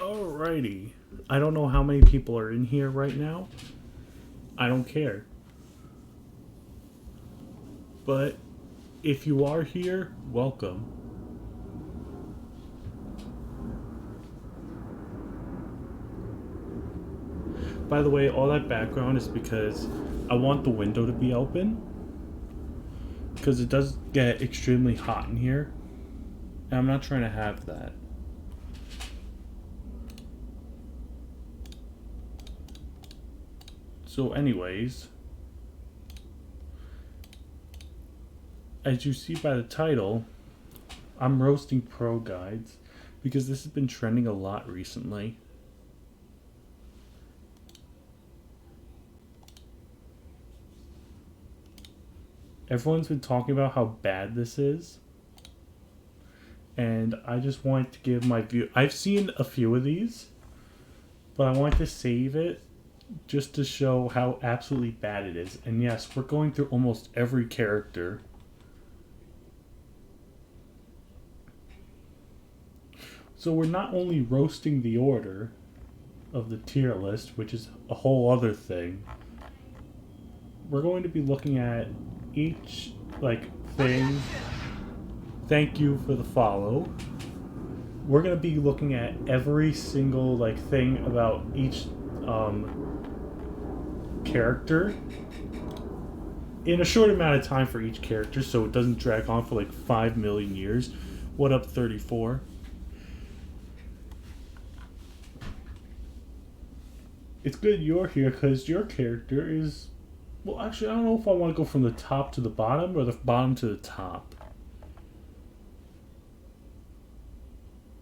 Alrighty. I don't know how many people are in here right now. I don't care. But if you are here, welcome. By the way, all that background is because I want the window to be open. Because it does get extremely hot in here. And I'm not trying to have that. So anyways, as you see by the title, I'm roasting ProGuides because this has been trending a lot recently. Everyone's been talking about how bad this is, and I just wanted to give my view. I've seen a few of these, but I wanted to save it just to show how absolutely bad it is. And yes, we're going through almost every character. So we're not only roasting the order of the tier list, which is a whole other thing. We're going to be looking at each thing. Thank you for the follow. We're going to be looking at every single thing about each character in a short amount of time for each character, so it doesn't drag on for 5 million years. What up, 34? It's good you're here because your character is... Well, actually, I don't know if I want to go from the top to the bottom or the bottom to the top.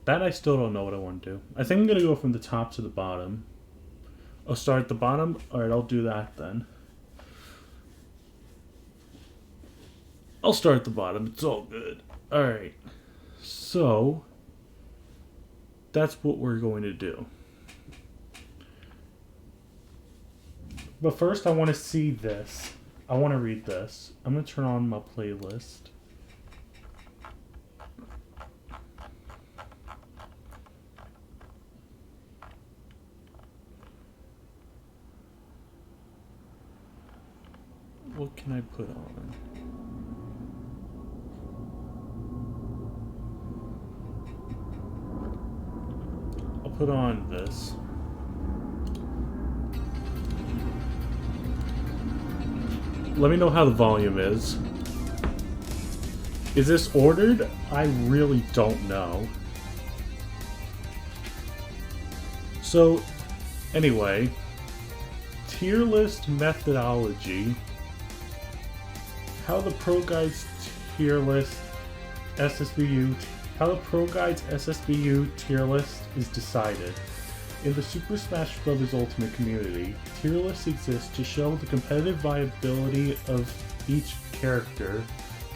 That I still don't know what I want to do. I think I'm going to go from the top to the bottom. I'll start at the bottom? Alright, I'll do that then. I'll start at the bottom. It's all good. Alright. So, that's what we're going to do. But first, I want to see this. I want to read this. I'm going to turn on my playlist. What can I put on? I'll put on this. Let me know how the volume is. Is this ordered? I really don't know. So, anyway, tier list methodology. How the ProGuides tier list SSBU, how the ProGuides SSBU tier list is decided. In the Super Smash Bros. Ultimate community, tier lists exist to show the competitive viability of each character.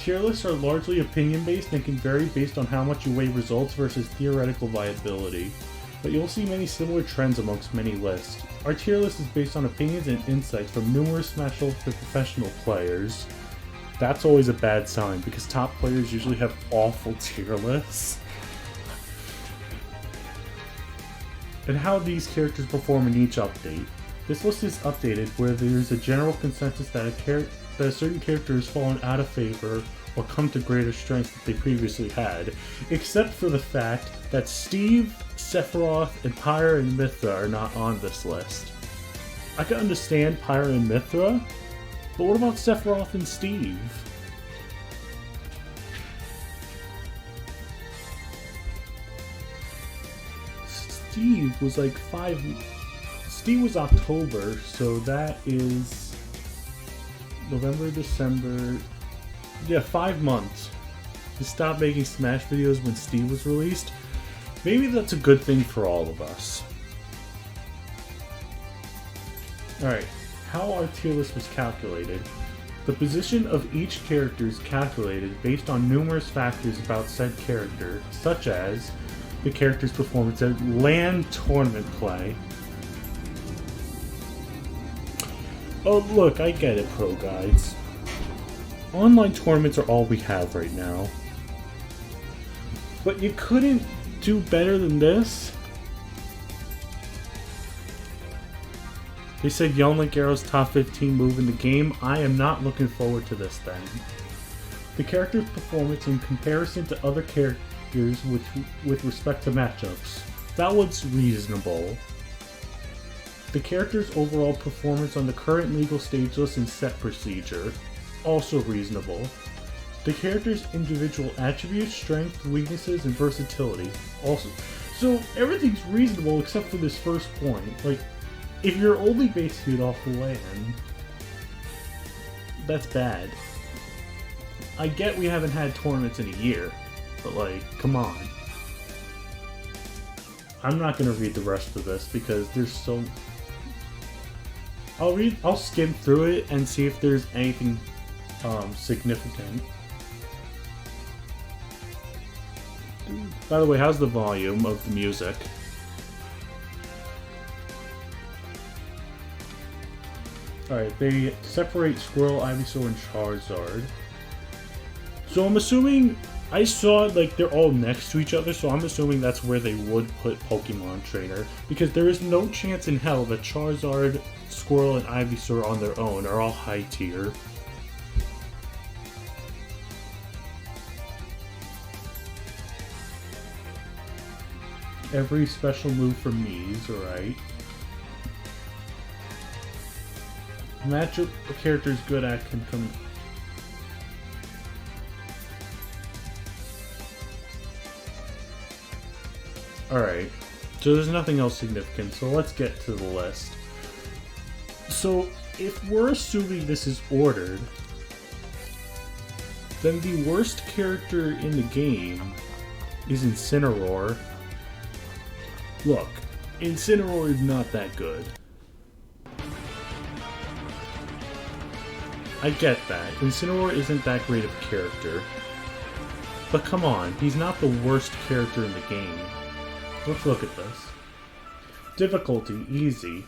Tier lists are largely opinion-based and can vary based on how much you weigh results versus theoretical viability. But you'll see many similar trends amongst many lists. Our tier list is based on opinions and insights from numerous Smash Ultimate professional players. That's always a bad sign, because top players usually have awful tier lists. And how these characters perform in each update. This list is updated where there's a general consensus that a certain character has fallen out of favor or come to greater strength than they previously had, except for the fact that Steve, Sephiroth, and Pyra and Mithra are not on this list. I can understand Pyra and Mithra, but what about Sephiroth and Steve? Steve was Steve was October, so that is November, December. Yeah, 5 months. He stopped making Smash videos when Steve was released. Maybe that's a good thing for all of us. Alright, how our tier list was calculated. The position of each character is calculated based on numerous factors about said character, such as the character's performance at LAN tournament play. Oh look, I get it, ProGuides. Online tournaments are all we have right now. But you couldn't do better than this? They said Young Link Arrow's top 15 move in the game. I am not looking forward to this then. The character's performance in comparison to other characters with respect to matchups. That was reasonable. The character's overall performance on the current legal stage list and set procedure. Also reasonable. The character's individual attributes, strength, weaknesses, and versatility. Also. So everything's reasonable except for this first point. Like, if you're only basing it off land, that's bad. I get we haven't had tournaments in a year, but like, come on. I'm not gonna read the rest of this because there's so... I'll skim through it and see if there's anything significant. By the way, how's the volume of the music? Alright, they separate Squirrel, Ivysaur, and Charizard. So I'm assuming... I saw, like, they're all next to each other, so I'm assuming that's where they would put Pokemon Trainer. Because there is no chance in hell that Charizard, Squirrel, and Ivysaur on their own are all high tier. Every special move from Mies, alright. Matchup a character is good at can come... Alright, so there's nothing else significant, so let's get to the list. So, if we're assuming this is ordered, then the worst character in the game is Incineroar. Look, Incineroar is not that good. I get that. Incineroar isn't that great of a character. But come on, he's not the worst character in the game. Let's look at this. Difficulty, easy.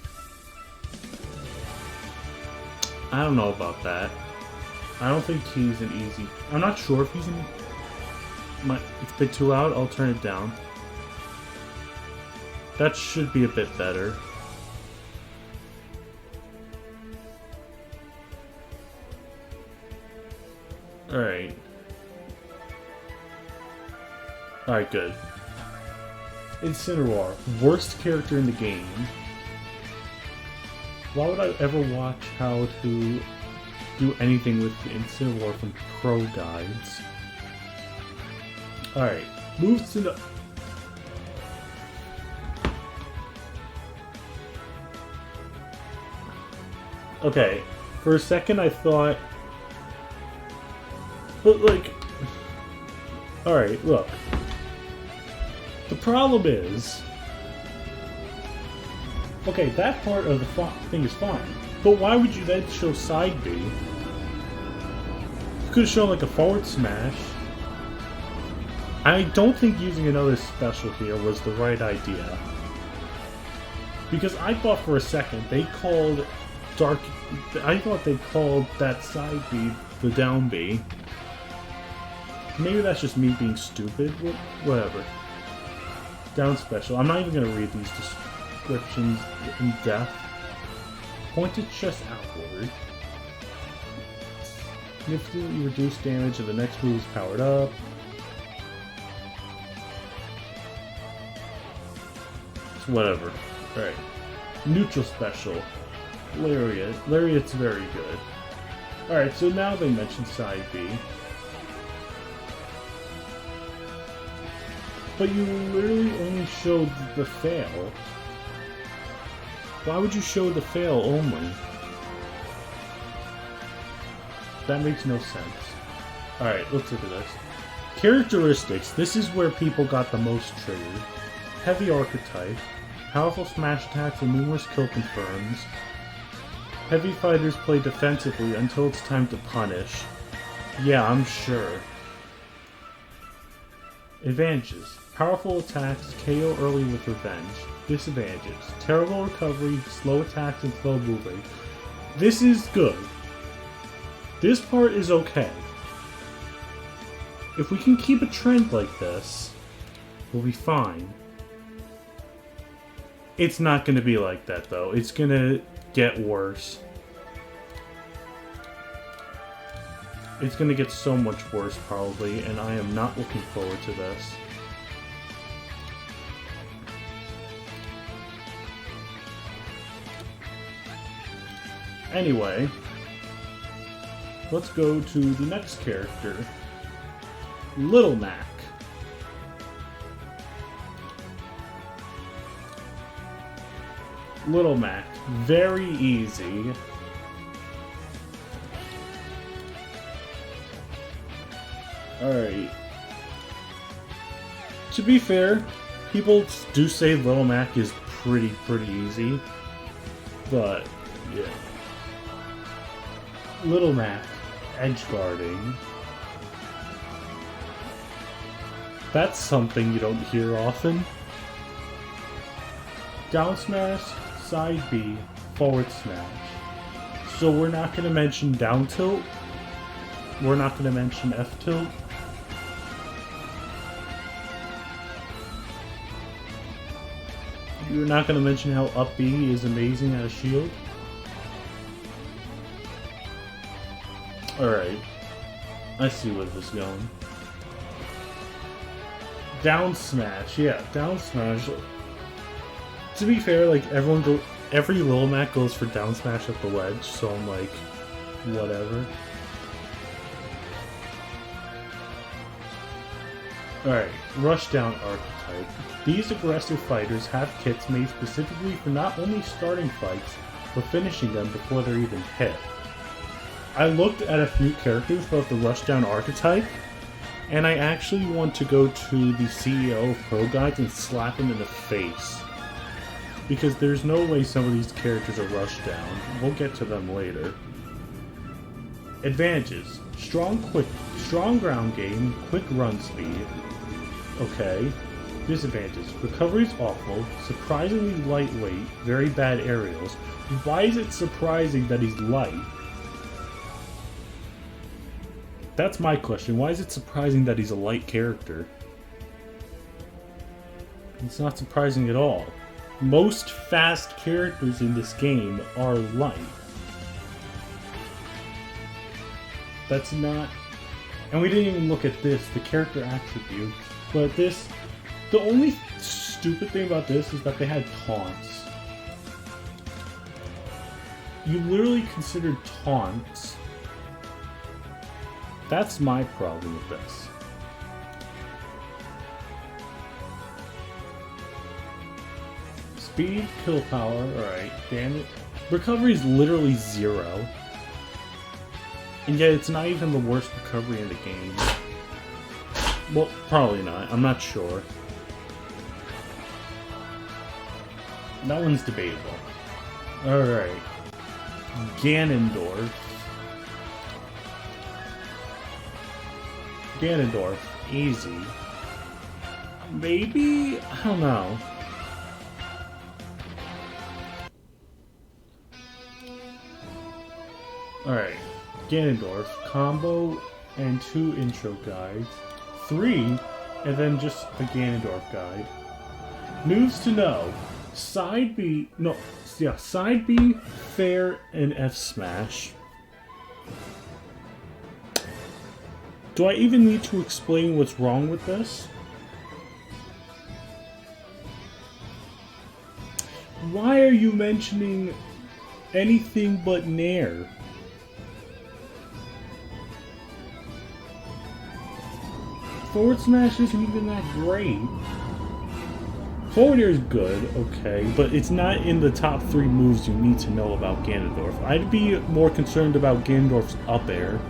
I don't know about that. I don't think he's an easy... I'm not sure if he's an... It's a bit too loud, I'll turn it down. That should be a bit better. Alright. Alright, good. Incineroar, worst character in the game. Why would I ever watch how to do anything with Incineroar from ProGuides? Alright, moves to the... Okay, for a second I thought... But like... Alright, look. The problem is... Okay, that part of the thing is fine. But why would you then show side B? You could have shown like a forward smash. I don't think using another special here was the right idea. Because I thought for a second they called Dark... I thought they called that side B the down B. Maybe that's just me being stupid. Whatever. Down special. I'm not even going to read these descriptions in depth. Pointed chest outward. Significantly reduced damage if the next move is powered up. It's whatever. Alright. Neutral special. Lariat. Lariat's very good. Alright, so now they mention side B. But you literally only showed the fail. Why would you show the fail only? That makes no sense. Alright, let's look at this. Characteristics. This is where people got the most triggered. Heavy archetype. Powerful smash attacks and numerous kill confirms. Heavy fighters play defensively until it's time to punish. Yeah, I'm sure. Advantages. Powerful attacks, KO early with revenge. Disadvantages. Terrible recovery, slow attacks, and slow moving. This is good. This part is okay. If we can keep a trend like this, we'll be fine. It's not going to be like that, though. It's going to get worse. It's going to get so much worse, probably, and I am not looking forward to this. Anyway, let's go to the next character, Little Mac. Little Mac, very easy. Alright. To be fair, people do say Little Mac is pretty easy. But, yeah. Little Mac, edge guarding. That's something you don't hear often. Down smash, side B, forward smash. So we're not going to mention down tilt. We're not going to mention F tilt. You're not going to mention how up B is amazing at a shield. Alright. I see where this is going. Down smash. Yeah, down smash. To be fair, like, every Little Mac goes for down smash at the ledge, so I'm like, whatever. Alright, Rushdown Archetype. These aggressive fighters have kits made specifically for not only starting fights, but finishing them before they're even hit. I looked at a few characters about the Rushdown Archetype, and I actually want to go to the CEO of ProGuides and slap him in the face. Because there's no way some of these characters are Rushdown. We'll get to them later. Advantages. Strong ground game, quick run speed. Okay. Disadvantages. Recovery's awful, surprisingly lightweight, very bad aerials. Why is it surprising that he's light? That's my question. Why is it surprising that he's a light character? It's not surprising at all. Most fast characters in this game are light. That's not... And we didn't even look at this, the character attribute. But this... The only stupid thing about this is that they had taunts. You literally considered taunts. That's my problem with this. Speed, kill power, alright, damn it. Recovery is literally 0. And yet it's not even the worst recovery in the game. Well, probably not, I'm not sure. That one's debatable. Alright. Ganondorf. Ganondorf, easy. Maybe? I don't know. Alright, Ganondorf, combo and 2 intro guides. 3, and then just a Ganondorf guide. Moves to know. Side B, no, yeah, side B, fair, and F smash. Do I even need to explain what's wrong with this? Why are you mentioning anything but Nair? Forward smash isn't even that great. Forward air is good, okay, but it's not in the top 3 moves you need to know about Ganondorf. I'd be more concerned about Ganondorf's up air.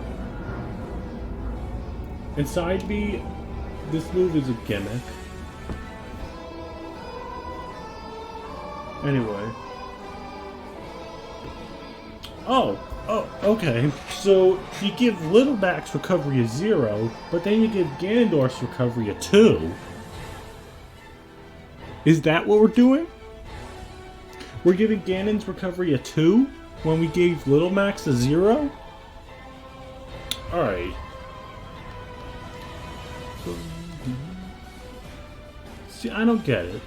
And side B, this move is a gimmick. Anyway. Oh, okay. So you give Little Mac's recovery a 0, but then you give Ganondorf's recovery a 2. Is that what we're doing? We're giving Ganon's recovery a 2 when we gave Little Mac's a 0? Alright. See, I don't get it.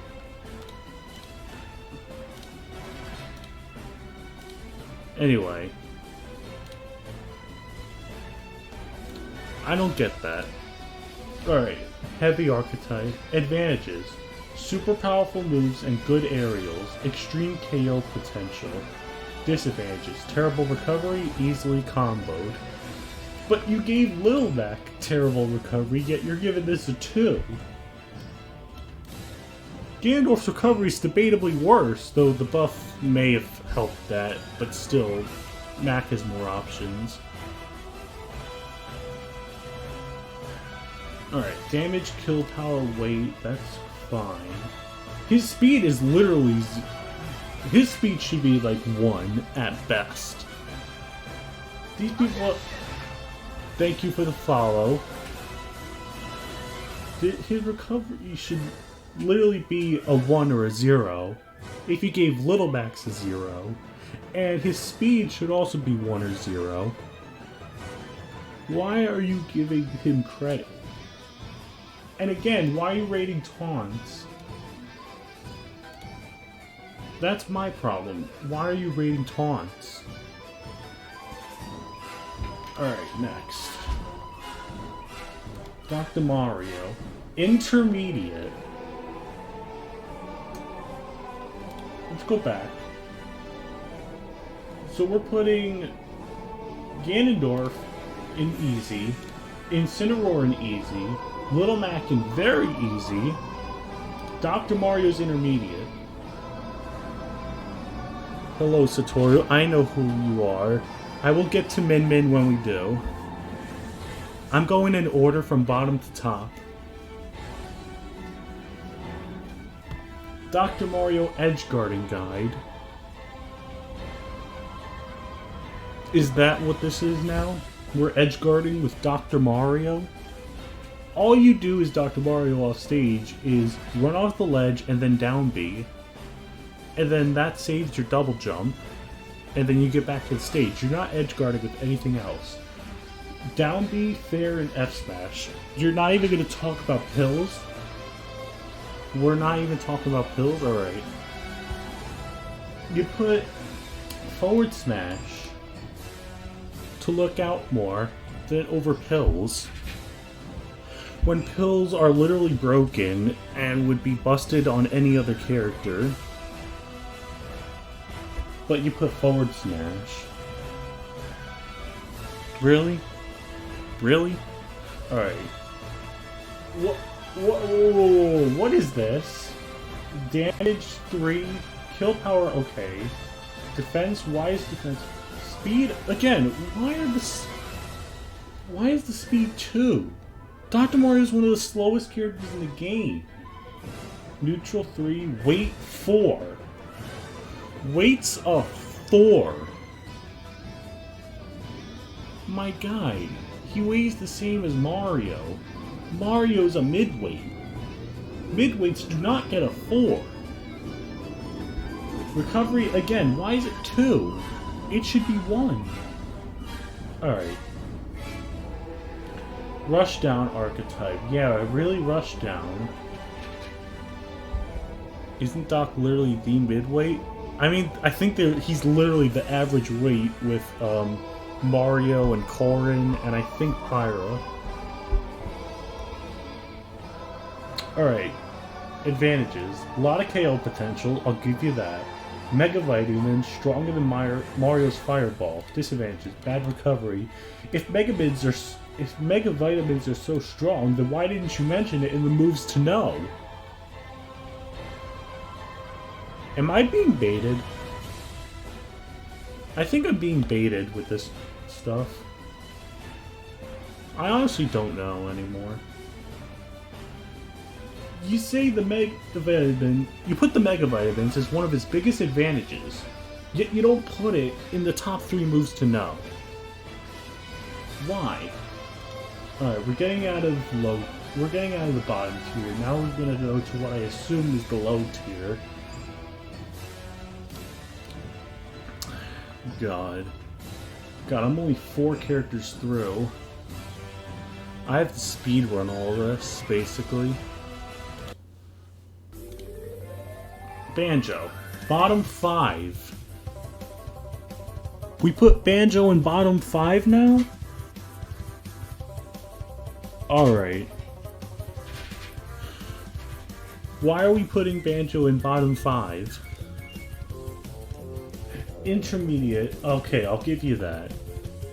Anyway. I don't get that. Alright, heavy archetype. Advantages. Super powerful moves and good aerials. Extreme KO potential. Disadvantages. Terrible recovery, easily comboed. But you gave Lil Mac terrible recovery, yet you're giving this a 2. Ganondorf's recovery is debatably worse, though the buff may have helped that, but still, Mac has more options. Alright, damage, kill power, weight, that's fine. His speed is literally... His speed should be like 1 at best. These people... Thank you for the follow. His recovery should literally be a 1 or a 0 if you gave Little Max a 0. And his speed should also be 1 or 0. Why are you giving him credit? And again, why are you rating taunts? That's my problem. Why are you rating taunts? Alright, next. Dr. Mario. Intermediate. Let's go back. So we're putting Ganondorf in easy, Incineroar in easy, Little Mac in very easy, Dr. Mario's intermediate. Hello, Satoru. I know who you are. I will get to Min Min when we do. I'm going in order from bottom to top. Dr. Mario Edgeguarding Guide. Is that what this is now? We're edgeguarding with Dr. Mario? All you do as Dr. Mario off stage is run off the ledge and then down B. And then that saves your double jump. And then you get back to the stage. You're not edgeguarding with anything else. Down B, fair, and F smash. You're not even going to talk about pills? We're not even talking about pills? Alright. You put forward smash to look out more than over pills. When pills are literally broken and would be busted on any other character. But you put forward smash. Really? Really? Alright. What is this? Damage 3, kill power okay. Defense, why is defense? Speed, again, why is the speed 2? Dr. Mario is one of the slowest characters in the game. Neutral 3, weight 4. Weight's a 4. My guy, he weighs the same as Mario. Mario's a midweight. Midweights do not get a 4. Recovery, again, why is it 2? It should be 1. Alright. Rushdown archetype. Yeah, really Rushdown. Isn't Doc literally the midweight? I mean, I think he's literally the average weight with Mario and Corrin, and I think Pyra. Alright. Advantages. A lot of KO potential, I'll give you that. Mega Vitamins, stronger than Mario's Fireball. Disadvantages. Bad recovery. If Mega Vitamins are so strong, then why didn't you mention it in the moves to know? Am I being baited? I think I'm being baited with this stuff. I honestly don't know anymore. You say the Vitamin, you put the Mega Vitamins as one of his biggest advantages, yet you don't put it in the top 3 moves to know. Why? Alright, we're getting out of the bottom tier. Now we're gonna go to what I assume is the low tier. God, I'm only 4 characters through. I have to speedrun all this, basically. Banjo. Bottom 5. We put Banjo in bottom 5 now? Alright. Why are we putting Banjo in bottom 5? Intermediate. Okay, I'll give you that.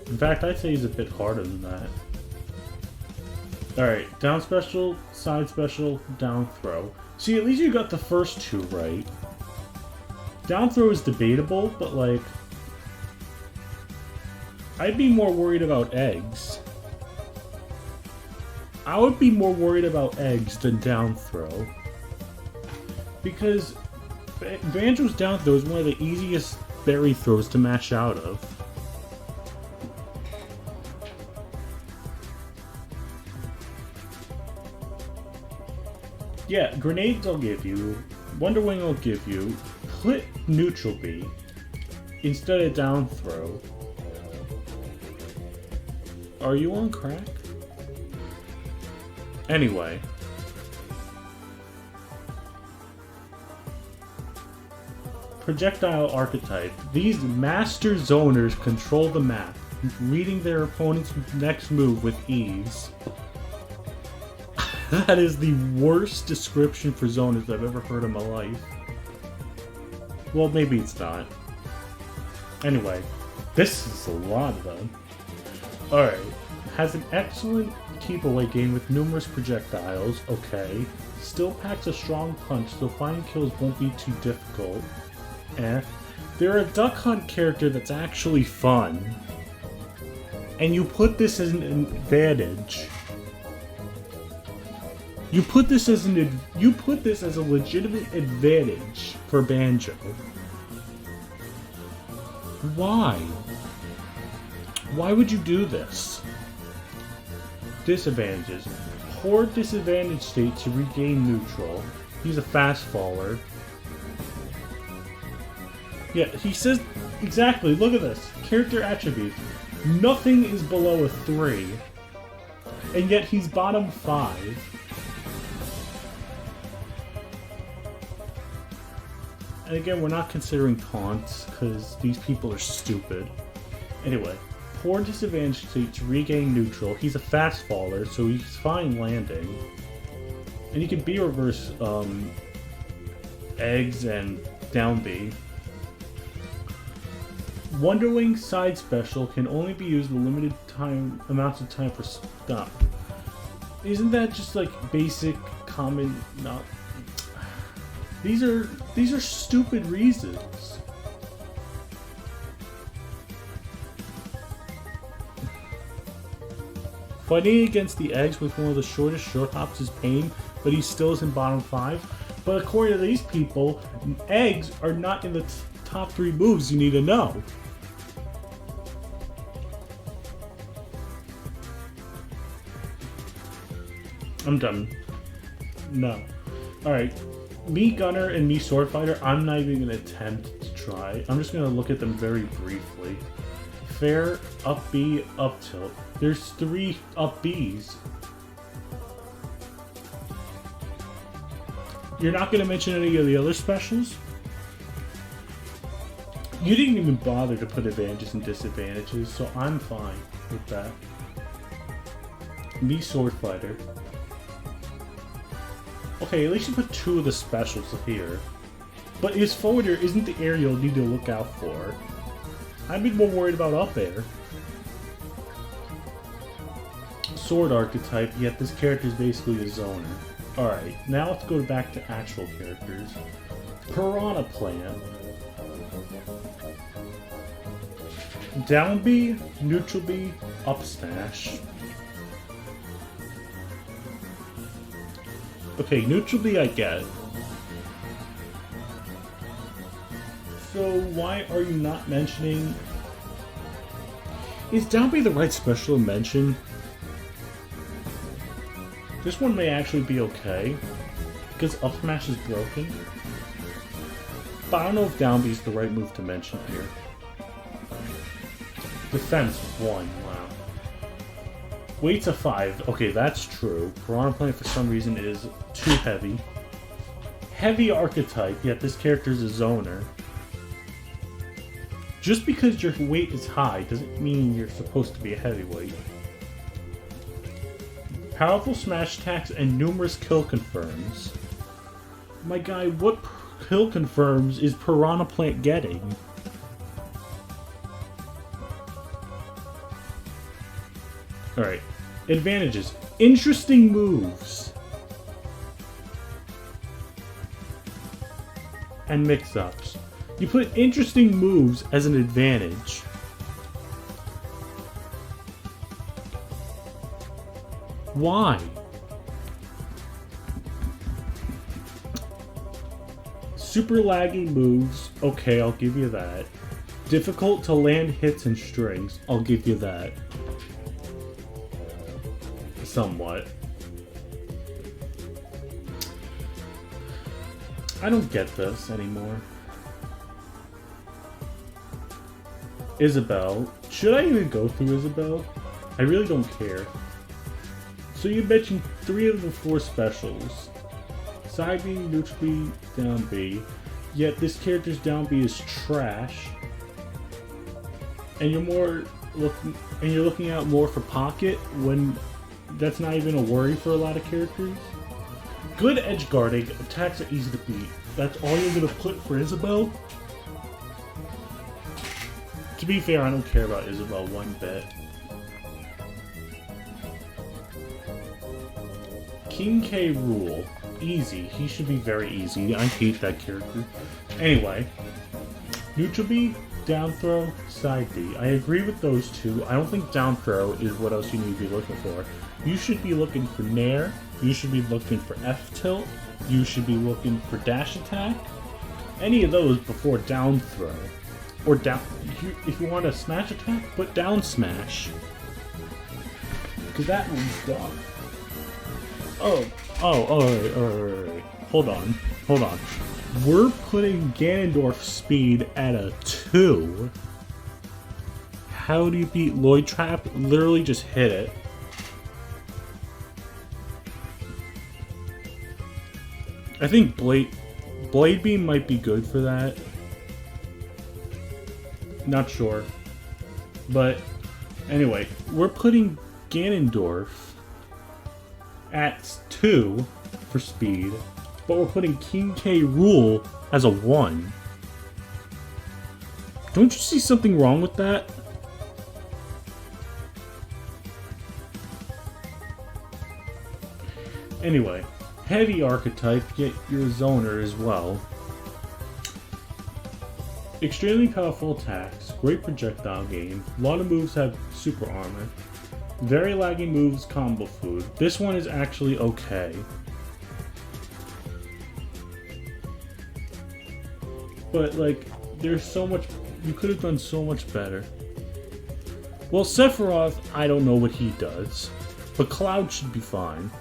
In fact, I'd say he's a bit harder than that. Alright, down special, side special, down throw. See, at least you got the first two right. Down throw is debatable, but like... I'd be more worried about eggs. I would be more worried about eggs than down throw. Because Banjo's down throw is one of the easiest berry throws to mash out of. Yeah, grenades I'll give you. Wonder Wing I'll give you. Put neutral B instead of down throw. Are you on crack? Anyway. Projectile archetype. These master zoners control the map, reading their opponent's next move with ease. That is the worst description for zoners I've ever heard in my life. Well, maybe it's not. Anyway, this is a lot of them. Alright. Has an excellent keep away game with numerous projectiles. Okay. Still packs a strong punch, so finding kills won't be too difficult. They're a Duck Hunt character that's actually fun. And you put this as an advantage. You put this as a legitimate advantage for Banjo. Why? Why would you do this? Disadvantages. Poor disadvantage state to regain neutral. He's a fast faller. Yeah, he says exactly. Look at this. Character attribute. Nothing is below a 3. And yet he's bottom 5. And again, we're not considering taunts, because these people are stupid. Anyway, poor disadvantage state to regain neutral. He's a fast faller, so he's fine landing. And he can B reverse eggs and down B. Wonder Wing side special can only be used in limited amounts of time for stop. Isn't that just like basic common not? These are stupid reasons. Fighting against the eggs with one of the shortest short hops is pain, but he still is in bottom 5. But according to these people, eggs are not in the top 3 moves you need to know. I'm done. No. Alright. Me Gunner and me Sword Fighter, I'm not even going to attempt to try. I'm just going to look at them very briefly. Fair, up B, up tilt. There's 3 up Bs. You're not going to mention any of the other specials? You didn't even bother to put advantages and disadvantages, so I'm fine with that. Me Sword Fighter. Okay, at least you put 2 of the specials here. But his forward air isn't the air you'll need to look out for. I'd be more worried about up air. Sword archetype, yet this character is basically a zoner. Alright, now let's go back to actual characters. Piranha Plant. Down B, neutral B, up smash. Okay, neutral B I get. So why are you not mentioning... Is down B the right special to mention? This one may actually be okay, because up smash is broken. But I don't know if down B is the right move to mention here. Defense 1, wow. Weight's a 5. Okay, that's true. Piranha Plant for some reason is too heavy. Heavy archetype, yet this character is a zoner. Just because your weight is high doesn't mean you're supposed to be a heavyweight. Powerful smash attacks and numerous kill confirms. My guy, what kill confirms is Piranha Plant getting? Alright. Advantages. Interesting moves. And mix-ups. You put interesting moves as an advantage. Why? Super laggy moves. Okay, I'll give you that. Difficult to land hits and strings. I'll give you that. Somewhat. I don't get this anymore. Isabelle. Should I even go through Isabelle? I really don't care. So you mentioned 3 of the 4 specials. Side B, neutral B, down B. Yet this character's down B is trash. And you're looking out more for pocket when that's not even a worry for a lot of characters. Good edge guarding, attacks are easy to beat. That's all you're gonna put for Isabelle? To be fair, I don't care about Isabelle one bit. King K. Rule. Easy. He should be very easy. I hate that character. Anyway. Neutral B, down throw, side D. I agree with those two. I don't think down throw is what else you need to be looking for. You should be looking for Nair. You should be looking for F-tilt. You should be looking for dash attack. Any of those before down throw. Or down... If you want a smash attack, put down smash. Because that one's dumb. Alright. Hold on. We're putting Ganondorf's speed at a 2. How do you beat Lloyd Trap? Literally just hit it. I think Blade Beam might be good for that. Not sure. But anyway, we're putting Ganondorf at 2 for speed, but we're putting King K. Rule as a 1. Don't you see something wrong with that? Anyway, heavy archetype, get your zoner as well. Extremely powerful attacks, great projectile game, a lot of moves have super armor. Very laggy moves, combo food. This one is actually okay. But, like, there's so much... You could have done so much better. Well, Sephiroth, I don't know what he does. But Cloud should be fine.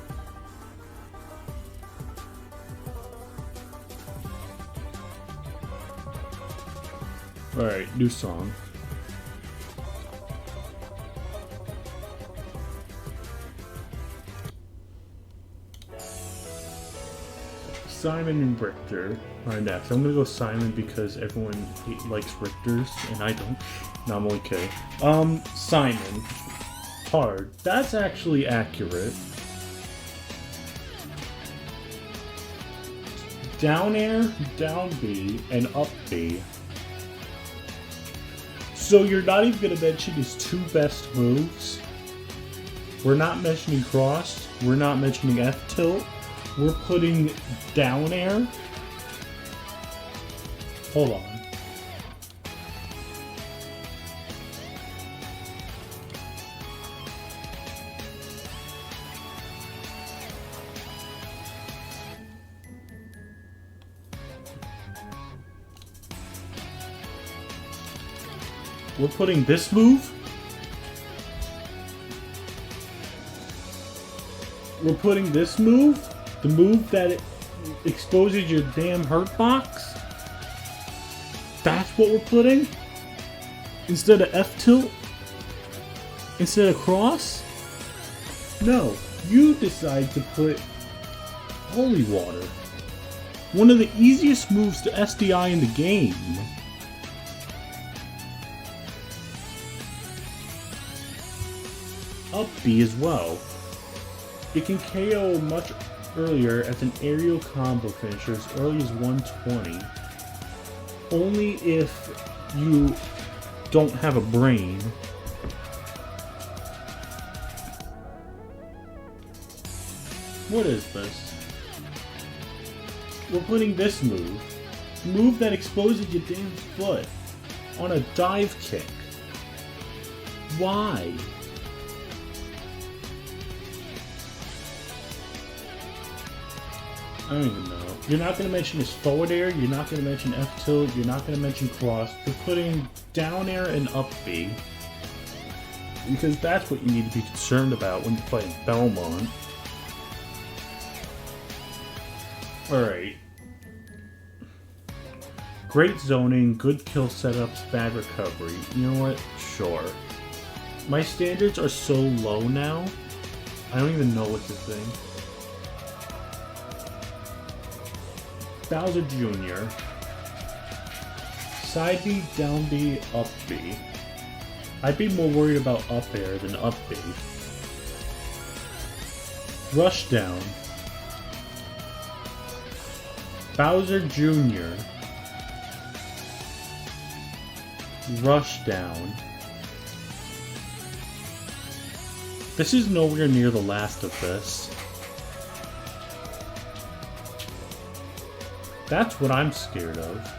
Alright, new song. Simon and Richter are next. I'm gonna go Simon because everyone likes Richters and I don't. No, I'm only kidding. Simon. Hard. That's actually accurate. Down air, down B, and up B. So you're not even gonna mention his 2 best moves? We're not mentioning cross. We're not mentioning F-tilt. We're putting down air. Hold on. We're putting this move. We're putting this move. The move that exposes your damn hurt box? That's what we're putting? Instead of F-tilt? Instead of cross? No, you decide to put Holy Water. One of the easiest moves to SDI in the game. up B as well. It can KO much earlier as an aerial combo finisher as early as 120. Only if you don't have a brain. What is this? We're putting this move. Move that exposes your damn foot on a dive kick. Why? I don't even know. You're not going to mention his forward air, you're not going to mention F tilt, you're not going to mention cross. You're putting down air and up B. Because that's what you need to be concerned about when you're playing Belmont. Alright. Great zoning, good kill setups, bad recovery. You know what? Sure. My standards are so low now, I don't even know what to think. Bowser Jr. Side B, down B, up B. I'd be more worried about up air than up B. Rush down. Bowser Jr. Rush down. This is nowhere near the last of this. That's what I'm scared of.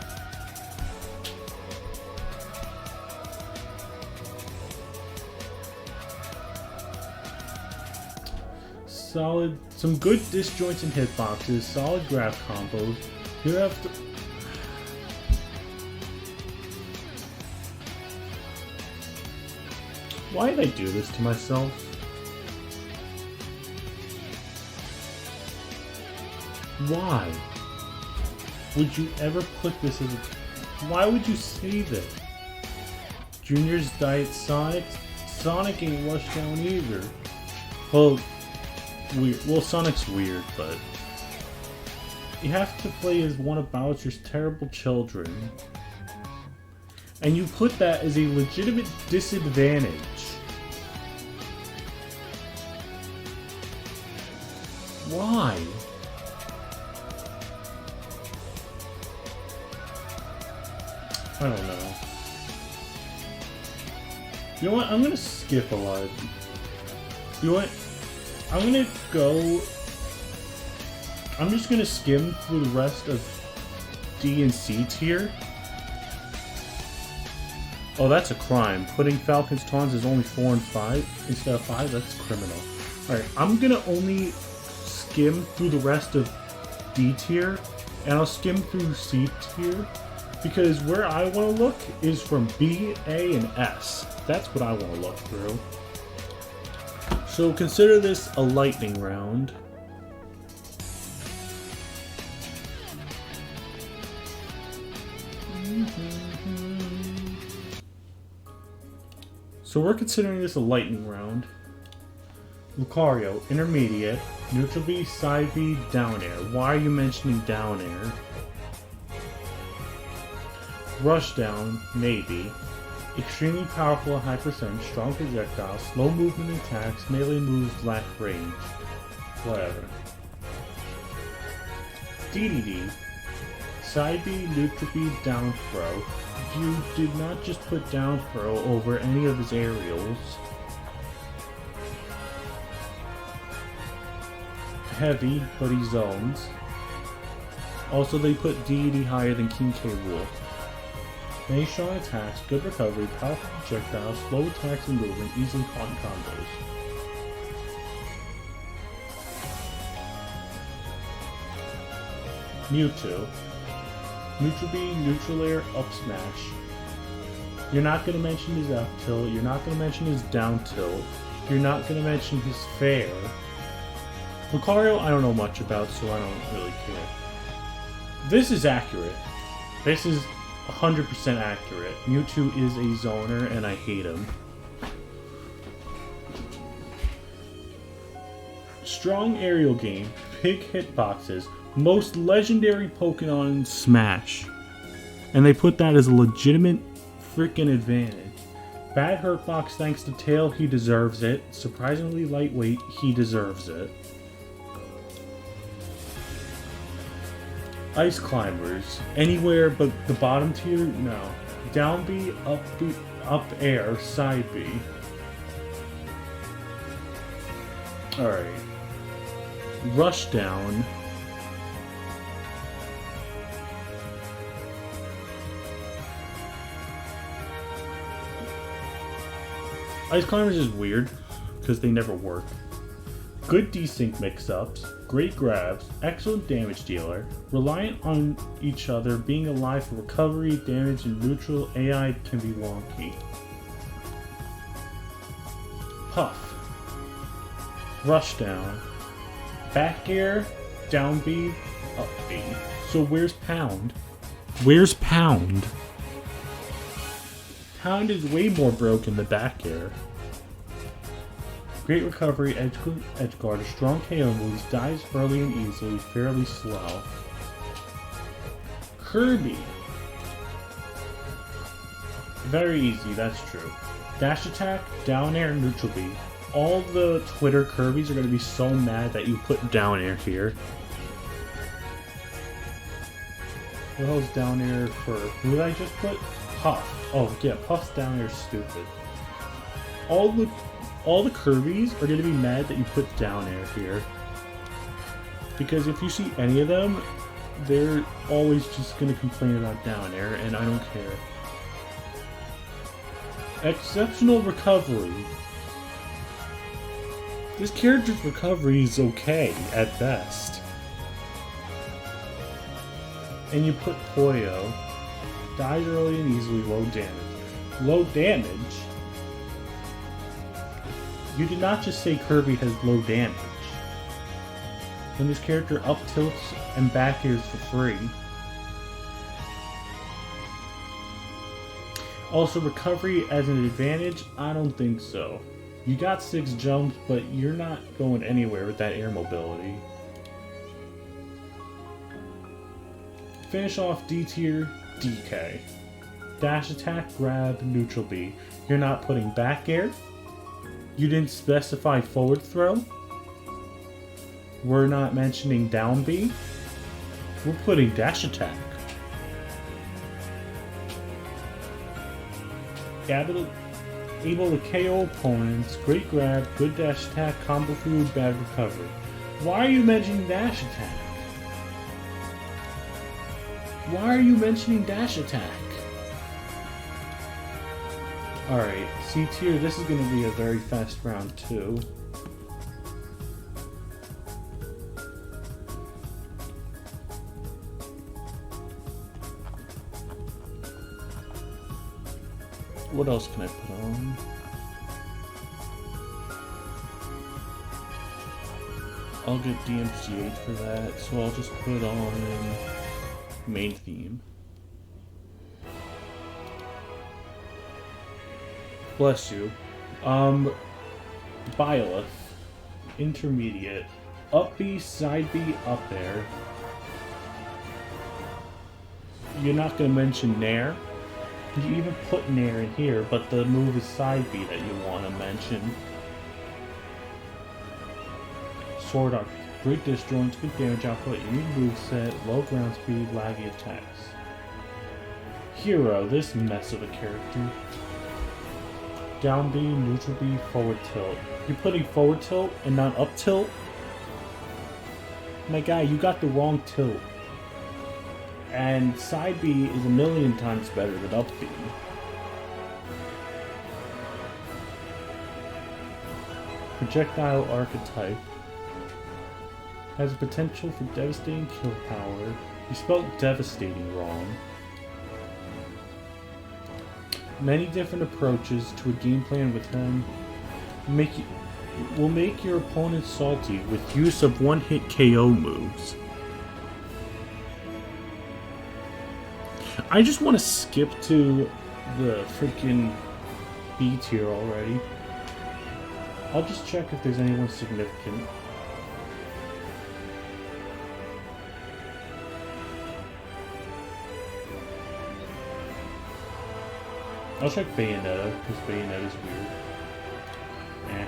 Solid, some good disjoints and hitboxes, solid grab combos. You have to... Why did I do this to myself? Why? Would you ever put this as a... Why would you save it? Junior's Diet Sonic? Sonic ain't rushed down either. Well, Sonic's weird, but... You have to play as one of Bowser's terrible children. And you put that as a legitimate disadvantage. Why? I don't know. You know what? I'm gonna skip a lot of... You know what? I'm gonna go... I'm just gonna skim through the rest of D and C tier. Oh, that's a crime. Putting Falcon's Taunts as only 4 and 5 instead of 5? That's criminal. Alright, I'm gonna only skim through the rest of D tier, and I'll skim through C tier. Because where I want to look is from B, A, and S. That's what I want to look through. So consider this a lightning round. So we're considering this a lightning round. Lucario, intermediate. Neutral B, side B, down air. Why are you mentioning down air? Rush down, maybe. Extremely powerful at high percent, strong projectile, slow movement attacks, melee moves lack range. Whatever. DDD. Side B, neutral B, down throw. You did not just put down throw over any of his aerials. Heavy, but he zones. Also, they put DD higher than King K. Rool. Many strong attacks, good recovery, powerful projectiles, slow attacks and movement, easily caught in combos. Mewtwo. Neutral B, neutral air, up smash. You're not going to mention his up tilt, you're not going to mention his down tilt, you're not going to mention his fair. Lucario I don't know much about, so I don't really care. This is accurate. This is 100% accurate. Mewtwo is a zoner and I hate him. Strong aerial game, big hitboxes, most legendary Pokemon in Smash. And they put that as a legitimate freaking advantage. Bad Hurtbox thanks to Tail, he deserves it. Surprisingly lightweight, he deserves it. Ice Climbers. Anywhere but the bottom tier? No. Down B, up air, side B. Alright. Rush down. Ice Climbers is weird, because they never work. Good desync mix-ups, great grabs, excellent damage dealer, reliant on each other, being alive for recovery, damage, and neutral AI can be wonky. Puff. Rushdown. Back air, down B, up B. So where's Pound? Where's Pound? Pound is way more broken than back air. Great recovery, edge guard, strong KO moves, dies early and easily, fairly slow. Kirby. Very easy, that's true. Dash attack, down air, neutral B. All the Twitter Kirbys are going to be so mad that you put down air here. What the hell is down air for? Who did I just put? Puff. Oh yeah, Puff's down air stupid. All the Kirbys are going to be mad that you put down air here. Because if you see any of them, they're always just going to complain about down air, and I don't care. Exceptional recovery. This character's recovery is okay, at best. And you put Poyo. Dies early and easily, low damage. Low damage? You did not just say Kirby has low damage. When this character up tilts and back airs for free. Also, recovery as an advantage? I don't think so. You got 6 jumps, but you're not going anywhere with that air mobility. Finish off D tier, DK. Dash attack, grab, neutral B. You're not putting back air. You didn't specify forward throw. We're not mentioning down B. We're putting dash attack. Able to KO opponents, great grab, good dash attack, combo food, bad recovery. Why are you mentioning dash attack? Why are you mentioning dash attack? Alright, C tier, this is going to be a very fast round too. What else can I put on? I'll get DMCA for that, so I'll just put on main theme. Bless you. Byleth. Intermediate. Up B, side B, up air. You're not going to mention Nair. You even put Nair in here, but the move is side B that you want to mention. Sword Art. Great disjoints, good damage output, unique moveset, low ground speed, laggy attacks. Hero, this mess of a character. Down B, neutral B, forward tilt. You're putting forward tilt and not up tilt? My guy, you got the wrong tilt. And side B is a million times better than up B. Projectile archetype. Has potential for devastating kill power. You spelled devastating wrong. Many different approaches to a game plan with him will make your opponent salty with use of one-hit KO moves. I just want to skip to the freaking B tier already. I'll just check if there's anyone significant. I'll check Bayonetta, because Bayonetta's weird. Eh.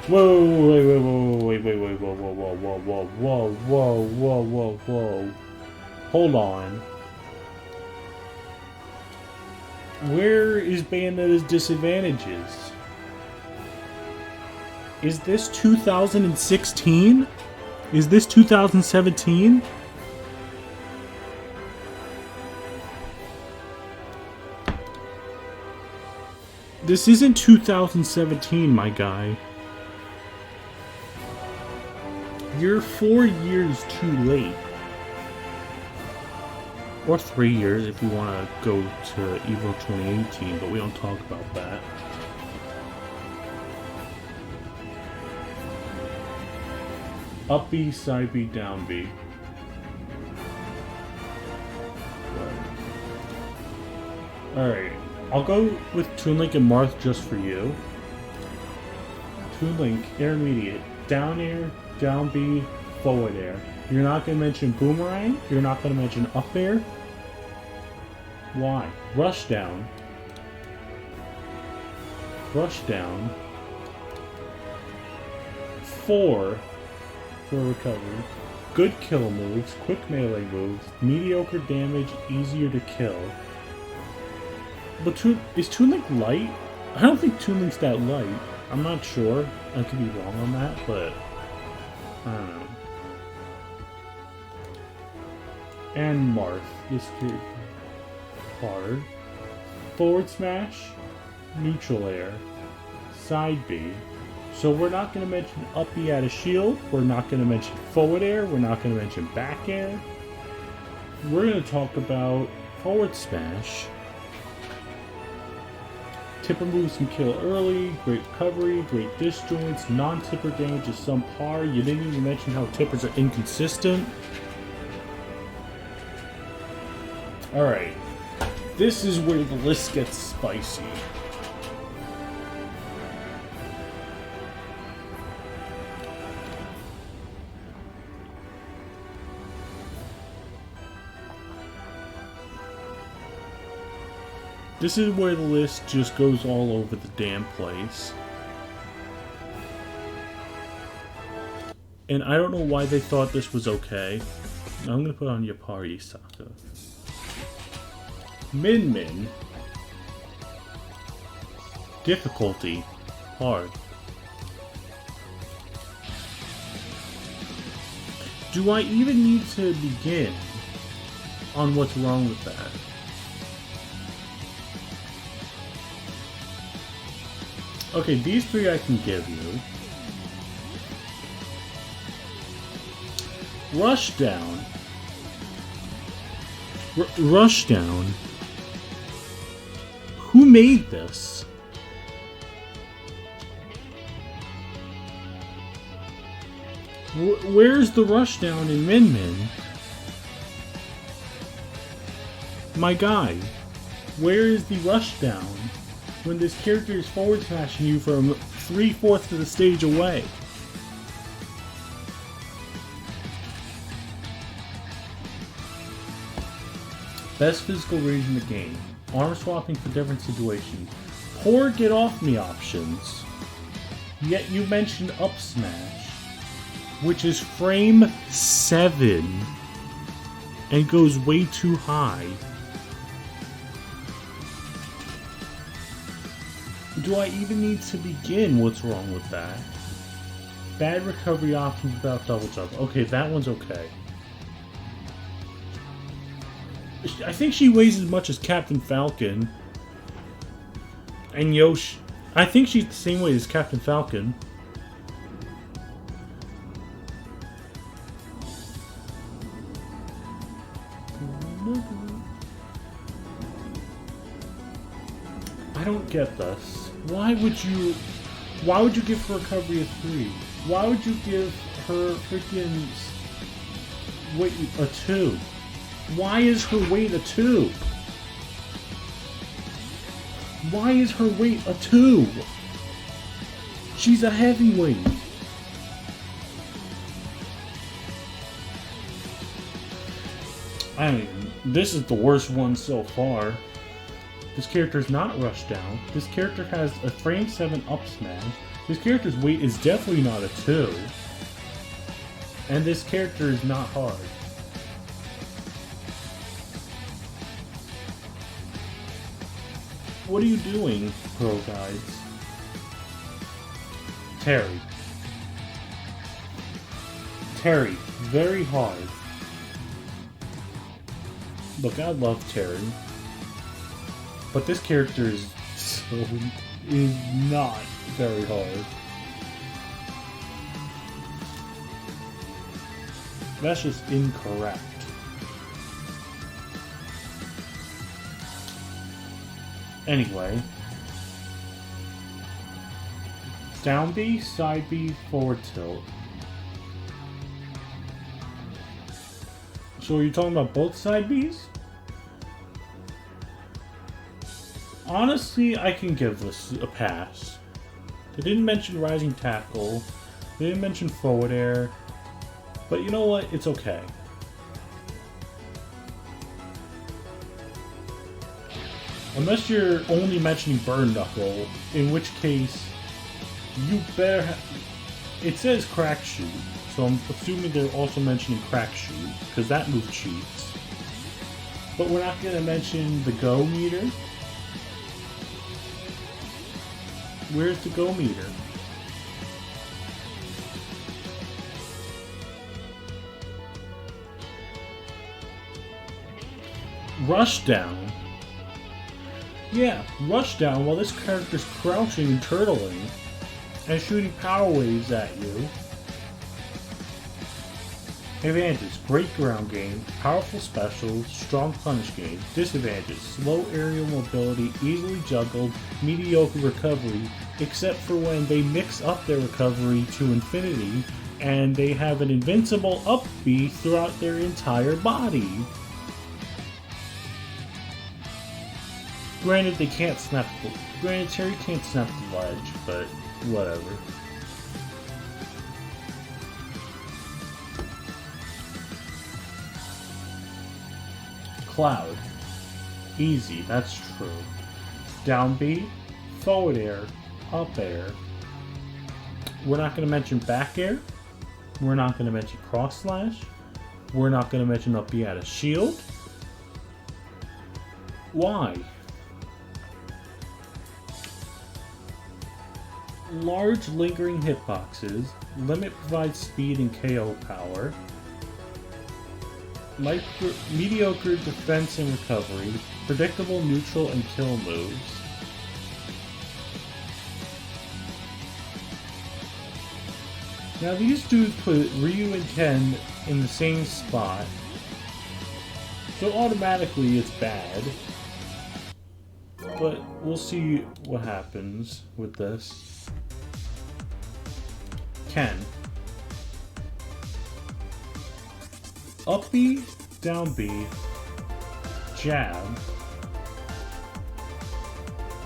Whoa, wait, whoa, whoa. Hold on. Where is Bayonetta's disadvantages? Is this 2016? Is this 2017? This isn't 2017, my guy. You're 4 years too late. Or 3 years if you want to go to Evo 2018, but we don't talk about that. Up B, side B, down B. Alright. I'll go with Toon Link and Marth just for you. Toon Link, intermediate, down air, down B, forward air. You're not going to mention Boomerang? You're not going to mention up air? Why? Rush down. Rush down. 4 for recovery. Good kill moves, quick melee moves, mediocre damage, easier to kill. But is Toon Link light? I don't think Toon Link's that light. I'm not sure. I could be wrong on that, but I don't know. And Marth. This kid. Hard. Forward smash. Neutral air. Side B. So we're not going to mention up B out of shield. We're not going to mention forward air. We're not going to mention back air. We're going to talk about forward smash. Tipper moves can kill early, great recovery, great disjoints, non-tipper damage is subpar. You didn't even mention how tippers are inconsistent. Alright. This is where the list gets spicy. This is where the list just goes all over the damn place. And I don't know why they thought this was okay. I'm gonna put on your party, Saka. Min Min. Difficulty. Hard. Do I even need to begin on what's wrong with that? Okay, these three I can give you. Rushdown. Rushdown. Who made this? Where's the Rushdown in Min Min? My guy, where is the Rushdown when this character is forward smashing you from 3/4 of the stage away? Best physical range in the game. Arm swapping for different situations. Poor get off me options. Yet you mentioned up smash, which is frame 7 and goes way too high. Do I even need to begin? What's wrong with that? Bad recovery options without double jump. Okay, that one's okay. I think she weighs as much as Captain Falcon. And Yoshi. I think she's the same weight as Captain Falcon. I don't get this. Why would you give her recovery a 3? Why would you give her freaking weight a 2? Why is her weight a 2? Why is her weight a 2? She's a heavyweight. I mean, this is the worst one so far. This character is not rushed down. This character has a frame 7 up smash. This character's weight is definitely not a 2. And this character is not hard. What are you doing, ProGuides? Terry. Terry, very hard. Look, I love Terry. But this character is not very hard. That's just incorrect. Anyway. Down B, side B, forward tilt. So are you talking about both side Bs? Honestly, I can give this a pass. They didn't mention rising tackle. They didn't mention forward air. But you know what? It's okay. Unless you're only mentioning burn knuckle, in which case you better it says crack shoot, so I'm assuming they're also mentioning crack shoot, because that move cheats. But we're not going to mention the go meter. Where's the go meter? Rush down. Yeah, rush down while this character's crouching and turtling and shooting power waves at you. Advantage: great ground game, powerful specials, strong punish game. Disadvantage: slow aerial mobility, easily juggled, mediocre recovery, except for when they mix up their recovery to infinity and they have an invincible up B throughout their entire body. Granted, they can't snap the... Granted, Terry can't snap the ledge, but whatever. Cloud. Easy, that's true. Down B, forward air, up air. We're not going to mention back air. We're not going to mention cross slash. We're not going to mention up B at a shield. Why? Large lingering hitboxes, limit provides speed and KO power, mediocre defense and recovery, predictable neutral and kill moves. Now these dudes put Ryu and Ken in the same spot, so automatically it's bad. But we'll see what happens with this. Ken. Up B, down B, jab.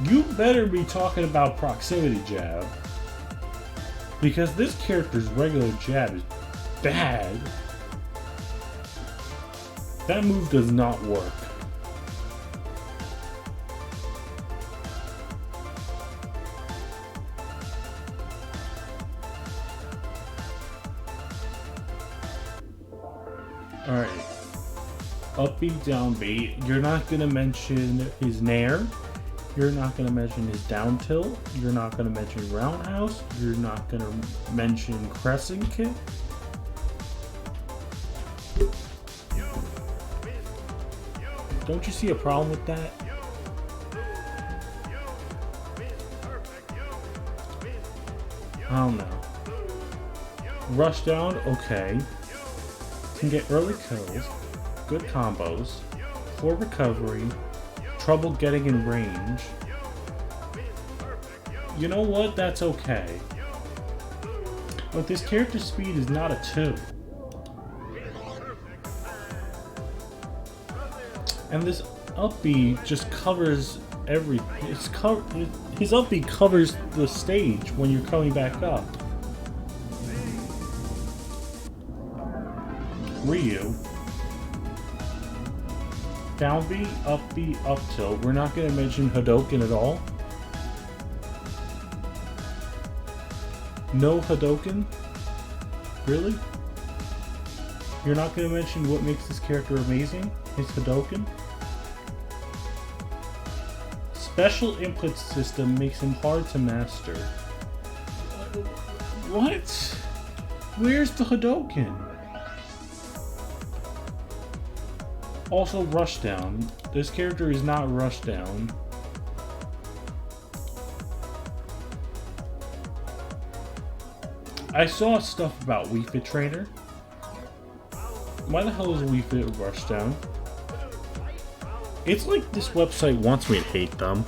You better be talking about proximity jab. Because this character's regular jab is bad. That move does not work. Alright. Up B, down B. You're not going to mention his nair. You're not going to mention his down tilt. You're not going to mention roundhouse. You're not going to mention crescent kick. Don't you see a problem with that? I don't know. Rush down, okay. Can get early kills, good combos, poor recovery, trouble getting in range. You know what? That's okay. But this character's speed is not a 2. And this up B just covers everything. His up B covers the stage when you're coming back up. Ryu. Down B, up tilt. We're not going to mention Hadouken at all. No Hadouken? Really? You're not going to mention what makes this character amazing? His Hadouken? Special input system makes him hard to master. What? Where's the Hadouken? Also, Rushdown. This character is not Rushdown. I saw stuff about Wii Fit Trainer. Why the hell is Wii Fit Rushdown? It's like this website wants me to hate them.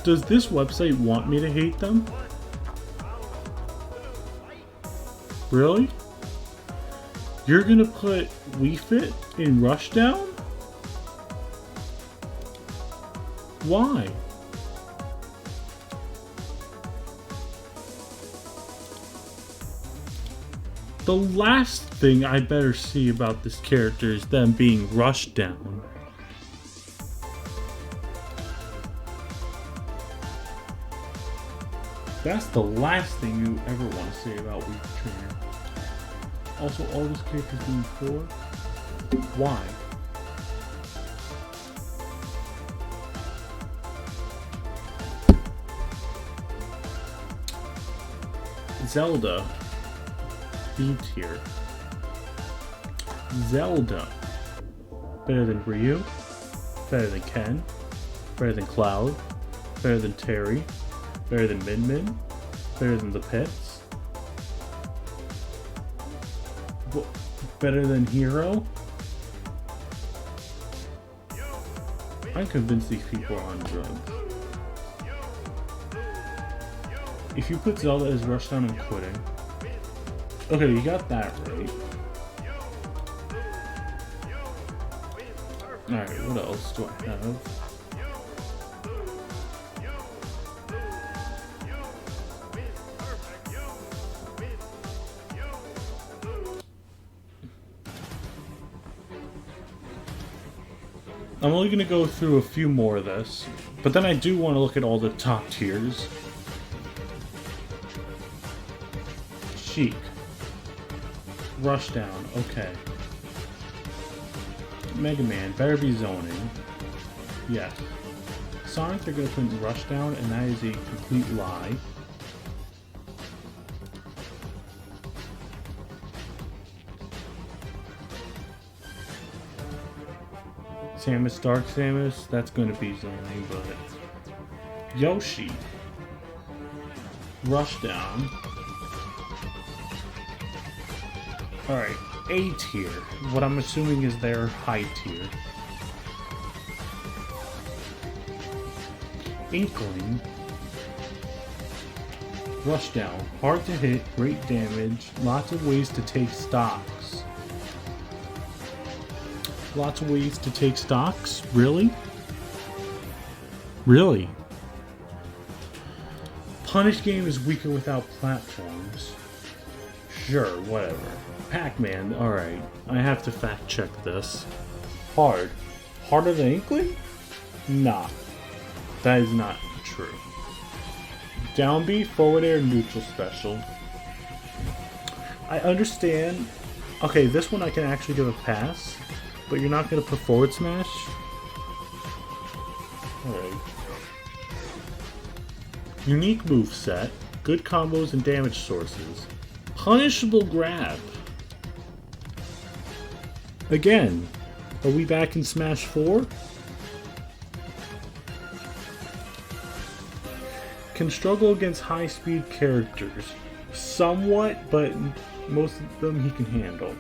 Does this website want me to hate them? Really? You're gonna put Wii Fit in Rushdown? Why? The last thing I better see about this character is them being rushed down. That's the last thing you ever want to say about Wii Fit Trainer. Also, all this character's being 4? Why? Zelda. B tier. Zelda. Better than Ryu. Better than Ken. Better than Cloud. Better than Terry. Better than Min Min. Better than the Pets. Better than Hero? I'm convinced these people are on drugs. If you put Zelda as Rushdown, I'm quitting. Okay, you got that right. Alright, what else do I have? I'm only going to go through a few more of this, but then I do want to look at all the top tiers. Sheik. Rushdown, okay. Mega Man, better be zoning. Yes. Sonic, they're going to put in Rushdown, and that is a complete lie. Samus, Dark Samus, that's going to be zoning, but... Yoshi. Rushdown. Alright, A tier. What I'm assuming is their high tier. Inkling. Rushdown. Hard to hit, great damage, lots of ways to take stocks. Lots of ways to take stocks? Really? Really? Punish game is weaker without platforms. Sure, whatever. Pac-Man, alright. I have to fact check this. Hard. Harder than Inkling? Nah. That is not true. Down B, forward air, neutral special. I understand. Okay, this one I can actually give a pass. But you're not going to put forward smash? Alright. Unique moveset, good combos and damage sources. Punishable grab. Again, are we back in Smash 4? Can struggle against high-speed characters. Somewhat, but most of them he can handle.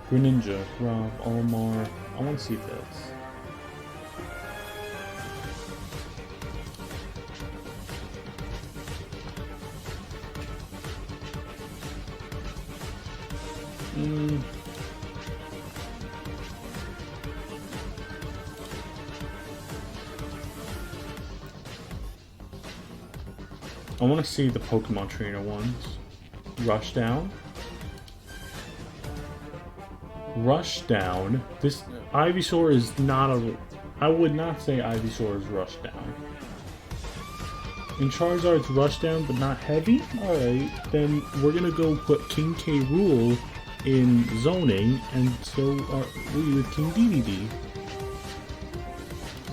Greninja, Rob, Olimar. I want to see this. I want to see the Pokemon Trainer ones. Rushdown. Rush down. This Ivysaur is not a... I would not say Ivysaur is rush down. And Charizard's rush down, but not heavy? Alright, then we're gonna go put King K. Rool in zoning, and so are we with King DDD.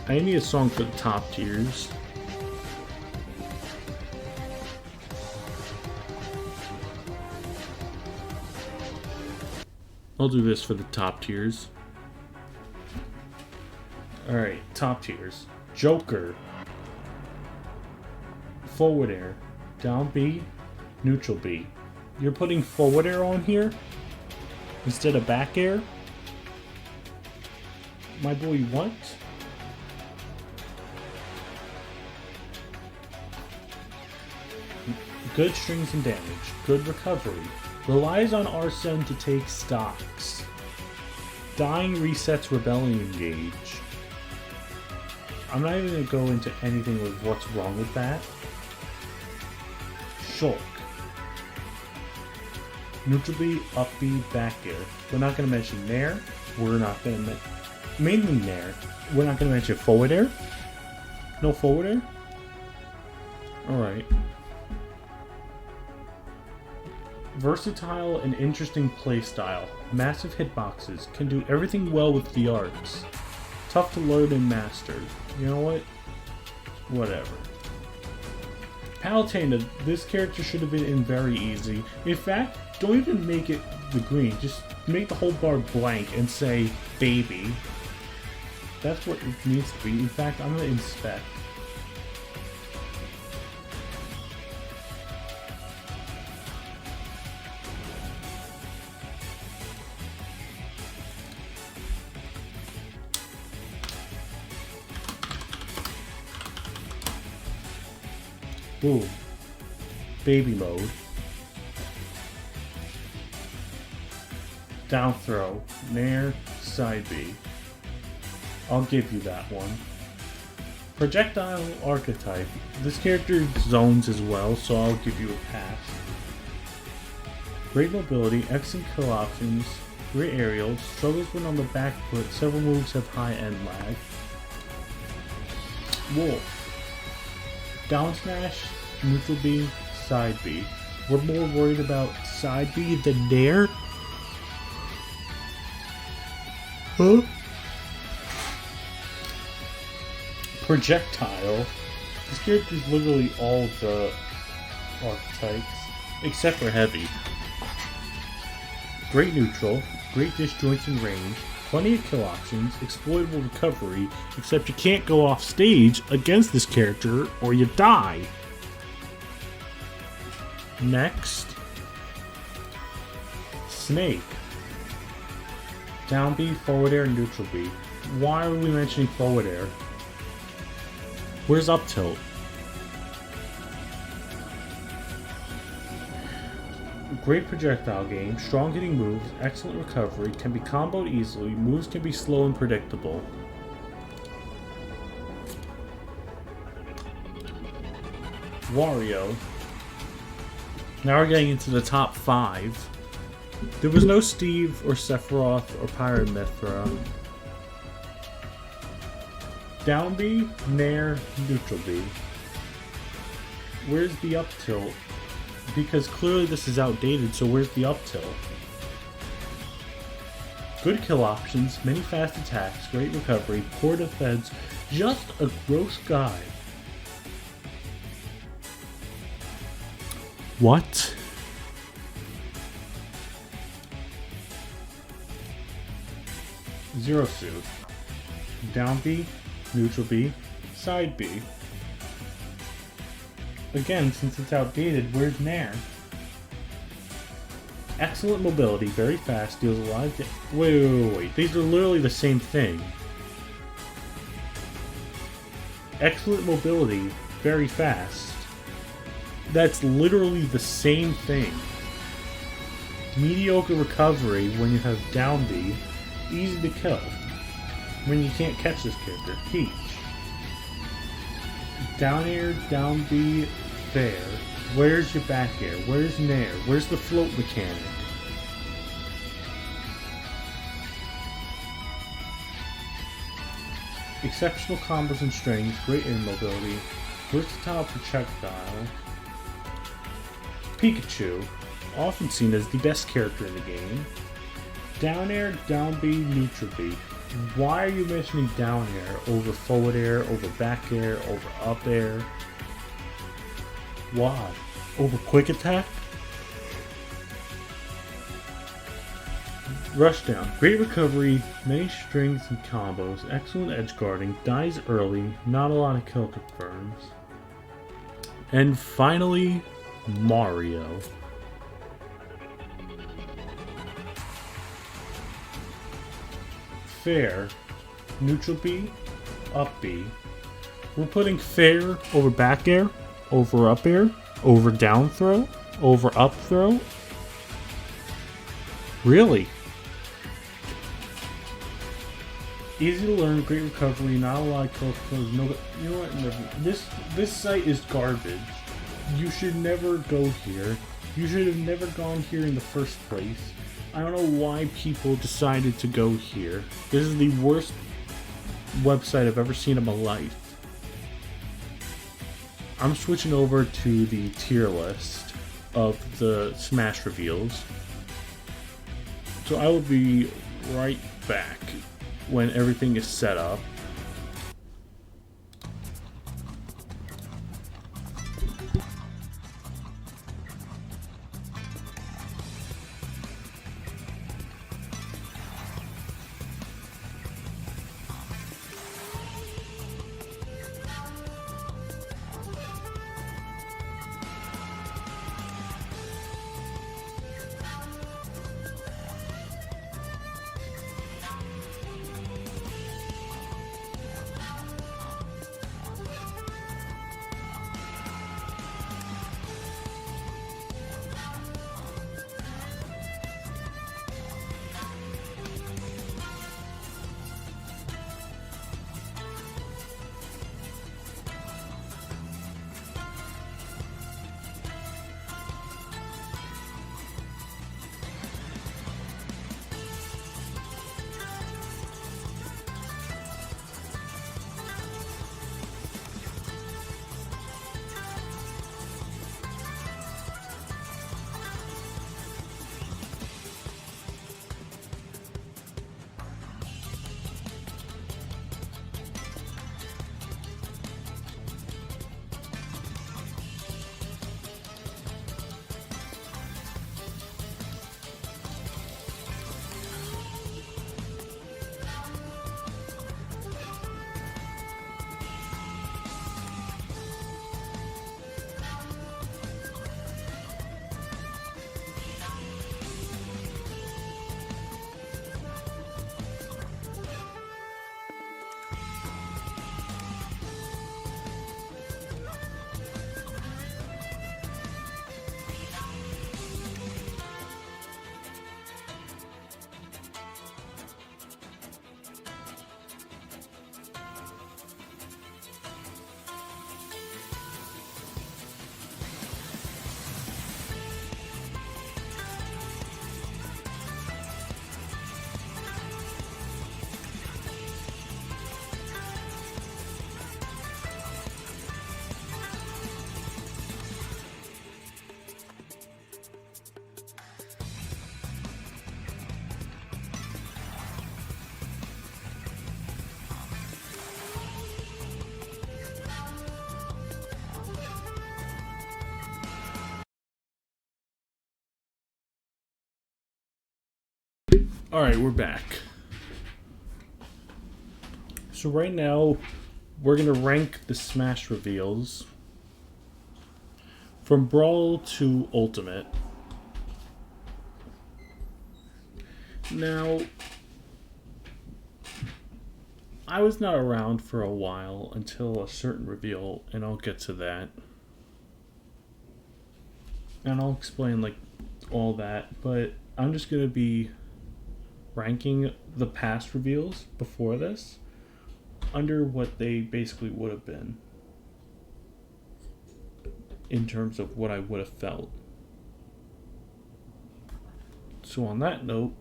I need a song for the top tiers. I'll do this for the top tiers. Alright, top tiers. Joker. Forward air. Down B. Neutral B. You're putting forward air on here? Instead of back air? My boy, what? Good strings and damage. Good recovery. Relies on Arsene to take stocks. Dying resets Rebellion Gauge. I'm not even going to go into anything with what's wrong with that. Shulk. Neutral B, up B, back air. We're not going to mention Nair. We're not going to mainly Nair. We're not going to mention forward air. No forward air? Alright. Versatile and interesting playstyle. Massive hitboxes. Can do everything well with the arts. Tough to learn and master. You know what? Whatever. Palutena, this character should have been in very easy. In fact, don't even make it the green. Just make the whole bar blank and say, baby. That's what it needs to be. In fact, I'm going to inspect. Boom. Baby mode. Down throw. Nair, side B. I'll give you that one. Projectile archetype. This character zones as well, so I'll give you a pass. Great mobility, excellent kill options, great aerials, struggles when on the back foot, several moves have high end lag. Wolf. Down smash, neutral B, side B. We're more worried about side B than Nair. Huh? Projectile. This character is literally all the archetypes, except for heavy. Great neutral, great disjointing range, plenty of kill options, exploitable recovery, except you can't go off stage against this character or you die. Next, Snake. Down B, forward air, neutral B. Why are we mentioning forward air? Where's up tilt? Great projectile game, strong hitting moves, excellent recovery, can be comboed easily, moves can be slow and predictable. Wario. Now we're getting into the top 5. There was no Steve or Sephiroth or Pyramithra. Down B, Nair, neutral B. Where's the up tilt? Because clearly this is outdated, so where's the up tilt? Good kill options, many fast attacks, great recovery, poor defense, just a gross guy. What? Zero Suit. Down B, neutral B, side B. Again, since it's outdated, where's Nair? Excellent mobility, very fast, deals a lot of wait. These are literally the same thing. Excellent mobility, very fast. That's literally the same thing. Mediocre recovery when you have down B. Easy to kill. When you can't catch this character. Peach. Down air, down B, fair. Where's your back air? Where's Nair? Where's the float mechanic? exceptional combos and strings, great air mobility, versatile projectile. Pikachu, often seen as the best character in the game. Down air, down B, neutral B. Why are you mentioning down air over forward air, over back air, over up air? Why? Over quick attack? Rushdown, great recovery, many strings and combos, excellent edge guarding, dies early, not a lot of kill confirms. And finally, Mario. Fair, neutral B, up B. We're putting fair over back air, over up air, over down throw, over up throw. Really? Easy to learn, great recovery, not a lot of kill confirms. No, you know what? Never. This site is garbage. You should never go here. You should have never gone here in the first place. I don't know why people decided to go here. This is the worst website I've ever seen in my life. I'm switching over to the tier list of the Smash reveals. So I will be right back when everything is set up. Alright, we're back. So right now, we're going to rank the Smash reveals from Brawl to Ultimate. Now, I was not around for a while until a certain reveal, and I'll get to that. And I'll explain, like, all that, but I'm just going to be ranking the past reveals before this under what they basically would have been in terms of what I would have felt. So on that note,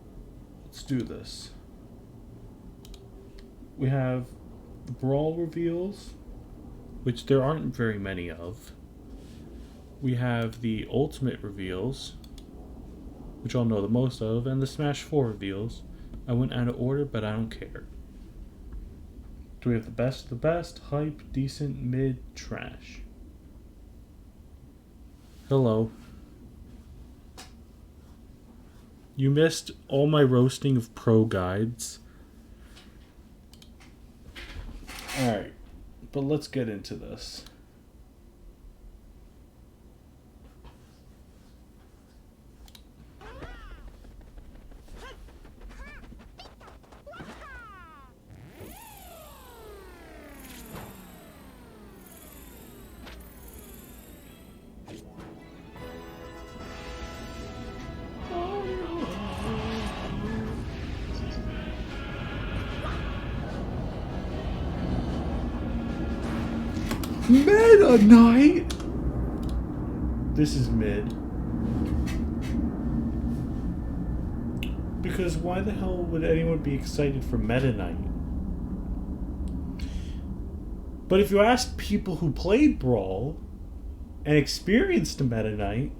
let's do this. We have Brawl reveals, which there aren't very many of. We have the Ultimate reveals, which I'll know the most of, and the Smash 4 reveals. I went out of order, but I don't care. Do we have the best of the best, hype, decent, mid, trash? Hello. You missed all my roasting of ProGuides. Alright, but let's get into this. Meta Knight? This is mid. Because why the hell would anyone be excited for Meta Knight? But if you ask people who played Brawl and experienced a Meta Knight,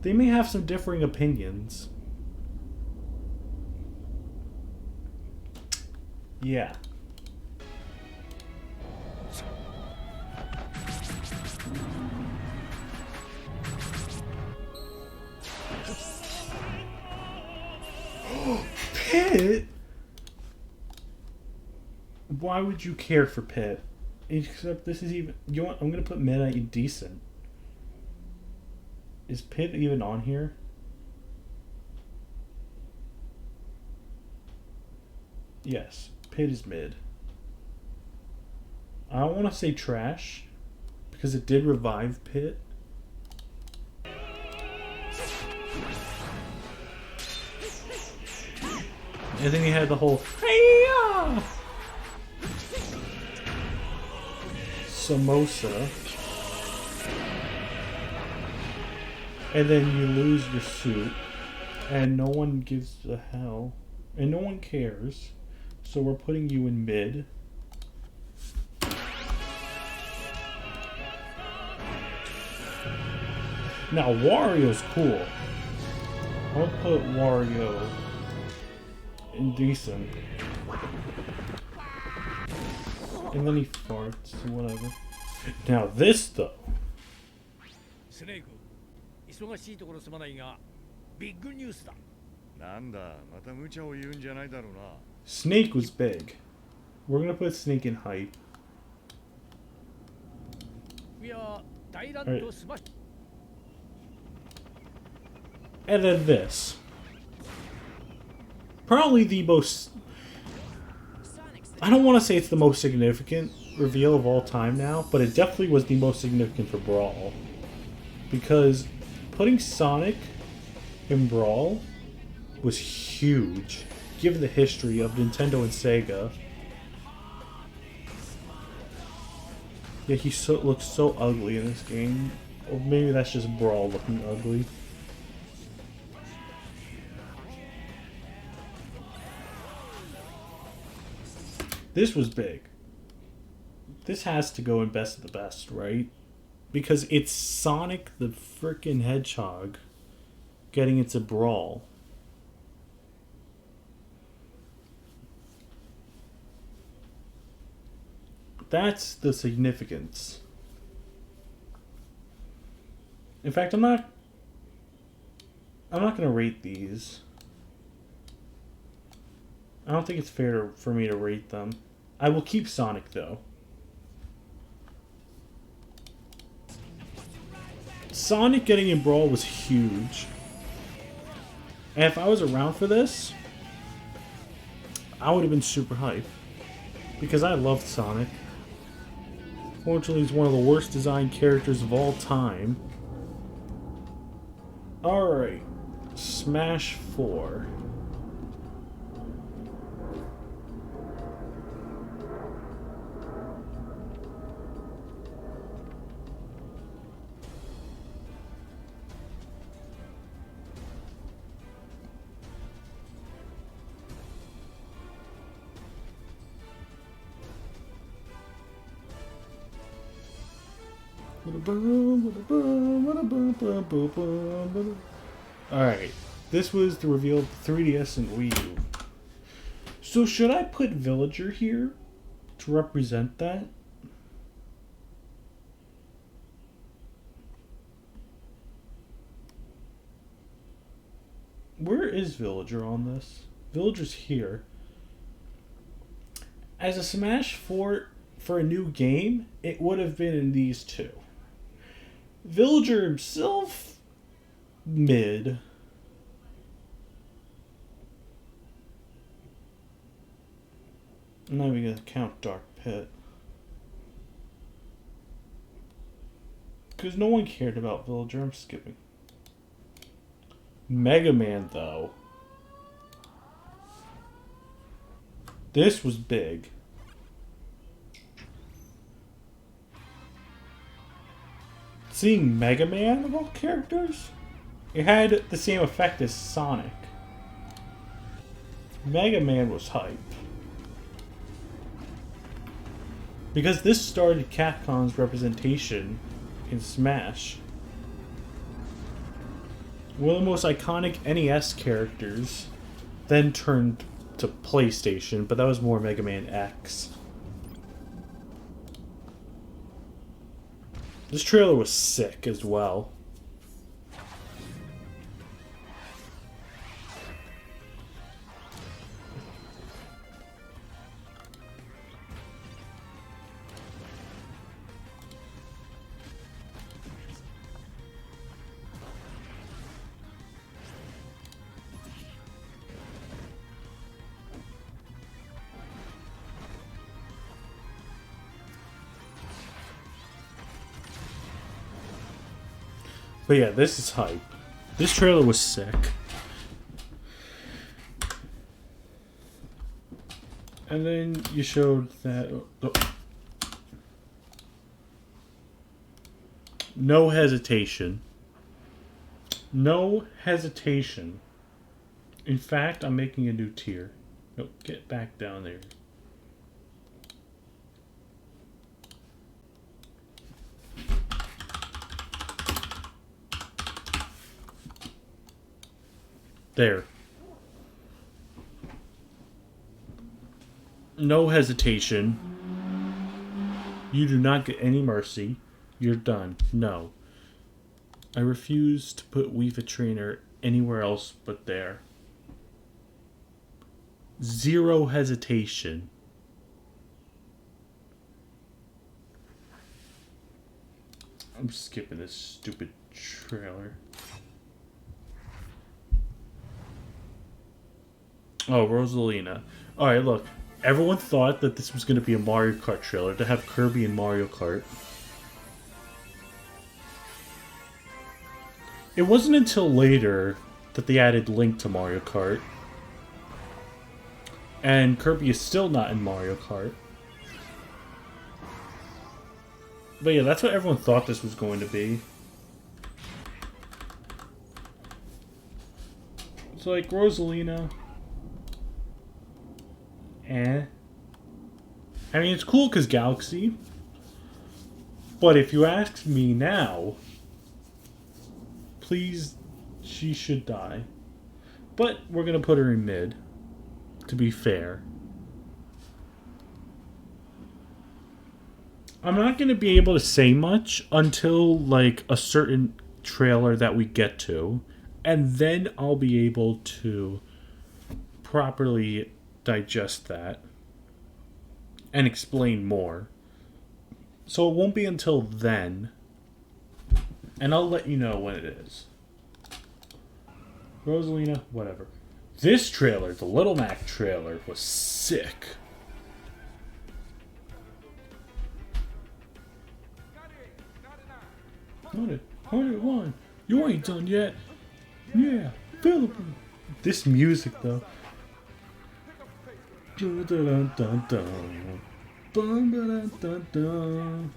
they may have some differing opinions. Yeah. Pit? Why would you care for Pit? Except this is even... You know what? I'm going to put Meta in decent. Is Pit even on here? Yes. Pit is mid. I don't want to say trash, because it did revive Pit. And then he had the whole Hey-ya! Samosa. And then you lose your suit. And no one gives a hell. And no one cares. So we're putting you in mid. Now Wario's cool. I'll put Wario indecent. And then he farts or whatever. Now this though. Snake, 忙しいところすまないが、ビッグニュースだ。なんだ、また無茶を言うんじゃないだろうな。Snake was big. We're gonna put Snake in hype. Right. And then this. Probably the most... I don't want to say it's the most significant reveal of all time now, but it definitely was the most significant for Brawl. Because putting Sonic in Brawl was huge, given the history of Nintendo and Sega. Yeah, he looks so ugly in this game. Or maybe that's just Brawl looking ugly. This was big. This has to go in best of the best, right? Because it's Sonic the frickin' Hedgehog getting into Brawl. That's the significance. In fact, I'm not gonna rate these. I don't think it's fair for me to rate them. I will keep Sonic though. Sonic getting in Brawl was huge. And if I was around for this, I would have been super hyped. Because I loved Sonic. Fortunately, he's one of the worst designed characters of all time. Alright. Smash 4. Alright, this was the reveal of 3DS and Wii U. So should I put Villager here to represent that? Where is Villager on this? Villager's here. As a Smash 4 for a new game, it would have been in these two. Villager himself, mid. I'm not even gonna count Dark Pit. Because no one cared about Villager, I'm skipping. Mega Man, though. This was big. Seeing Mega Man of all characters, it had the same effect as Sonic. Mega Man was hype. Because this started Capcom's representation in Smash. One of the most iconic NES characters, then turned to PlayStation, but that was more Mega Man X. This trailer was sick as well. But yeah, this is hype. This trailer was sick. And then you showed that... No hesitation. No hesitation. In fact, I'm making a new tier. No, get back down there. There. No hesitation. You do not get any mercy. You're done. No. I refuse to put Wii Fit Trainer anywhere else but there. Zero hesitation. I'm skipping this stupid trailer. Oh, Rosalina. Alright, look. Everyone thought that this was going to be a Mario Kart trailer, to have Kirby and Mario Kart. It wasn't until later that they added Link to Mario Kart. And Kirby is still not in Mario Kart. But yeah, that's what everyone thought this was going to be. It's like Rosalina... I mean, it's cool because Galaxy. But if you ask me now, please, she should die. But we're going to put her in mid, to be fair. I'm not going to be able to say much until, like, a certain trailer that we get to. And then I'll be able to properly digest that and explain more. So it won't be until then, and I'll let you know when it is. Rosalina, whatever. This trailer, the Little Mac trailer, was sick. Got it. 101. You ain't done yet. Yeah, Philippines. This music though.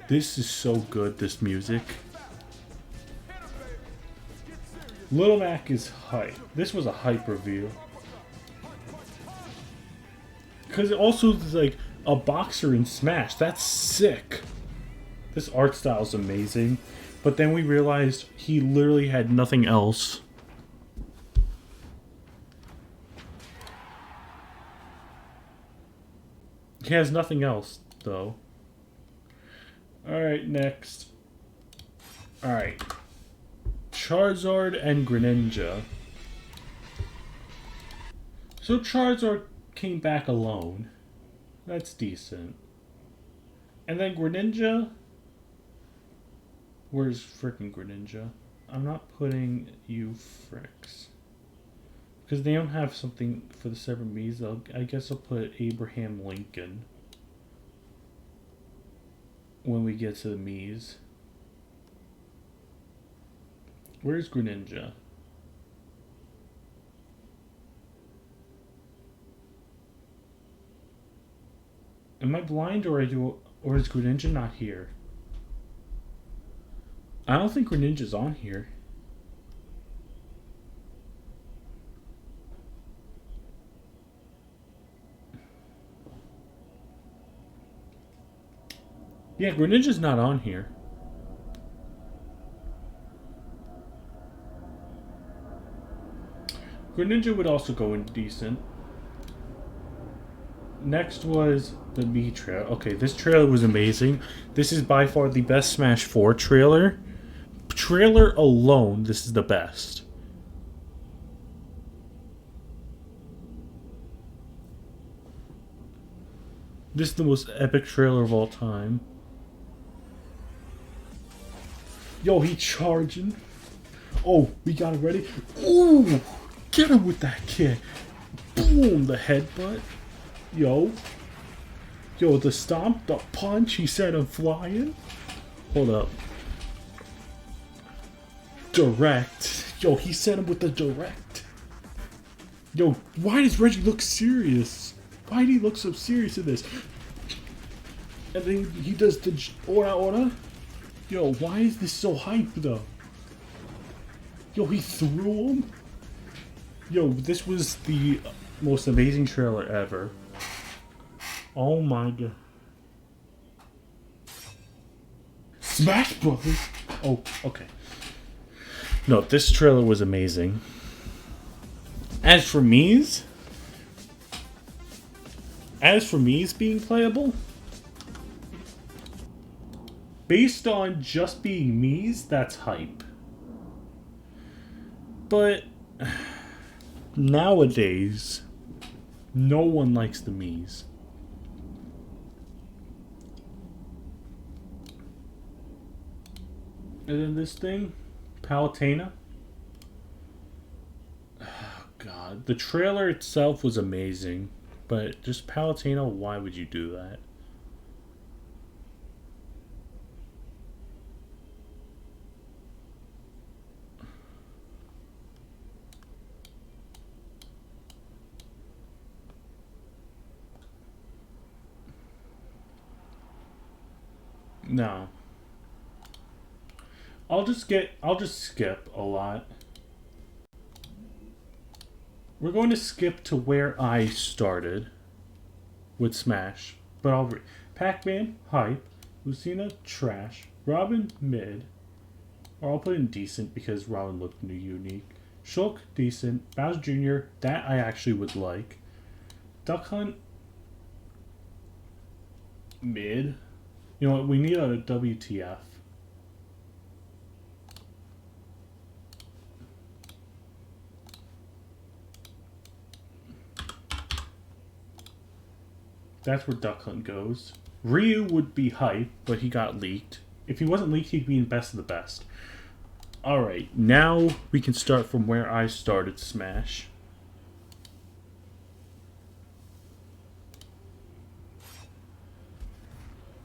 This is so good, this music. Little Mac is hype. This was a hype review. Because it also is like a boxer in Smash. That's sick. This art style is amazing. But then we realized he literally had nothing else. He has nothing else, though. Alright, next. Alright. Charizard and Greninja. So Charizard came back alone. That's decent. And then Greninja... Where's frickin' Greninja? I'm not putting you fricks. Because they don't have something for the 7 Mii's. I guess I'll put Abraham Lincoln. When we get to the Mii's. Where's Greninja? Am I blind or is Greninja not here? I don't think Greninja's on here. Yeah, Greninja's not on here. Greninja would also go in decent. Next was the Mii trailer. Okay, this trailer was amazing. This is by far the best Smash 4 trailer. Trailer alone, this is the best. This is the most epic trailer of all time. Yo, he charging. Oh, we got it ready. Ooh, get him with that kick. Boom, the headbutt. Yo, the stomp, the punch. He said I'm flying. Hold up. Direct. Yo, he sent him with the direct. Yo, why does Reggie look serious? Why did he look so serious in this? And then he does the ora. Yo, why is this so hype though? Yo, he threw him. Yo, this was the most amazing trailer ever. Oh my god. Smash Brothers. Oh, okay. No, this trailer was amazing. As for Mii's being playable, based on just being Mii's, that's hype. But nowadays, no one likes the Mii's. And then this thing, Palutena. Oh, God, the trailer itself was amazing, but just Palutena, why would you do that? No. I'll just skip a lot. We're going to skip to where I started with Smash, but I'll Pac-Man, hype. Lucina, trash. Robin, mid. Or I'll put in decent because Robin looked unique. Shulk, decent. Bowser Jr., that I actually would like. Duck Hunt, mid. You know what, we need a WTF. That's where Duck Hunt goes. Ryu would be hype, but he got leaked. If he wasn't leaked, he'd be in best of the best. Alright, now we can start from where I started Smash.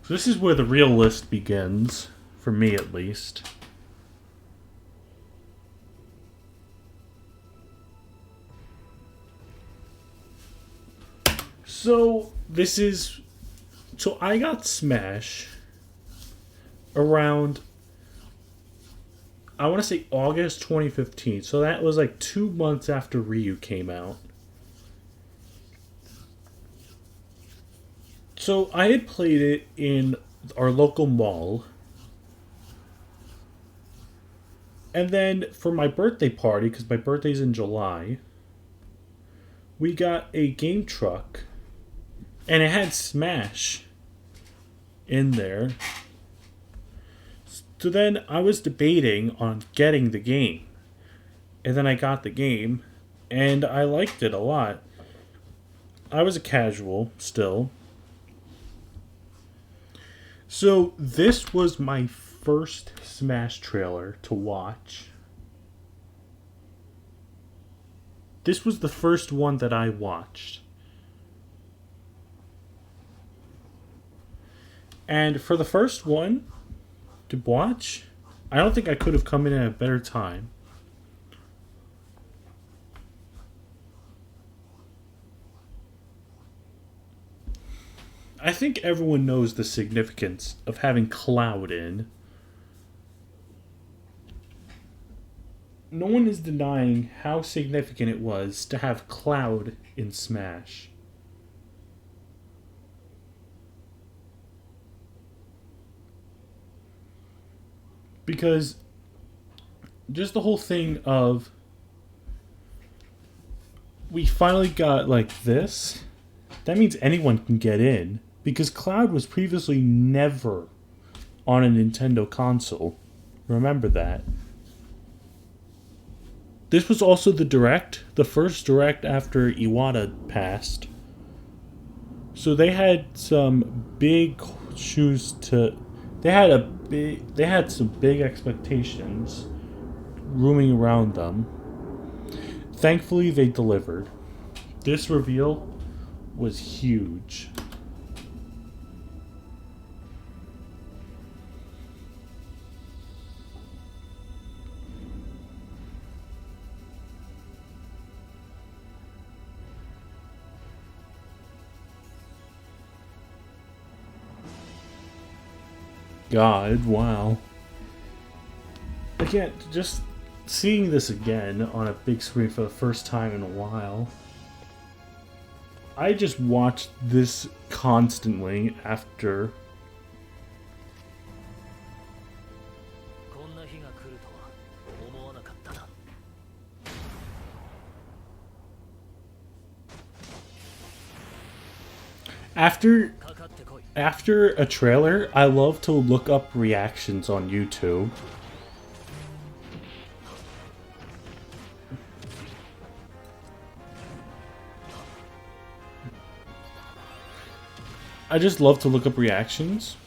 So this is where the real list begins, for me at least. So I got Smash around, I want to say August 2015. So that was like 2 months after Ryu came out. So I had played it in our local mall And then for my birthday party, because my birthday's in July, we got a game truck, and it had Smash in there. So then I was debating on getting the game. And then I got the game, and I liked it a lot. I was a casual still. So this was my first Smash trailer to watch. This was the first one that I watched. And for the first one to watch, I don't think I could have come in at a better time. I think everyone knows the significance of having Cloud in. No one is denying how significant it was to have Cloud in Smash. Because just the whole thing of we finally got like this, that means anyone can get in. Because Cloud was previously never on a Nintendo console. Remember that. This was also the Direct, the first Direct after Iwata passed. So they had some big shoes to... They had some big expectations rooming around them. Thankfully, they delivered. This reveal was huge. God, wow. Again, just seeing this again on a big screen for the first time in a while. I just watched this constantly after. After a trailer, I love to look up reactions on YouTube. I just love to look up reactions.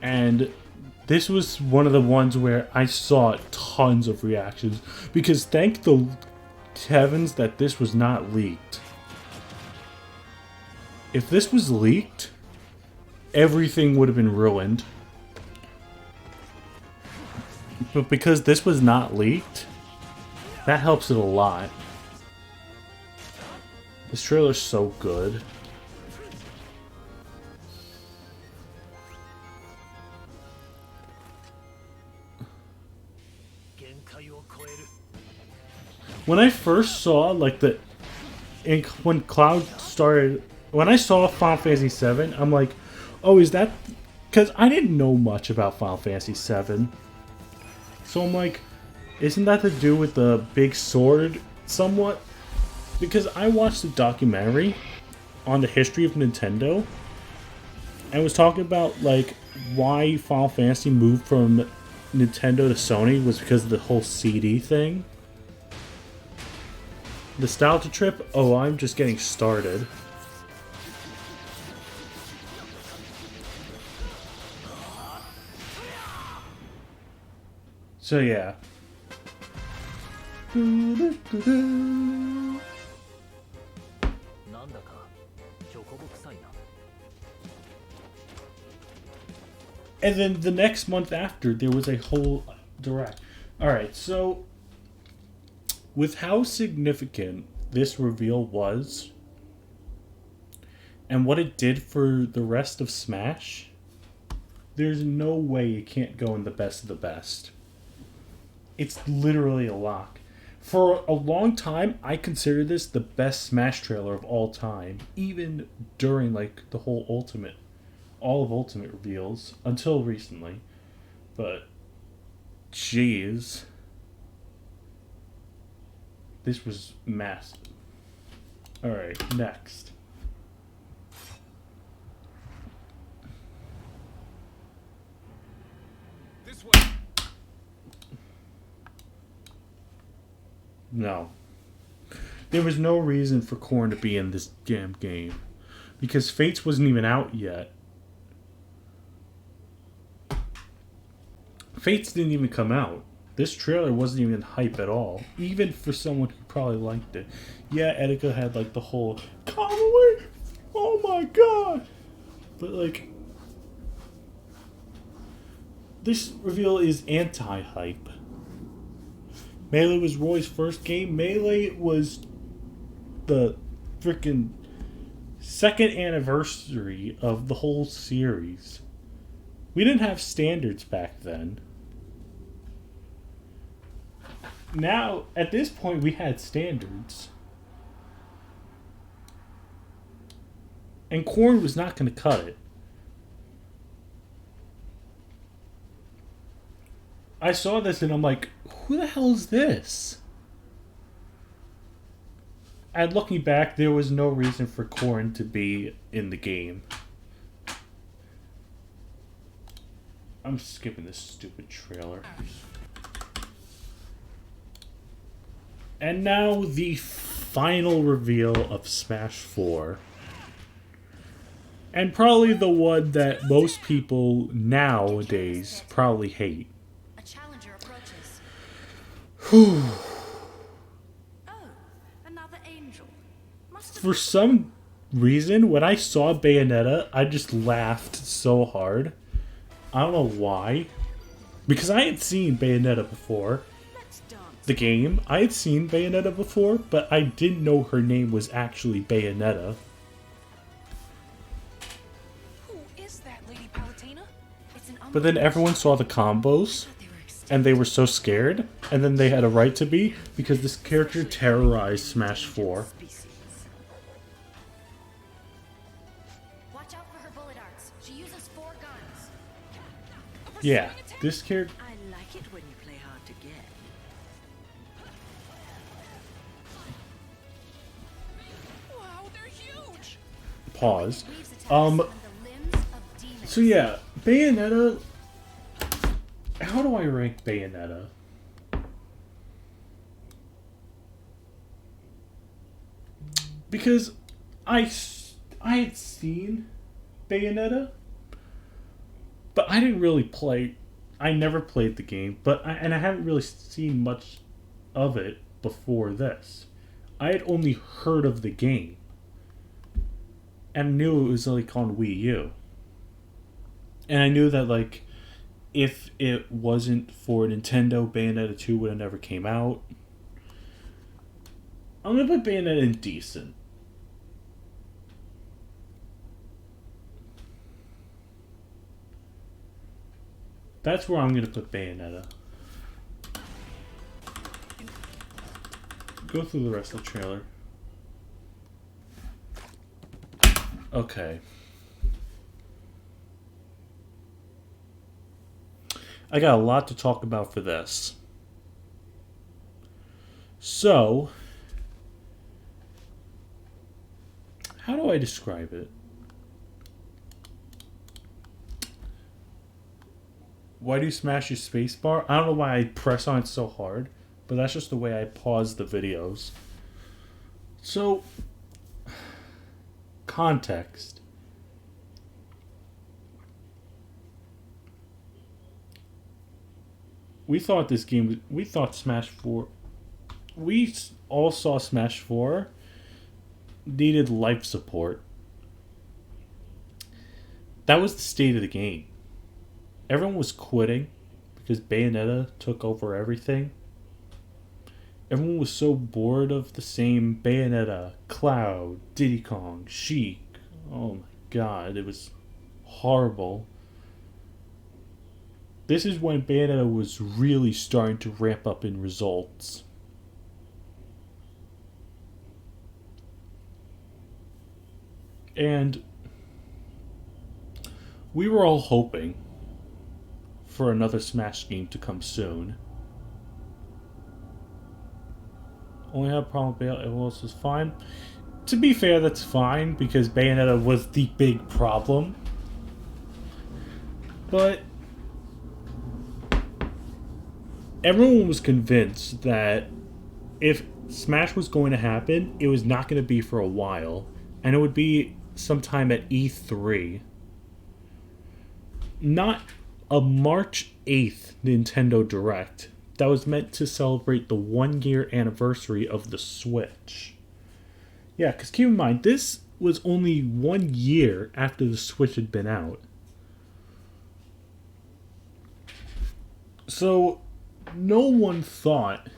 And this was one of the ones where I saw tons of reactions. Because thank the heavens that this was not leaked. If this was leaked, everything would have been ruined. But because this was not leaked, that helps it a lot. This trailer's so good. When I first saw like when Cloud started, when I saw Final Fantasy VII, I'm like, oh, is that... Because I didn't know much about Final Fantasy VII. So I'm like, isn't that to do with the big sword somewhat? Because I watched a documentary on the history of Nintendo. And was talking about, like, why Final Fantasy moved from Nintendo to Sony was because of the whole CD thing. Nostalgia trip? Oh, I'm just getting started. So yeah. And then the next month after, there was a whole direct. Alright, so with how significant this reveal was and what it did for the rest of Smash, there's no way it can't go in the best of the best. It's literally a lock. For a long time, I consider this the best Smash trailer of all time, even during like the whole all of Ultimate reveals, until recently. But Jeez. This was massive. Alright, next. This way. No. There was no reason for Korn to be in this damn game. Because Fates wasn't even out yet. Fates didn't even come out. This trailer wasn't even hype at all. Even for someone who probably liked it. Yeah, Etika had like the whole, come away! Oh my god! But like, this reveal is anti-hype. Melee was Roy's first game. Melee was the freaking second anniversary of the whole series. We didn't have standards back then. Now, at this point, we had standards. And Korn was not going to cut it. I saw this and I'm like, who the hell is this? And looking back, there was no reason for Korn to be in the game. I'm skipping this stupid trailer. And now the final reveal of Smash 4. And probably the one that most people nowadays probably hate. A challenger approaches. Whew. Oh, another angel. Must have For some reason, when I saw Bayonetta, I just laughed so hard. I don't know why. Because I had seen Bayonetta before. let's dance. The game. I had seen Bayonetta before, but I didn't know her name was actually Bayonetta. Who is that, Lady Palutena? It's an But then everyone saw the combos, and they were so scared, and then they had a right to be, because this character terrorized Smash 4. Watch out for her bullet arts. She uses 4 guns. Yeah, this character... I like it when you play hard to get. Wow, they're huge. Pause. Weaves attacks on the limbs of demons. So yeah, Bayonetta... How do I rank Bayonetta? Because I had seen Bayonetta, but I didn't really play. I never played the game, but I haven't really seen much of it before this. I had only heard of the game and knew it was like on Wii U. And I knew that like if it wasn't for Nintendo, Bayonetta 2 would have never came out. I'm gonna put Bayonetta in decent. That's where I'm gonna put Bayonetta. Go through the rest of the trailer. Okay. I got a lot to talk about for this. So, how do I describe it? Why do you smash your spacebar? I don't know why I press on it so hard, but that's just the way I pause the videos. So, context. We thought Smash 4, we all saw Smash 4 needed life support. That was the state of the game. Everyone was quitting because Bayonetta took over everything. Everyone was so bored of the same Bayonetta, Cloud, Diddy Kong, Sheik. Oh my god, it was horrible. This is when Bayonetta was really starting to ramp up in results. And we were all hoping for another Smash game to come soon. Only had a problem with Bayonetta, everyone else was fine. To be fair, that's fine, because Bayonetta was the big problem. But everyone was convinced that if Smash was going to happen, it was not going to be for a while, and it would be sometime at E3. Not a March 8th Nintendo Direct that was meant to celebrate the 1-year anniversary of the Switch. Yeah, because keep in mind, this was only 1 year after the Switch had been out. So, no one thought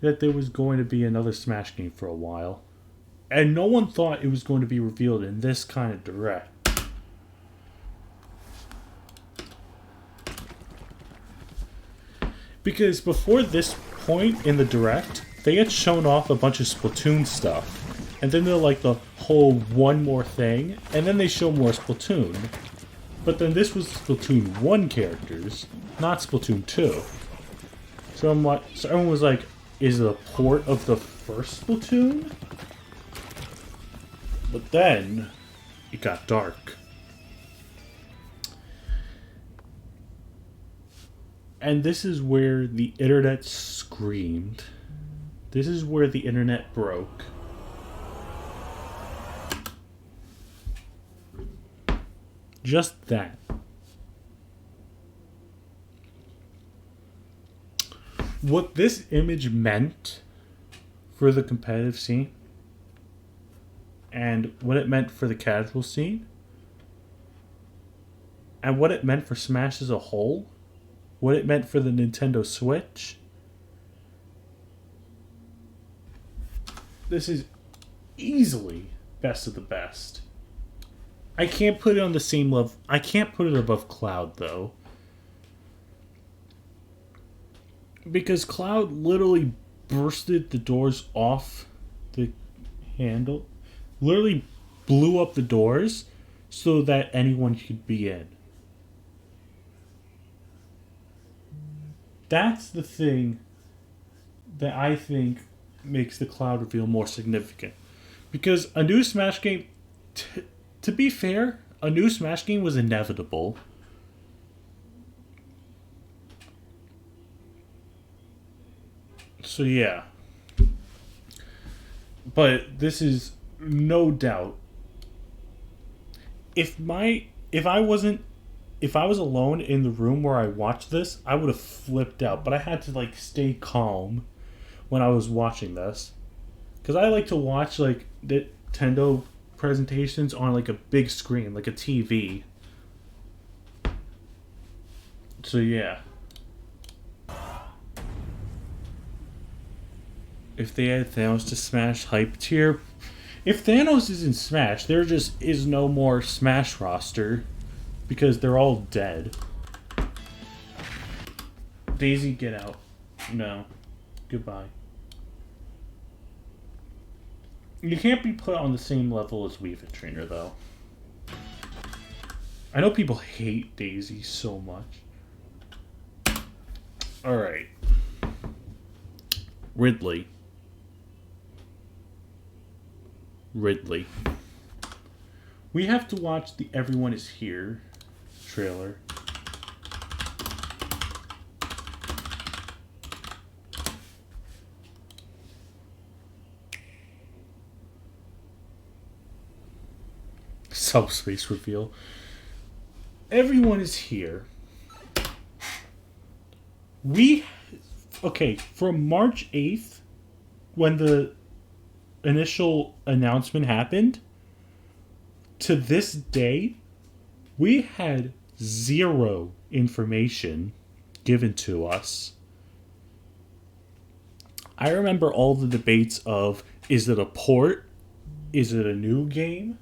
that there was going to be another Smash game for a while. And no one thought it was going to be revealed in this kind of Direct. Because before this point in the Direct, they had shown off a bunch of Splatoon stuff. And then they're like the whole one more thing, and then they show more Splatoon. But then this was Splatoon 1 characters, not Splatoon 2. So everyone was like, is it a port of the first Splatoon? But then, it got dark. And this is where the internet screamed. This is where the internet broke. Just that. What this image meant for the competitive scene and what it meant for the casual scene and what it meant for Smash as a whole, what it meant for the Nintendo Switch. This is easily best of the best. I can't put it on the same level. I can't put it above Cloud, though. Because Cloud literally bursted the doors off the handle. Literally blew up the doors so that anyone could be in. That's the thing that I think makes the Cloud reveal more significant. Because a new Smash game, to be fair, a new Smash game was inevitable. So yeah. But this is no doubt. If I was alone in the room where I watched this, I would have flipped out. But I had to like stay calm when I was watching this, because I like to watch like Nintendo presentations on like a big screen, like a TV. So yeah. If they add Thanos to Smash hype tier, if Thanos is in Smash, there just is no more Smash roster because they're all dead. Daisy, get out. No. Goodbye. You can't be put on the same level as Wii Fit Trainer, though. I know people hate Daisy so much. Alright. Ridley. We have to watch the Everyone Is Here trailer. Subspace reveal. Everyone is here. From March 8th, when the initial announcement happened, to this day, we had zero information given to us. I remember all the debates of, is it a port? Is it a new game?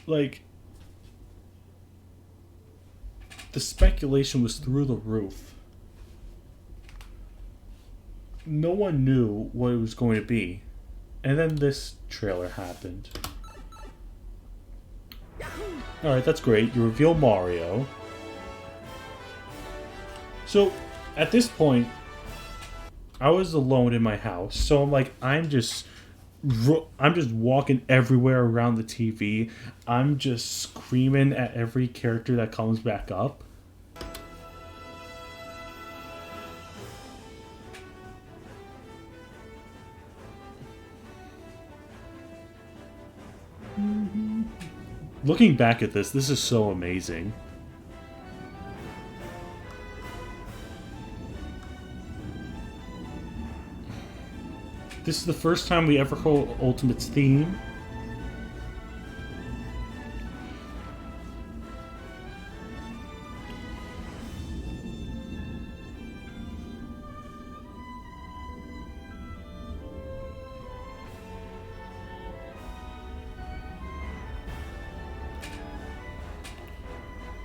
Like, the speculation was through the roof. No one knew what it was going to be. And then this trailer happened. Alright, that's great. You reveal Mario. So, at this point, I was alone in my house, so I'm like, I'm just walking everywhere around the TV. I'm just screaming at every character that comes back up. Looking back at this is so amazing. This is the first time we ever heard Ultimate's theme.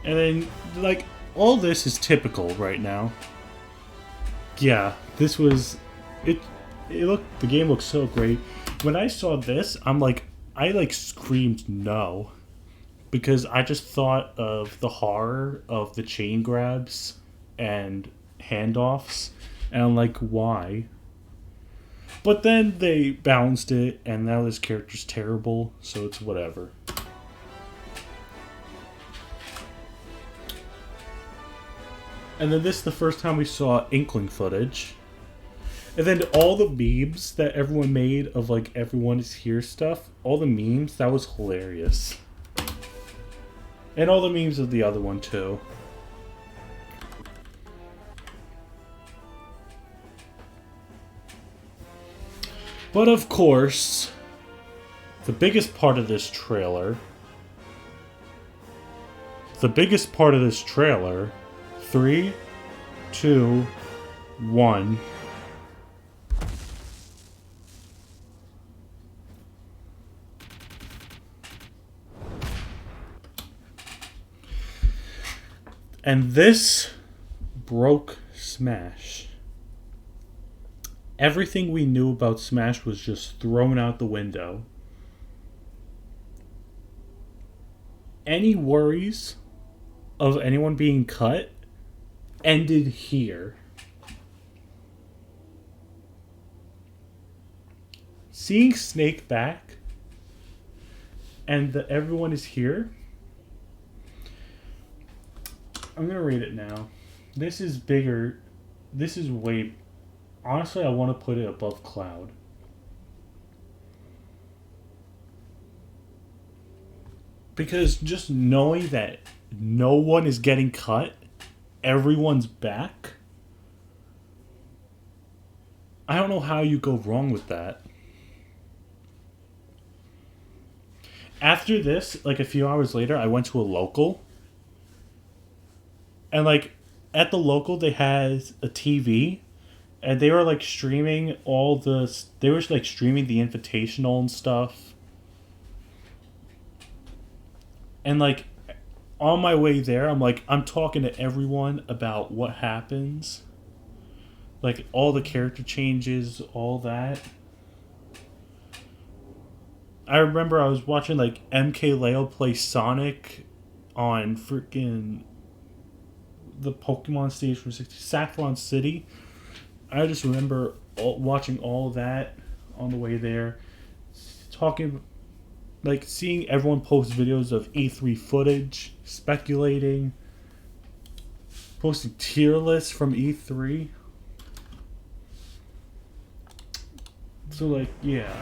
And then, like, all this is typical right now. Yeah, this was... the game looks so great. When I saw this, I screamed no. Because I just thought of the horror of the chain grabs and handoffs. And I'm like, why? But then they balanced it, and now this character's terrible, so it's whatever. And then this is the first time we saw Inkling footage. And then all the memes that everyone made of, like, everyone is here stuff, all the memes, that was hilarious. And all the memes of the other one, too. But of course, the biggest part of this trailer... 3, 2, 1... And this broke Smash. Everything we knew about Smash was just thrown out the window. Any worries of anyone being cut ended here. Seeing Snake back and that everyone is here, I'm gonna read it now. This is bigger. This is way... Honestly, I want to put it above Cloud. Because just knowing that no one is getting cut, everyone's back, I don't know how you go wrong with that. After this, like a few hours later, I went to a local. And like at the local, they had a TV. And they were like streaming all the... They were like streaming the Invitational and stuff. And like on my way there, I'm talking to everyone about what happens. Like all the character changes, all that. I remember I was watching like MKLeo play Sonic on freaking the Pokemon stage from Saffron City. I just remember watching all that on the way there. Talking, like seeing everyone post videos of E3 footage, speculating, posting tier lists from E3. So like, yeah.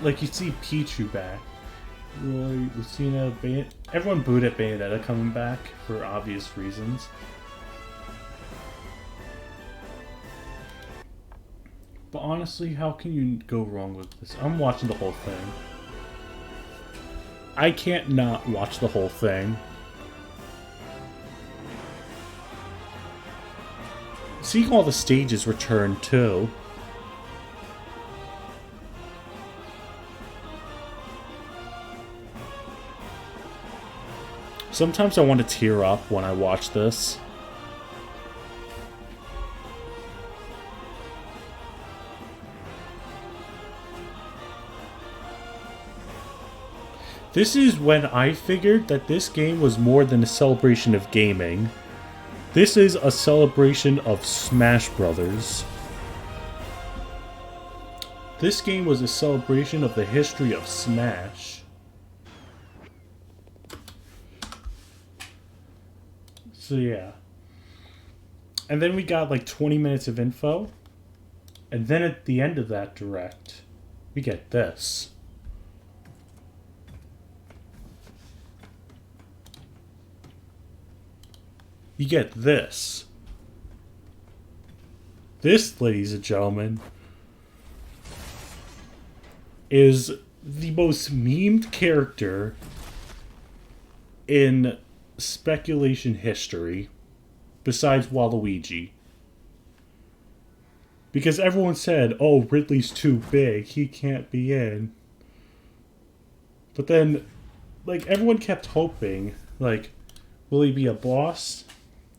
Like you see Pichu back. Roy, Lucina, everyone booed at Bayonetta coming back for obvious reasons. But honestly, how can you go wrong with this? I'm watching the whole thing. I can't not watch the whole thing. Seeing all the stages return too. Sometimes I want to tear up when I watch this. This is when I figured that this game was more than a celebration of gaming. This is a celebration of Smash Brothers. This game was a celebration of the history of Smash. So yeah. And then we got like 20 minutes of info. And then at the end of that direct, we get this. You get this. This, ladies and gentlemen, is the most memed character in speculation history, besides Waluigi. Because everyone said, oh, Ridley's too big, he can't be in. But then, like, everyone kept hoping, like, will he be a boss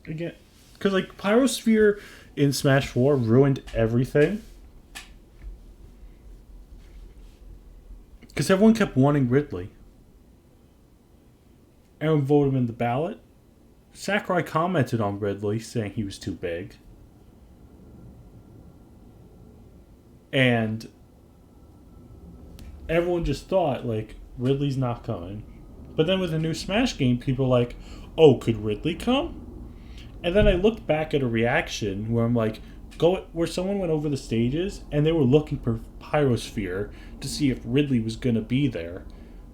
again? Because, like, Pyrosphere in Smash 4 ruined everything. Because everyone kept wanting Ridley. Everyone voted him in the ballot. Sakurai commented on Ridley, saying he was too big. And everyone just thought, like, Ridley's not coming. But then with a new Smash game, people are like, oh, could Ridley come? And then I looked back at a reaction where I'm like, where someone went over the stages and they were looking for Pyrosphere to see if Ridley was going to be there.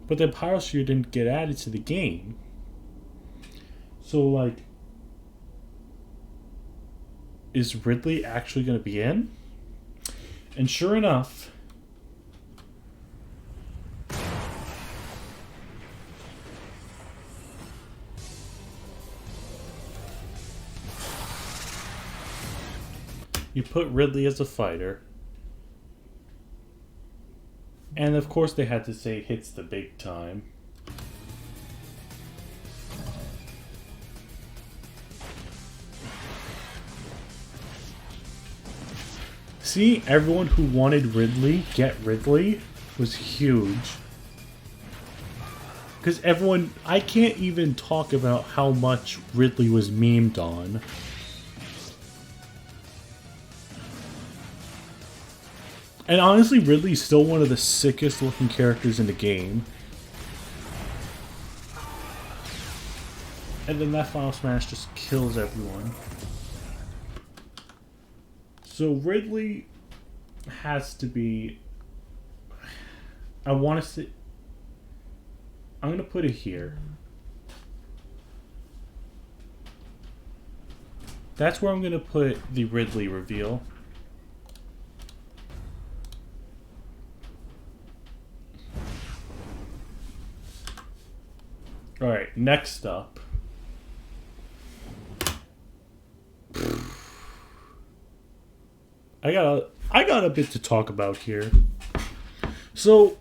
But then Pyrosphere didn't get added to the game. So, like, is Ridley actually going to be in? And sure enough, you put Ridley as a fighter. And of course they had to say hits the big time. See, everyone who wanted Ridley get Ridley was huge. Because everyone, I can't even talk about how much Ridley was memed on. And honestly, Ridley's still one of the sickest looking characters in the game. And then that Final Smash just kills everyone. So Ridley has to be... I want to say... I'm going to put it here. That's where I'm going to put the Ridley reveal. Alright, next up. I got a bit to talk about here. So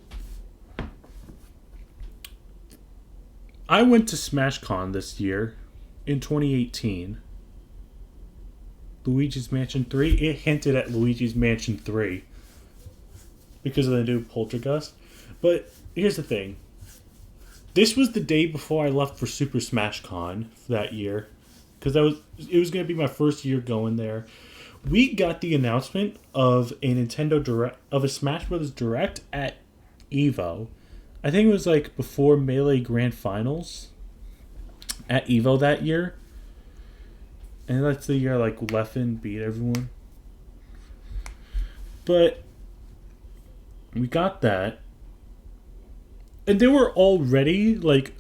I went to SmashCon this year in 2018. Luigi's Mansion 3. It hinted at Luigi's Mansion 3 because of the new Poltergust. But here's the thing. This was the day before I left for Super Smash Con that year. Because it was going to be my first year going there. We got the announcement of a Nintendo Direct, of a Smash Bros. Direct at EVO. I think it was like before Melee Grand Finals at EVO that year. And that's the year like Leffen beat everyone. But we got that. And there were already like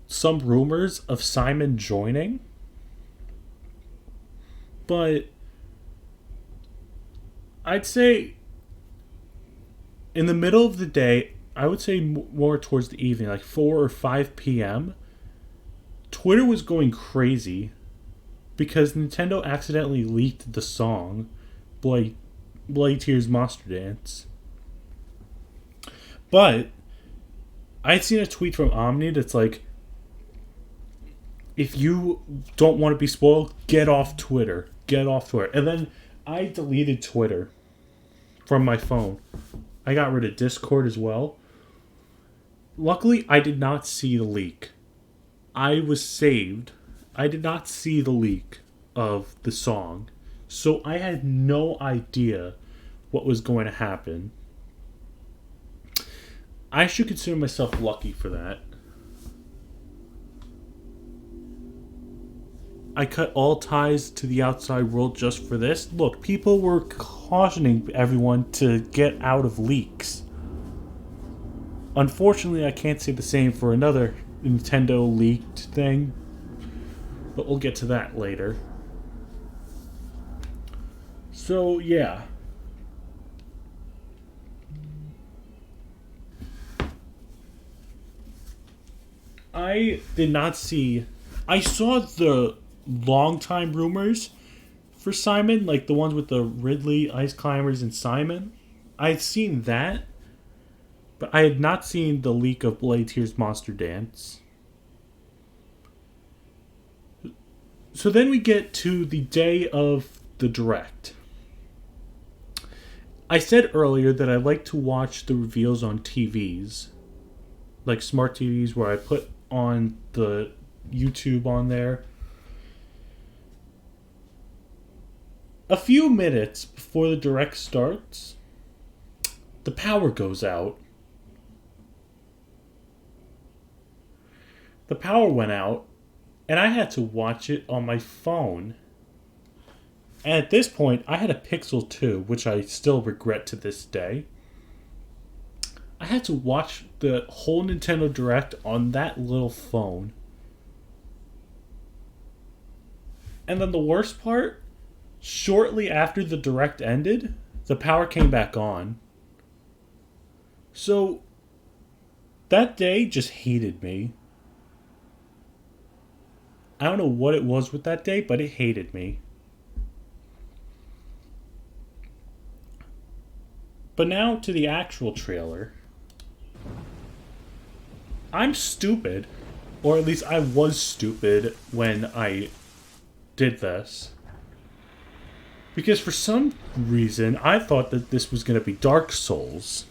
some rumors of Simon joining. But I'd say in the middle of the day, I would say more towards the evening, like 4 or 5 p.m., Twitter was going crazy because Nintendo accidentally leaked the song Bloody Tears Monster Dance. But I'd seen a tweet from Omni that's like, if you don't want to be spoiled, get off Twitter. Get off Twitter. And then I deleted Twitter from my phone. I got rid of Discord as well. Luckily, I did not see the leak. I was saved. I did not see the leak of the song. So I had no idea what was going to happen. I should consider myself lucky for that. I cut all ties to the outside world just for this. Look, people were cautioning everyone to get out of leaks. Unfortunately, I can't say the same for another Nintendo leaked thing, but we'll get to that later. So, yeah. I did not see... I saw the long time rumors for Simon, like the ones with the Ridley, Ice Climbers, and Simon. I had seen that, but I had not seen the leak of Blade Tears Monster Dance. So then we get to the day of the Direct. I said earlier that I like to watch the reveals on TVs, like smart TVs, where I put on the YouTube on there. A few minutes before the Direct starts, the power goes out. The power went out, and I had to watch it on my phone. And at this point, I had a Pixel 2, which I still regret to this day. I had to watch the whole Nintendo Direct on that little phone. And then the worst part, shortly after the Direct ended, the power came back on. So, that day just hated me. I don't know what it was with that day, but it hated me. But now to the actual trailer. I'm stupid, or at least I was stupid when I did this. Because for some reason, I thought that this was going to be Dark Souls.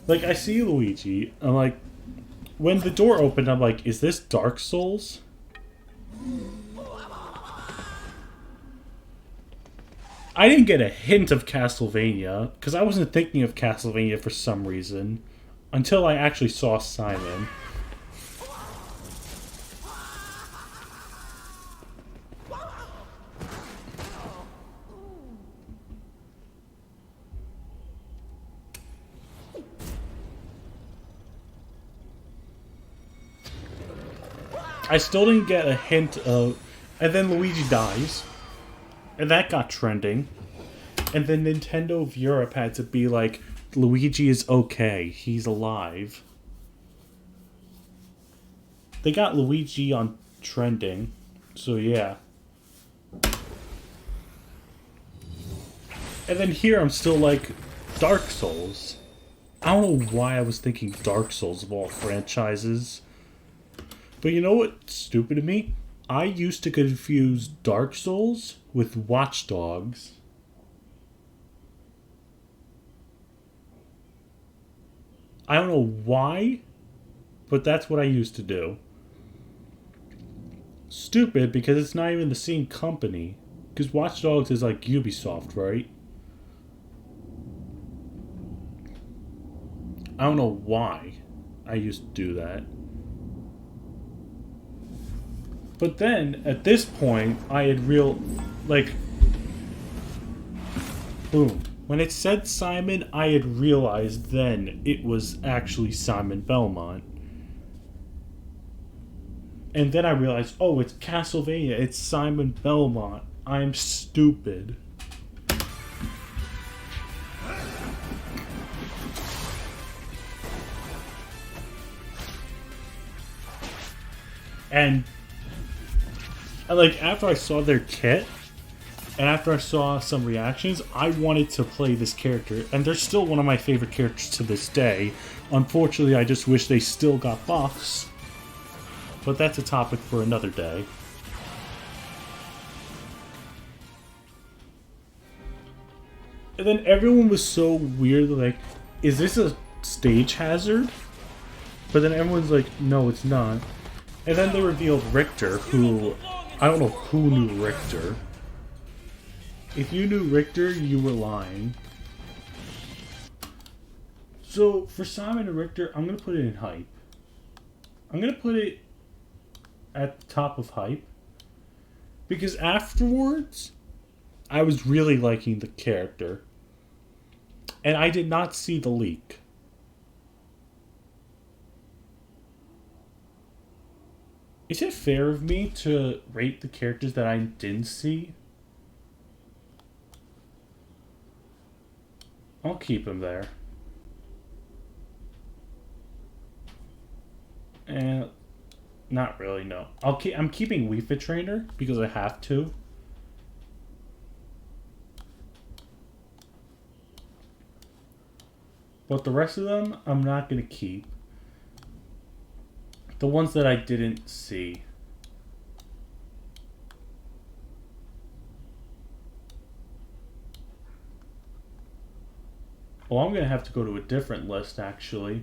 Like, I see Luigi, I'm like, when the door opened, I'm like, is this Dark Souls? I didn't get a hint of Castlevania, because I wasn't thinking of Castlevania for some reason, until I actually saw Simon. I still didn't get a hint of... And then Luigi dies. And that got trending. And then Nintendo of Europe had to be like, Luigi is okay. He's alive. They got Luigi on trending. So yeah. And then here I'm still like, Dark Souls. I don't know why I was thinking Dark Souls of all franchises. But you know what's stupid to me? I used to confuse Dark Souls with Watch Dogs. I don't know why, but that's what I used to do. Stupid because it's not even the same company. Because Watch Dogs is like Ubisoft, right? I don't know why I used to do that. But then, at this point, I had like, boom. When it said Simon, I had realized then it was actually Simon Belmont. And then I realized, oh, it's Castlevania, it's Simon Belmont. I'm stupid. And like, after I saw their kit, and after I saw some reactions, I wanted to play this character. And they're still one of my favorite characters to this day. Unfortunately, I just wish they still got buffs. But that's a topic for another day. And then everyone was so weird, like, is this a stage hazard? But then everyone's like, no, it's not. And then they revealed Richter, who... I don't know who knew Richter. If you knew Richter, you were lying. So, for Simon and Richter, I'm going to put it in hype. I'm going to put it at the top of hype. Because afterwards, I was really liking the character. And I did not see the leak. Is it fair of me to rate the characters that I didn't see? I'll keep him there. And not really, no. I'm keeping Wii Fit Trainer because I have to. But the rest of them, I'm not going to keep. The ones that I didn't see. Well, I'm going to have to go to a different list, actually.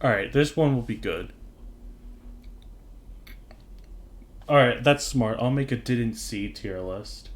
Alright, this one will be good. Alright, that's smart. I'll make a didn't see tier list.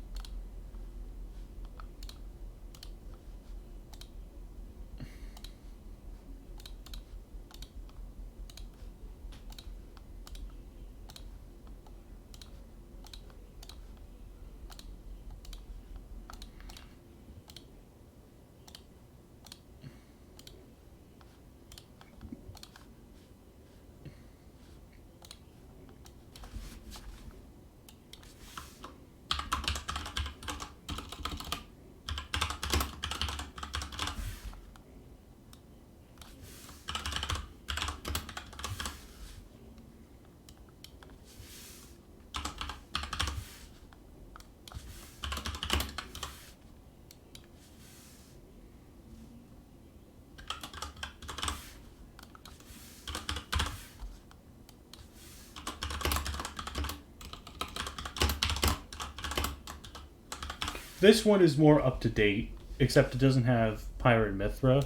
This one is more up to date, except it doesn't have Pyra and Mithra,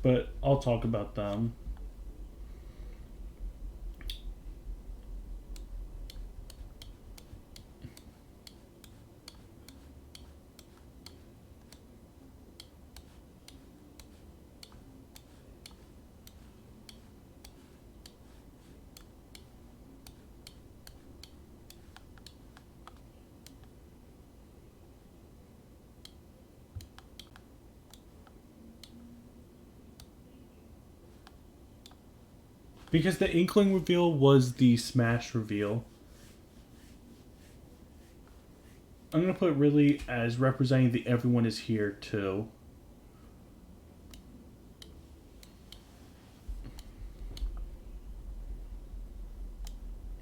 but I'll talk about them. Because the Inkling reveal was the Smash reveal. I'm going to put really as representing the everyone is here too.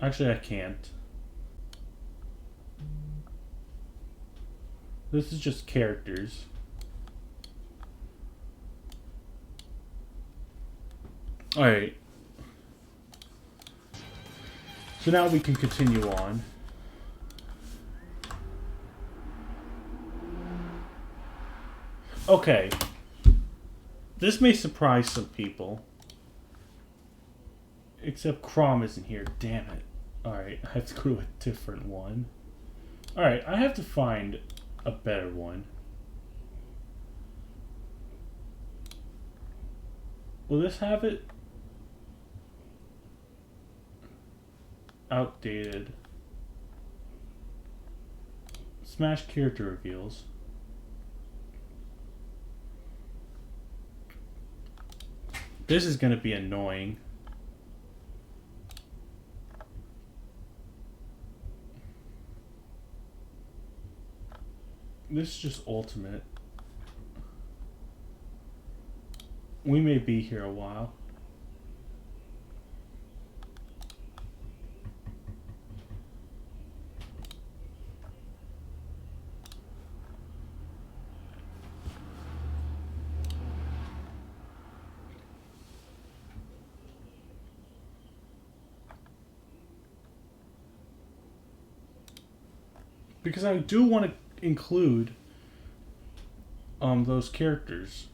Actually, I can't. This is just characters. Alright. So now we can continue on. Okay. This may surprise some people. Except Crom isn't here. Damn it. Alright, I have to go to a different one. Alright, I have to find a better one. Will this have it? Outdated. Smash character reveals. This is gonna be annoying. This is just ultimate. We may be here a while. Because I do want to include those characters.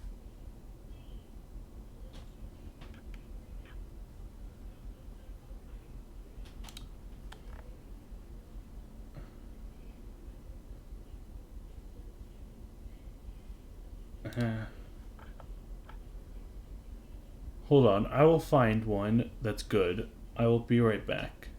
Hold on, I will find one that's good. I will be right back.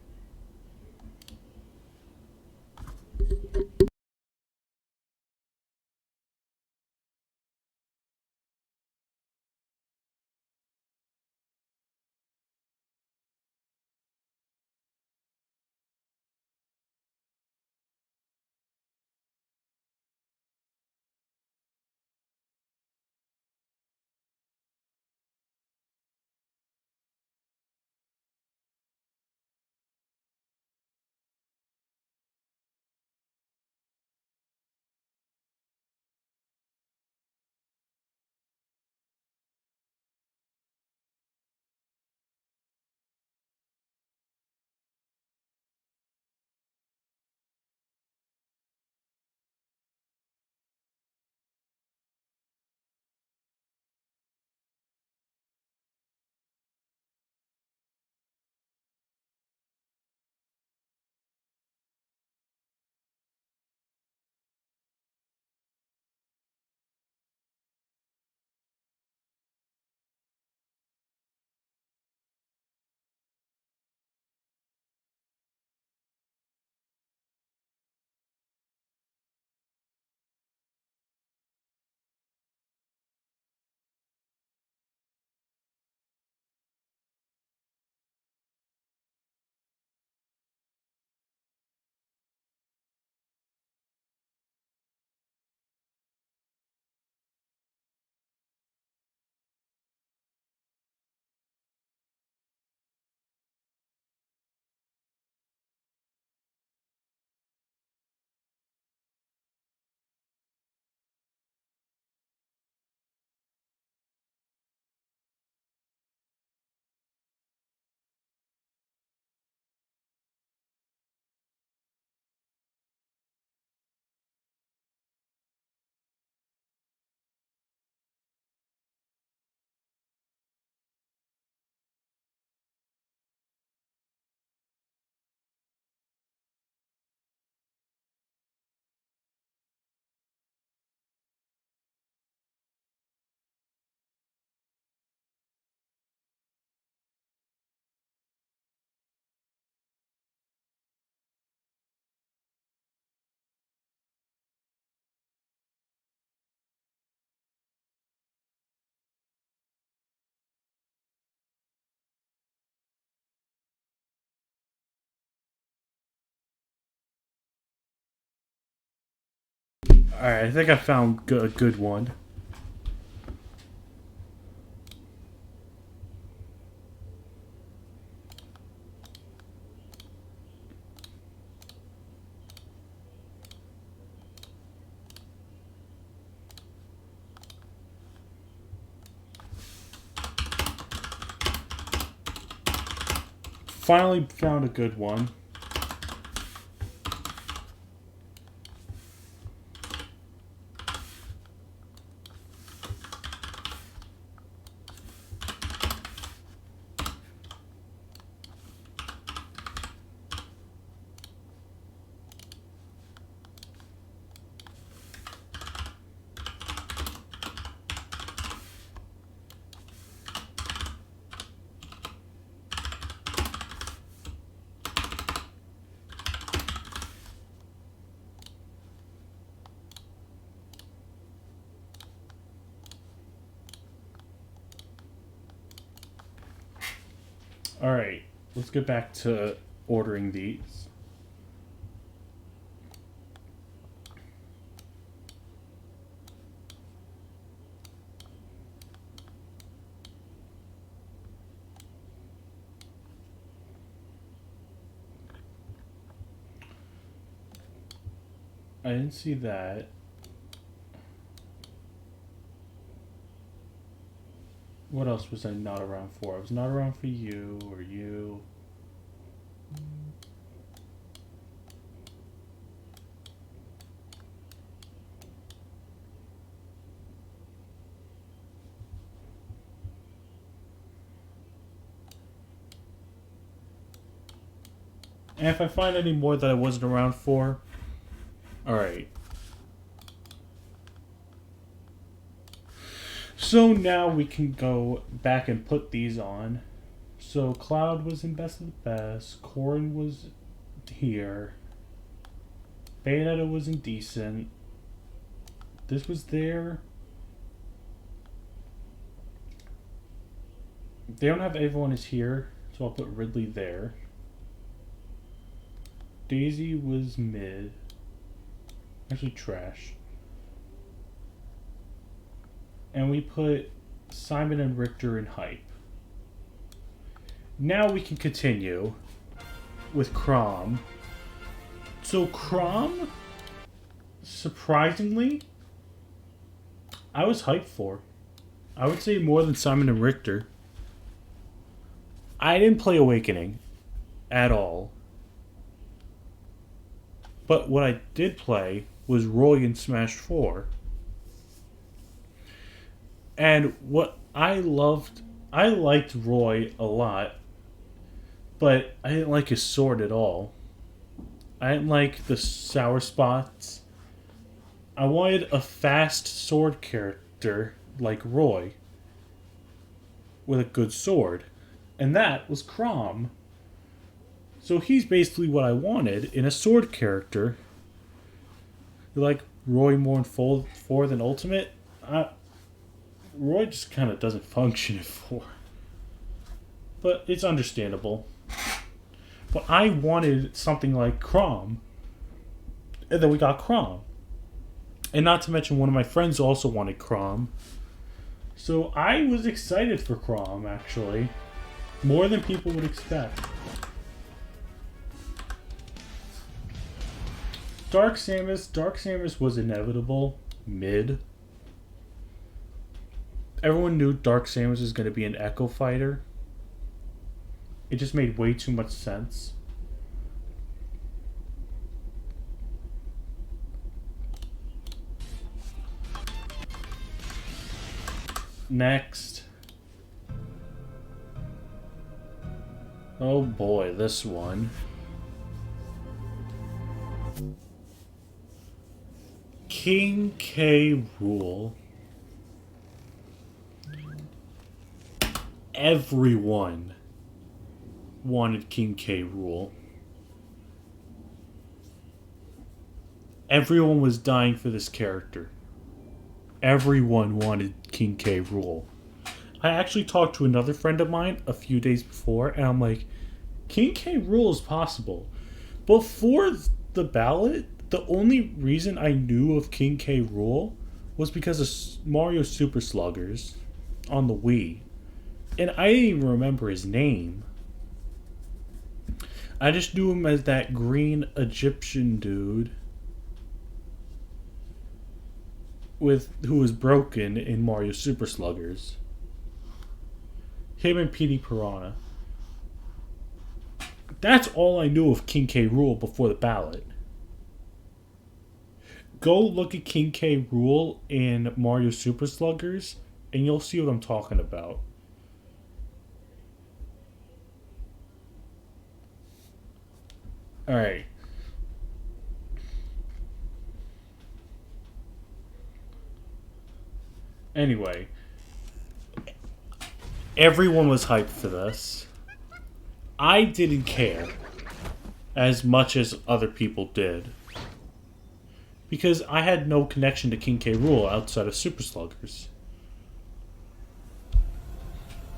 Alright, I think I found a good one. Finally found a good one. Alright, let's get back to ordering these. I didn't see that. What else was I not around for? I was not around for you or you. And if I find any more that I wasn't around for, alright. So now we can go back and put these on. So Cloud was in Best of the Best. Corrin was here. Bayonetta was indecent. This was there. They don't have everyone is here, so I'll put Ridley there. Daisy was mid. Actually trash. And we put Simon and Richter in hype. Now we can continue with Crom. So Crom, surprisingly, I was hyped for. I would say more than Simon and Richter. I didn't play Awakening at all. But what I did play was Roy in Smash 4. And what I liked Roy a lot, but I didn't like his sword at all. I didn't like the sour spots. I wanted a fast sword character like Roy with a good sword. And that was Crom. So he's basically what I wanted in a sword character. You like Roy more in 4 than Ultimate? Roy just kind of doesn't function in 4. But it's understandable. But I wanted something like Crom. And then we got Crom. And not to mention one of my friends also wanted Crom. So I was excited for Crom, actually. More than people would expect. Dark Samus was inevitable. Mid. Everyone knew Dark Samus was going to be an Echo Fighter. It just made way too much sense. Next. Oh boy, this one. King K. Rool. Everyone wanted King K. Rool. Everyone was dying for this character. Everyone wanted King K. Rool. I actually talked to another friend of mine a few days before, and I'm like, King K. Rool is possible. Before the ballot, the only reason I knew of King K. Rool was because of Mario Super Sluggers on the Wii. And I didn't even remember his name. I just knew him as that green Egyptian dude who was broken in Mario Super Sluggers. Him and Petey Piranha. That's all I knew of King K. Rool before the ballot. Go look at King K. Rool in Mario Super Sluggers, and you'll see what I'm talking about. Alright. Anyway. Everyone was hyped for this. I didn't care as much as other people did. Because I had no connection to King K. Rool outside of Super Sluggers.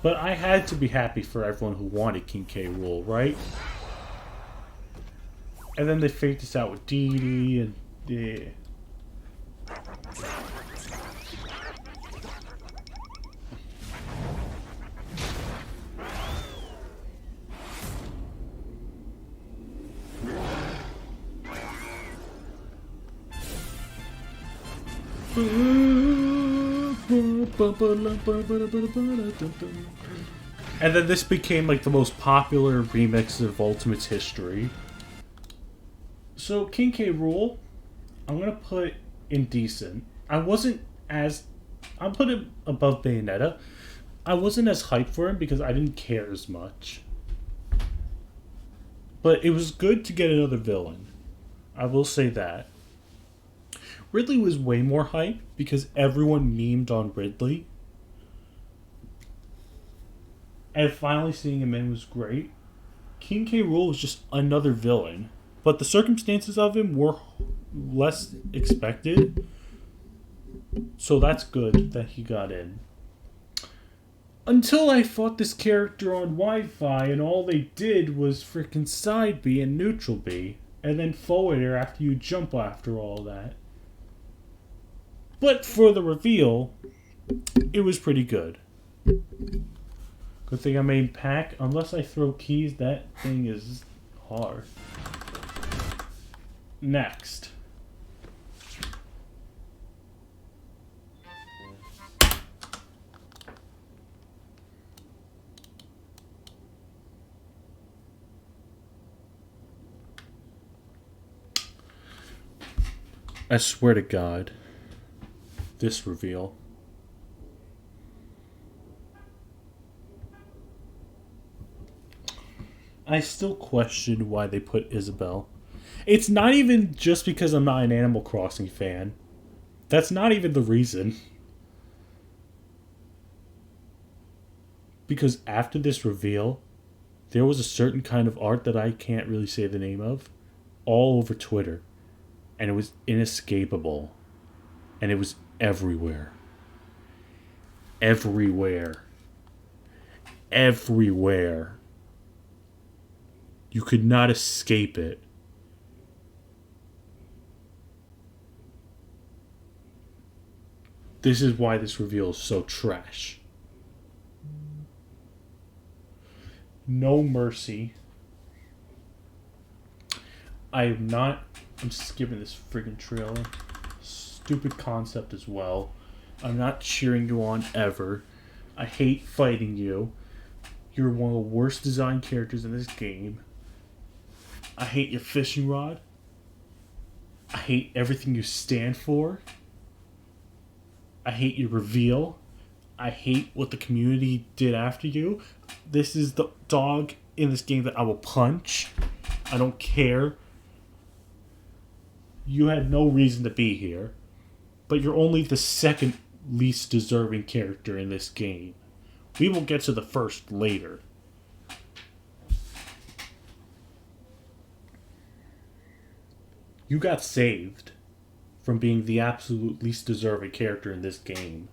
But I had to be happy for everyone who wanted King K. Rool, right? And then they faked us out with Dee Dee and... Yeah. And then this became like the most popular remix of Ultimate's history. So King K. Rool, I'm gonna put indecent. I'll put him above Bayonetta. I wasn't as hyped for him because I didn't care as much. But it was good to get another villain. I will say that. Ridley was way more hype because everyone memed on Ridley. And finally seeing him in was great. King K. Rool was just another villain. But the circumstances of him were less expected. So that's good that he got in. Until I fought this character on Wi-Fi and all they did was frickin' side B and neutral B. And then forward air after you jump after all that. But for the reveal, it was pretty good. Good thing I made pack. Unless I throw keys, that thing is hard. Next. I swear to God, this reveal. I still question why they put Isabel. It's not even just because I'm not an Animal Crossing fan. That's not even the reason. Because after this reveal, there was a certain kind of art that I can't really say the name of, all over Twitter. And it was inescapable. And it was everywhere. Everywhere. Everywhere. You could not escape it. This is why this reveal is so trash. No mercy. I'm skipping this friggin' trailer. Stupid concept as well. I'm not cheering you on ever. I hate fighting you. You're one of the worst designed characters in this game. I hate your fishing rod. I hate everything you stand for. I hate your reveal. I hate what the community did after you. This is the dog in this game that I will punch. I don't care. You had no reason to be here. But you're only the second least deserving character in this game. We will get to the first later. You got saved from being the absolute least deserving character in this game.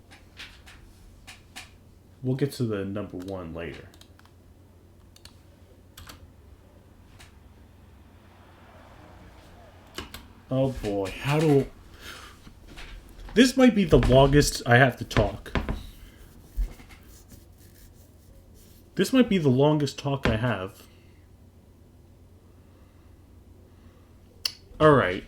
We'll get to the number one later. Oh boy, this might be the longest I have to talk. This might be the longest talk I have. Alright.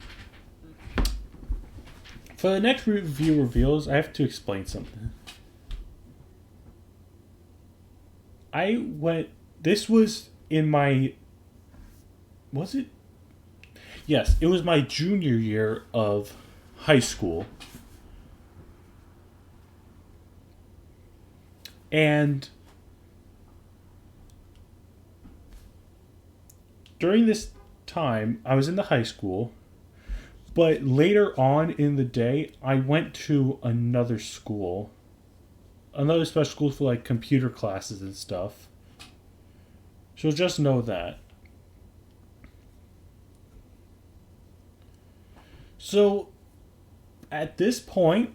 For the next review reveals, I have to explain something. This was in my... Was it? Yes, it was my junior year of high school. And during this time, I was in the high school, but later on in the day, I went to another school. Another special school for like computer classes and stuff. So just know that. So, at this point,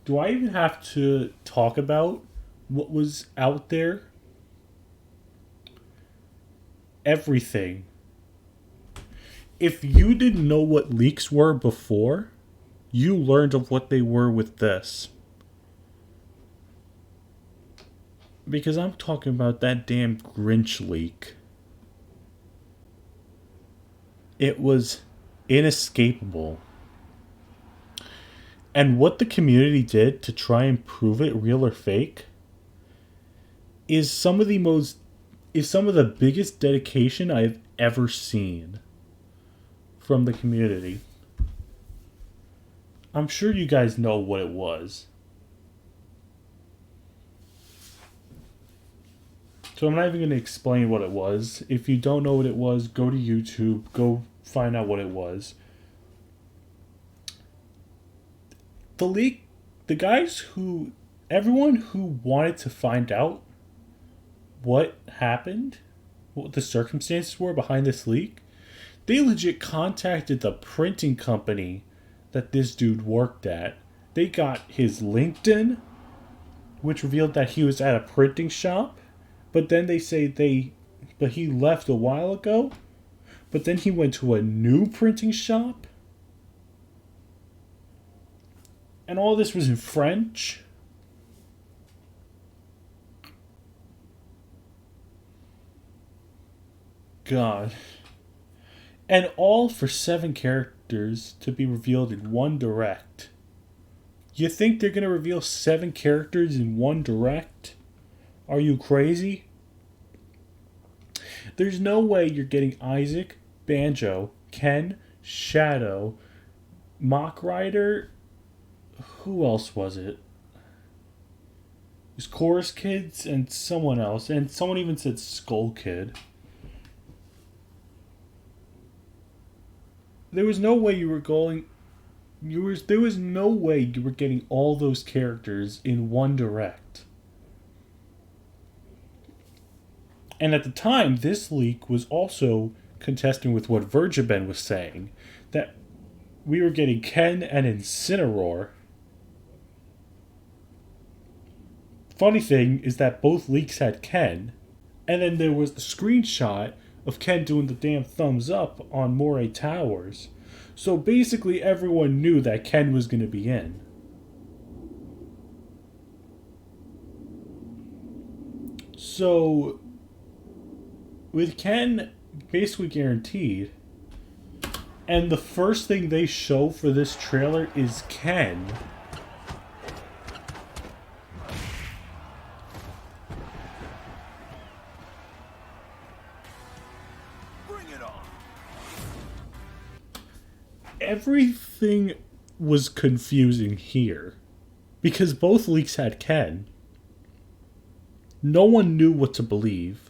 do I even have to talk about what was out there? Everything. If you didn't know what leaks were before, you learned of what they were with this. Because I'm talking about that damn Grinch leak. It was inescapable. And what the community did to try and prove it real or fake is some of the biggest dedication I've ever seen from the community. I'm sure you guys know what it was. So I'm not even going to explain what it was. If you don't know what it was, go to YouTube. Go find out what it was. The leak, the guys who, everyone who wanted to find out what happened, what the circumstances were behind this leak, they legit contacted the printing company that this dude worked at. They got his LinkedIn, which revealed that he was at a printing shop, but then they say but he left a while ago, but then he went to a new printing shop, and all this was in French. God. And all for 7 characters to be revealed in one direct. You think they're going to reveal 7 characters in one direct? Are you crazy? There's no way you're getting Isaac, Banjo, Ken, Shadow, Mock Rider. Who else was it? It was Chorus Kids and someone else. And someone even said Skull Kid. There was no way you were going. There was no way you were getting all those characters in one direct. And at the time, this leak was also contesting with what Virgin was saying, that we were getting Ken and Incineroar. Funny thing is that both leaks had Ken, and then there was the screenshot of Ken doing the damn thumbs up on Moray Towers. So basically everyone knew that Ken was going to be in. So with Ken basically guaranteed, and the first thing they show for this trailer is Ken. Everything was confusing here because both leaks had Ken. No one knew what to believe.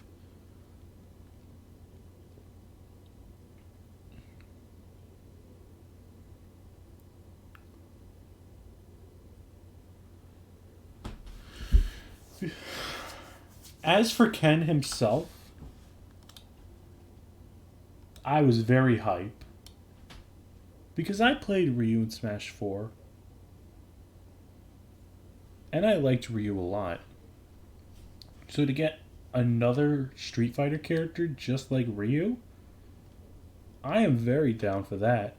As for Ken himself, I was very hyped. Because I played Ryu in Smash 4. And I liked Ryu a lot. So to get another Street Fighter character just like Ryu, I am very down for that.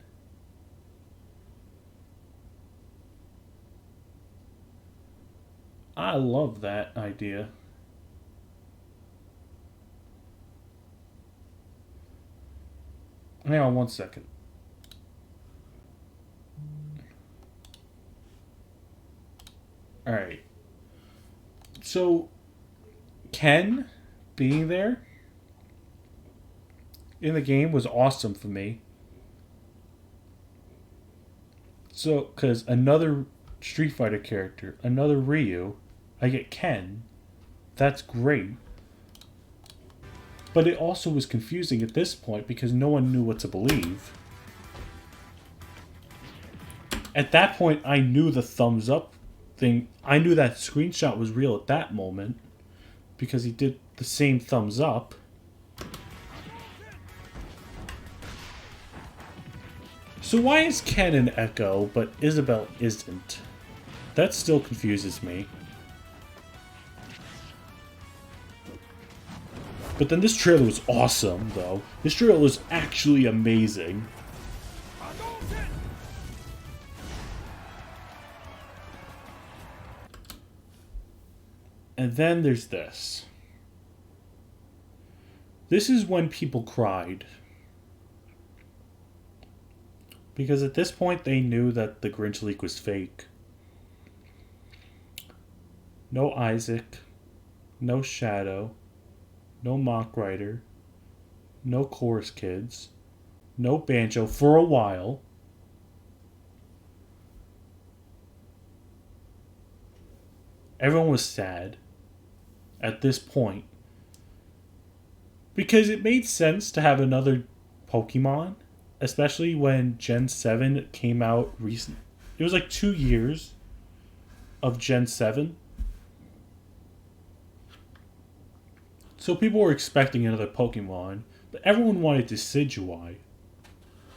I love that idea. Hang on one second. Alright. So, Ken being there in the game was awesome for me. So, because another Street Fighter character, another Ryu, I get Ken. That's great. But it also was confusing at this point because no one knew what to believe. At that point, I knew the thumbs up thing. I knew that screenshot was real at that moment because he did the same thumbs up. So why is Ken an Echo but Isabelle isn't? That still confuses me. But then this trailer was awesome though. This trailer was actually amazing. And then there's this. This is when people cried. Because at this point they knew that the Grinch leak was fake. No Isaac. No Shadow. No Mock Rider. No Chorus Kids. No Banjo for a while. Everyone was sad at this point Because it made sense to have another Pokemon, especially when Gen 7 came out recent. It was like 2 years of Gen 7. So people were expecting another Pokemon, but everyone wanted Decidueye,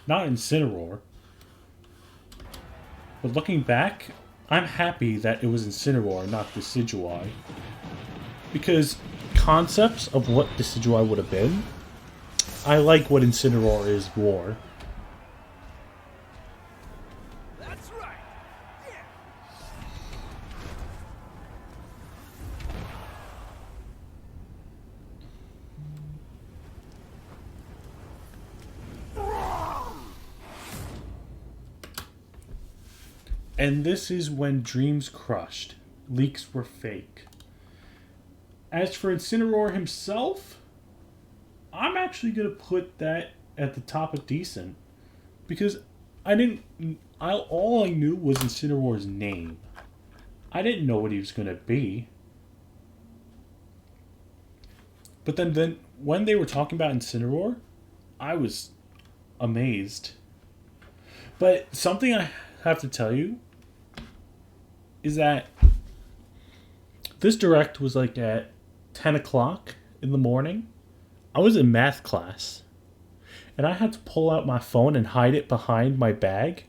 not Incineroar. But looking back, I'm happy that it was Incineroar, not Decidueye. Because concepts of what Decidueye would have been, I like what Incineroar is more. That's right. And this is when dreams crushed. Leaks were fake. As for Incineroar himself, I'm actually going to put that at the top of decent. Because all I knew was Incineroar's name. I didn't know what he was going to be. But then when they were talking about Incineroar, I was amazed. But something I have to tell you is that this direct was like at 10 o'clock in the morning. I was in math class. And I had to pull out my phone and hide it behind my bag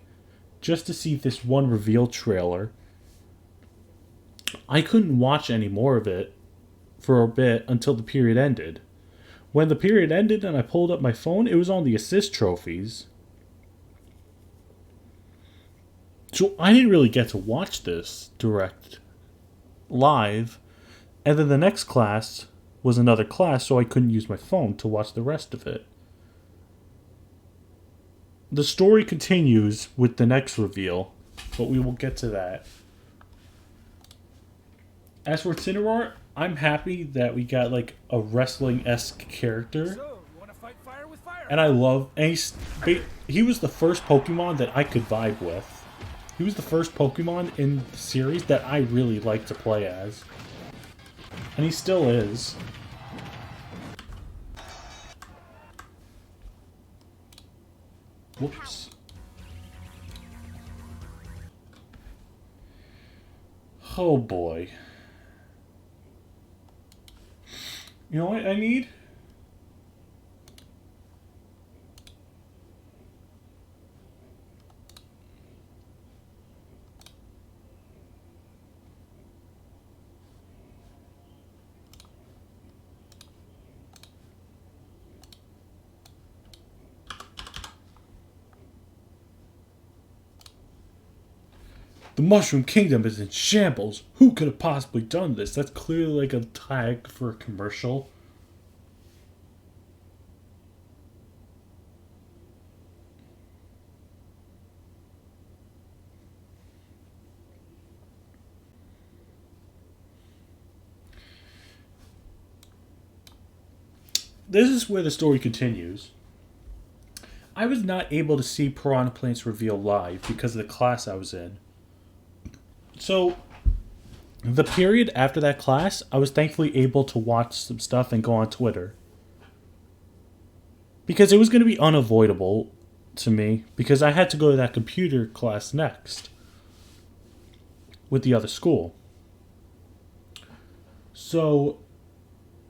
just to see this one reveal trailer. I couldn't watch any more of it for a bit until the period ended. When the period ended and I pulled up my phone, it was on the assist trophies. So I didn't really get to watch this direct live. And then the next class was another class, so I couldn't use my phone to watch the rest of it. The story continues with the next reveal, but we will get to that. As for Incineroar, I'm happy that we got like a wrestling-esque character. So, you want to fight fire with fire? And I love... And he was the first Pokemon that I could vibe with. He was the first Pokemon in the series that I really liked to play as. And he still is. Whoops. Oh boy. You know what I need? The Mushroom Kingdom is in shambles. Who could have possibly done this? That's clearly like a tag for a commercial. This is where the story continues. I was not able to see Piranha Plant's reveal live because of the class I was in. So, the period after that class, I was thankfully able to watch some stuff and go on Twitter. Because it was going to be unavoidable to me, because I had to go to that computer class next with the other school. So,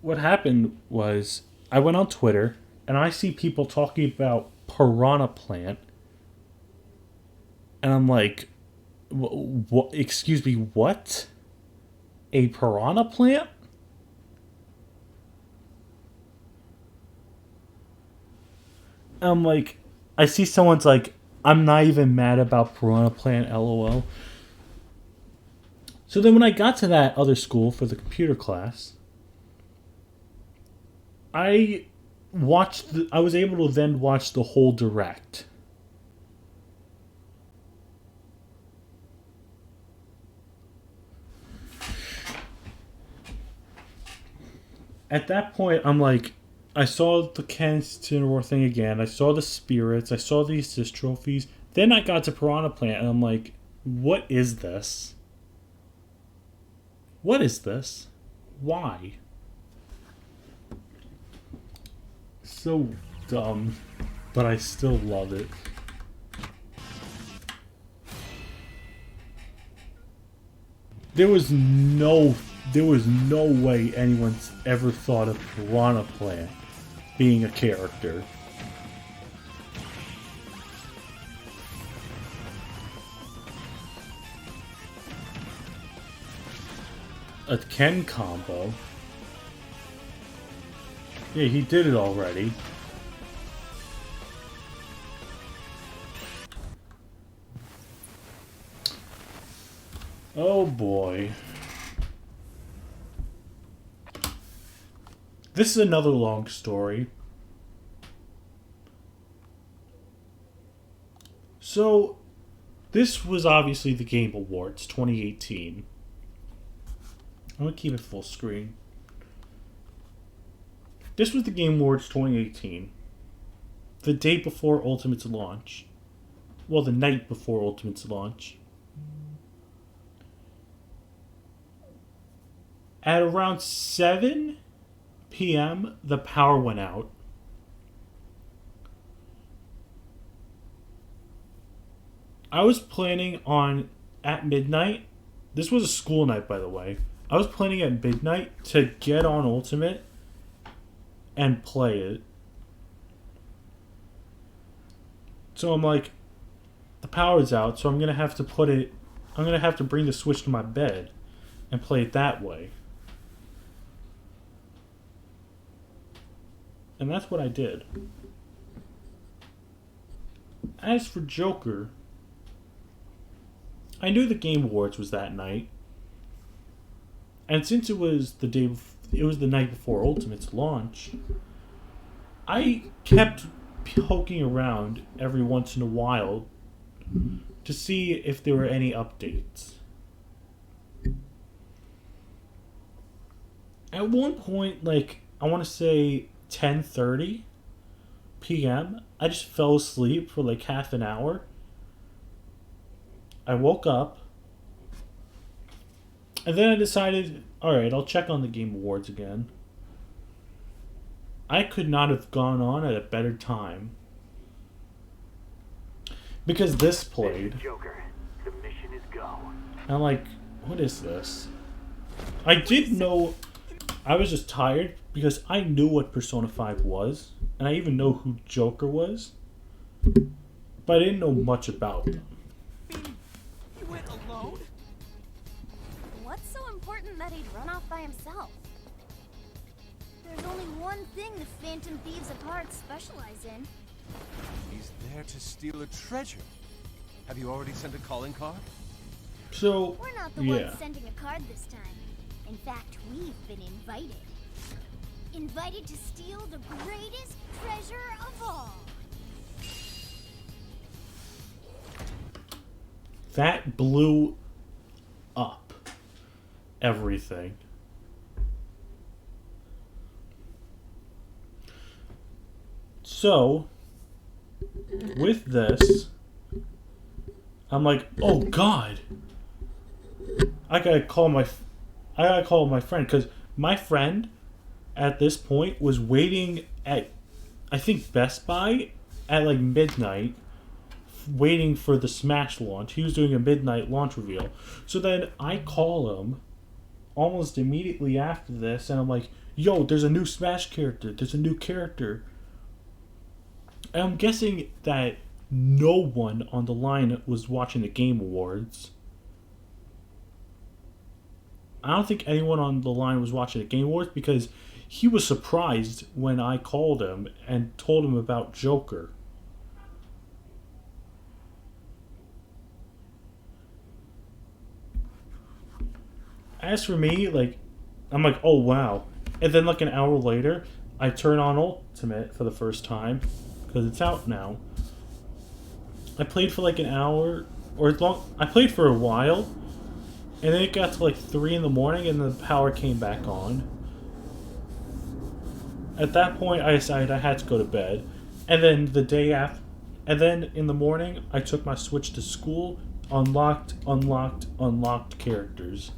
what happened was, I went on Twitter, and I see people talking about Piranha Plant, and I'm like... What? Excuse me, what? A Piranha Plant? I'm like, I see someone's like, I'm not even mad about Piranha Plant, lol. So then when I got to that other school for the computer class, I was able to then watch the whole direct. At that point, I'm like, I saw the Incineroar thing again. I saw the spirits. I saw the assist trophies. Then I got to Piranha Plant, and I'm like, what is this? What is this? Why? so dumb, but I still love it. There was no way anyone's ever thought of Piranha Plant being a character. A Ken combo. Yeah, he did it already. Oh boy. This is another long story. So, this was obviously the Game Awards 2018. I'm gonna keep it full screen. This was the Game Awards 2018. The day before Ultimate's launch. Well, the night before Ultimate's launch. At around 7 p.m., the power went out. I was planning on, at midnight, this was a school night, by the way. I was planning at midnight to get on Ultimate and play it. So I'm like, the power's out, so I'm going to have to bring the Switch to my bed and play it that way. And that's what I did. As for Joker, I knew the Game Awards was that night. And since it was the night before Ultimate's launch, I kept poking around every once in a while to see if there were any updates. At one point, like, I want to say 10:30 p.m., I just fell asleep for like half an hour. I woke up, and then I decided, alright, I'll check on the Game Awards again. I could not have gone on at a better time. Because this played. Joker, submission is go. I'm like, what is this? I did know, I was just tired because I knew what Persona 5 was, and I even know who Joker was, but I didn't know much about them. You went alone? What's so important that he'd run off by himself? There's only one thing the Phantom Thieves of Hearts specialize in. He's there to steal a treasure. Have you already sent a calling card? So, We're not the yeah. ones sending a card this time. In fact, we've been invited. Invited to steal the greatest treasure of all. That blew up everything. So, with this, I'm like, oh God, I gotta call my friend, because my friend at this point was waiting at, I think, Best Buy at like midnight, waiting for the Smash launch. He was doing a midnight launch reveal. So then I call him almost immediately after this, and I'm like, yo, there's a new Smash character. There's a new character. And I'm guessing that no one on the line was watching the Game Awards. I don't think anyone on the line was watching the Game Awards because he was surprised when I called him and told him about Joker. As for me, like, I'm like, oh wow. And then like an hour later, I turn on Ultimate for the first time because it's out now. I played for like an hour or as long. I played for a while, and then it got to like 3 in the morning, and the power came back on. At that point, I decided I had to go to bed, and then the day after, and then in the morning, I took my Switch to school, unlocked characters.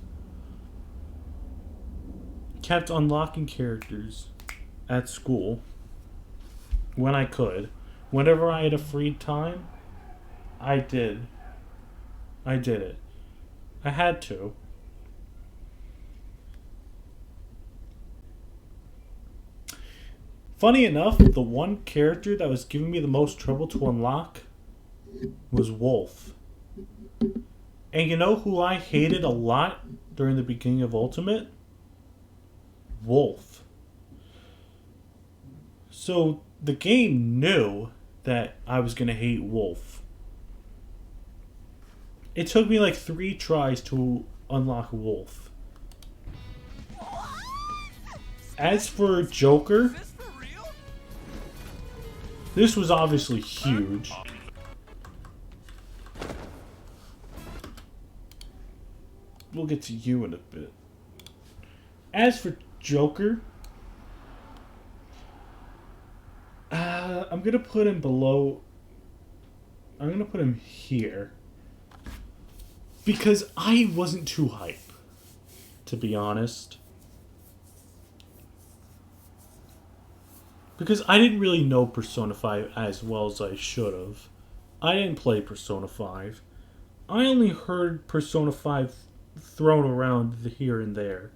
Kept unlocking characters at school. when I could. Whenever I had a free time, I did. I did it. I had to. Funny enough, the one character that was giving me the most trouble to unlock was Wolf. And you know who I hated a lot during the beginning of Ultimate? Wolf. So the game knew that I was going to hate Wolf. It took me like 3 tries to unlock Wolf. As for Joker, this was obviously huge. We'll get to you in a bit. As for Joker, I'm gonna put him below. I'm gonna put him here because I wasn't too hype, to be honest. Because I didn't really know Persona 5 as well as I should have. I didn't play Persona 5. I only heard Persona 5 thrown around here and there.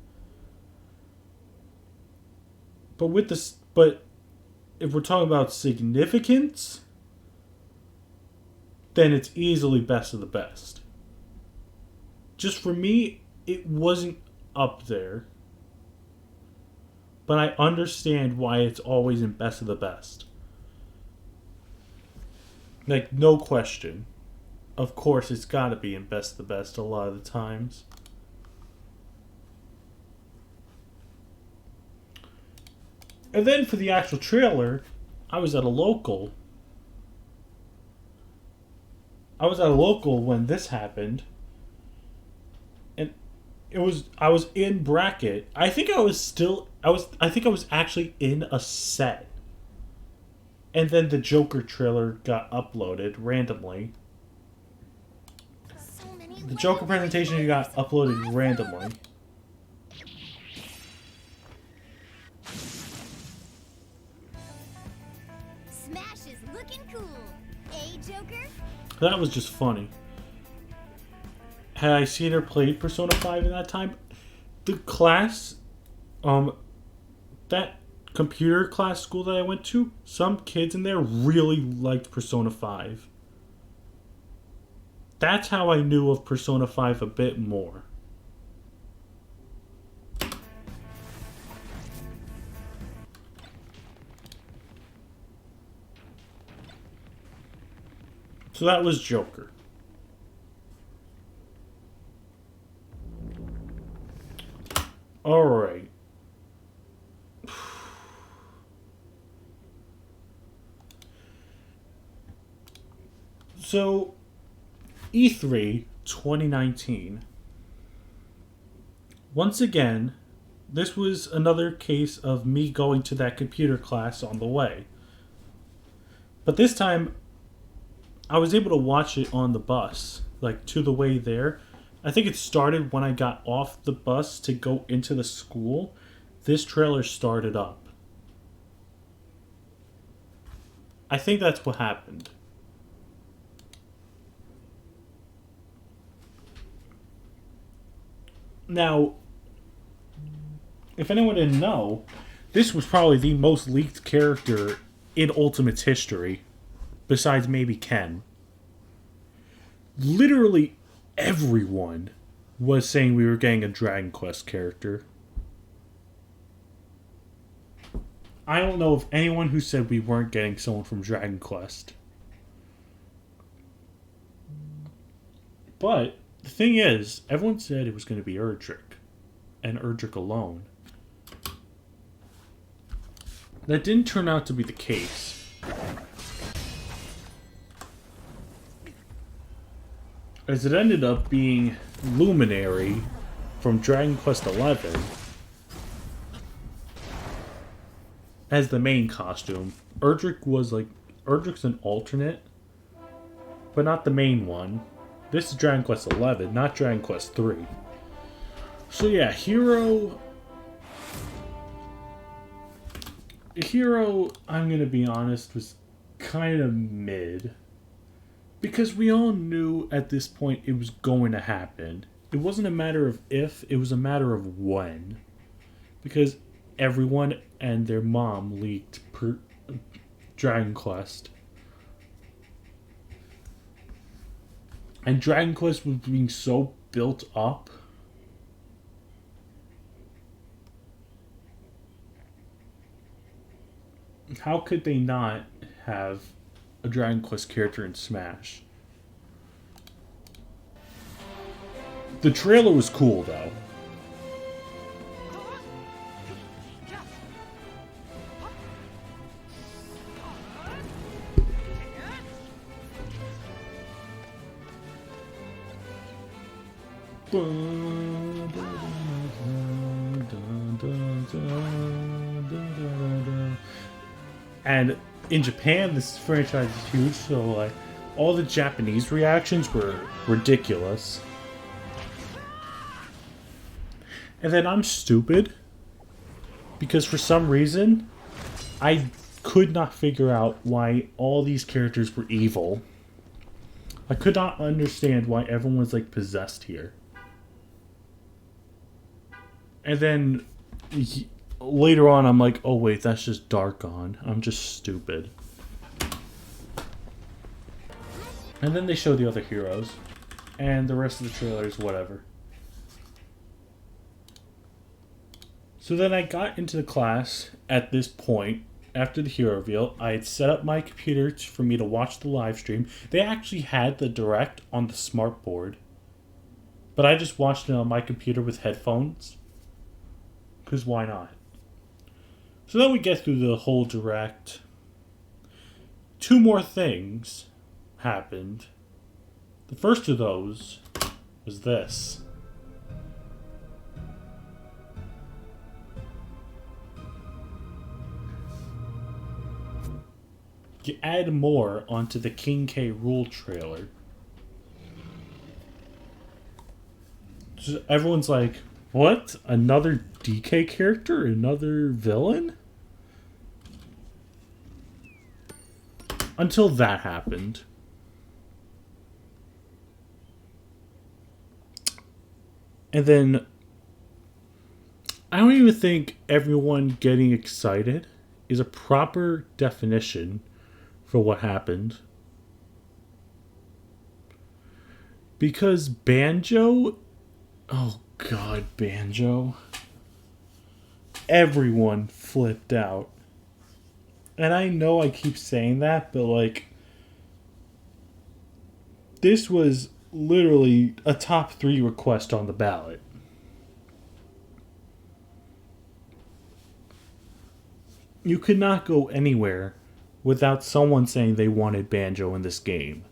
But if we're talking about significance, then it's easily best of the best. Just for me, it wasn't up there. But I understand why it's always in best of the best. Like, no question. Of course, it's gotta be in best of the best a lot of the times. And then for the actual trailer, I was at a local. I was at a local when this happened. And I was in bracket. I think I was actually in a set. And then the Joker trailer got uploaded randomly. The Joker presentation got uploaded randomly. Smash is looking cool. Eh, Joker? That was just funny. Had I seen her play Persona 5 in that time, the class, that computer class school that I went to, some kids in there really liked Persona 5. That's how I knew of Persona 5 a bit more. So that was Joker. Alright. So, E3 2019. Once again, this was another case of me going to that computer class on the way. But this time, I was able to watch it on the bus, like to the way there. I think it started when I got off the bus to go into the school. This trailer started up. I think that's what happened. Now, if anyone didn't know, this was probably the most leaked character in Ultimate's history, besides maybe Ken. Literally everyone was saying we were getting a Dragon Quest character. I don't know of anyone who said we weren't getting someone from Dragon Quest. But the thing is, everyone said it was going to be Erdrick, and Erdrick alone. That didn't turn out to be the case. As it ended up being Luminary from Dragon Quest XI as the main costume. Erdrick's an alternate, but not the main one. This is Dragon Quest XI, not Dragon Quest III. So yeah, Hero... Hero, I'm gonna be honest, was kind of mid. Because we all knew at this point it was going to happen. It wasn't a matter of if, it was a matter of when. Because everyone and their mom leaked Dragon Quest. And Dragon Quest was being so built up. How could they not have a Dragon Quest character in Smash? The trailer was cool, though. And in Japan, this franchise is huge, so like all the Japanese reactions were ridiculous. And then I'm stupid because for some reason I could not figure out why all these characters were evil. I could not understand why everyone was like possessed here. And then later on I'm like, oh wait, that's just Darkon. I'm just stupid. And then they show the other heroes. And the rest of the trailer is whatever. So then I got into the class at this point. After the hero reveal, I had set up my computer for me to watch the live stream. They actually had the direct on the smart board. But I just watched it on my computer with headphones. Because why not? So then we get through the whole direct. Two more things happened. The first of those was this. You add more onto the King K. Rool trailer. So everyone's like, what? Another DK character? Another villain? Until that happened. And then I don't even think everyone getting excited is a proper definition for what happened. Because Banjo... Oh god, Banjo. Everyone flipped out. And I know I keep saying that, but like... This was literally a top 3 request on the ballot. You could not go anywhere without someone saying they wanted Banjo in this game.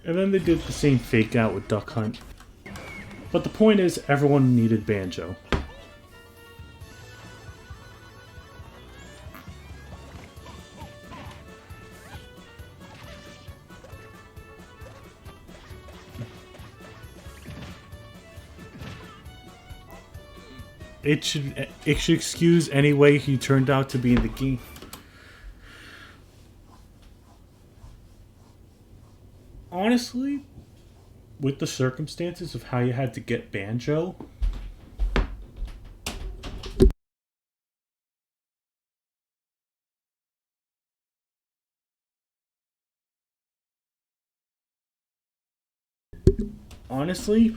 And then they did the same fake out with Duck Hunt. But the point is, everyone needed Banjo. It should excuse any way he turned out to be in the game. Honestly, with the circumstances of how you had to get Banjo, honestly,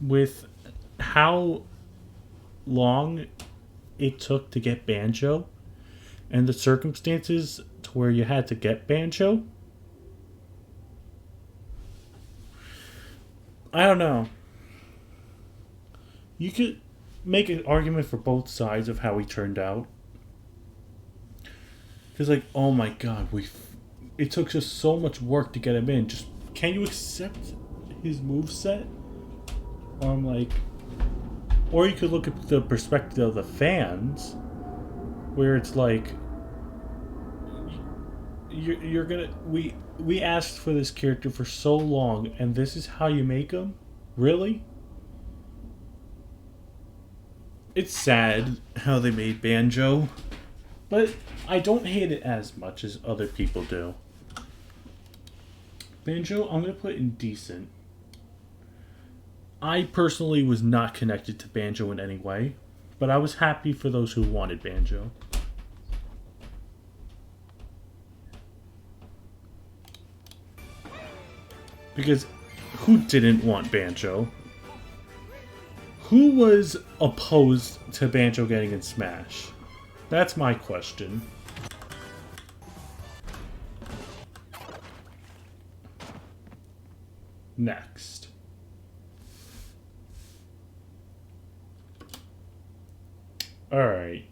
with how long it took to get Banjo and the circumstances to where you had to get Banjo, I don't know. You could make an argument for both sides of how he turned out. Because like, oh my god, it took us so much work to get him in. Just, can you accept his moveset? Or I'm like... Or you could look at the perspective of the fans, where it's like, you're gonna we asked for this character for so long, and this is how you make him? Really? It's sad how they made Banjo, but I don't hate it as much as other people do. Banjo, I'm gonna put in decent. I personally was not connected to Banjo in any way, but I was happy for those who wanted Banjo. Because who didn't want Banjo? Who was opposed to Banjo getting in Smash? That's my question. Next. Alright.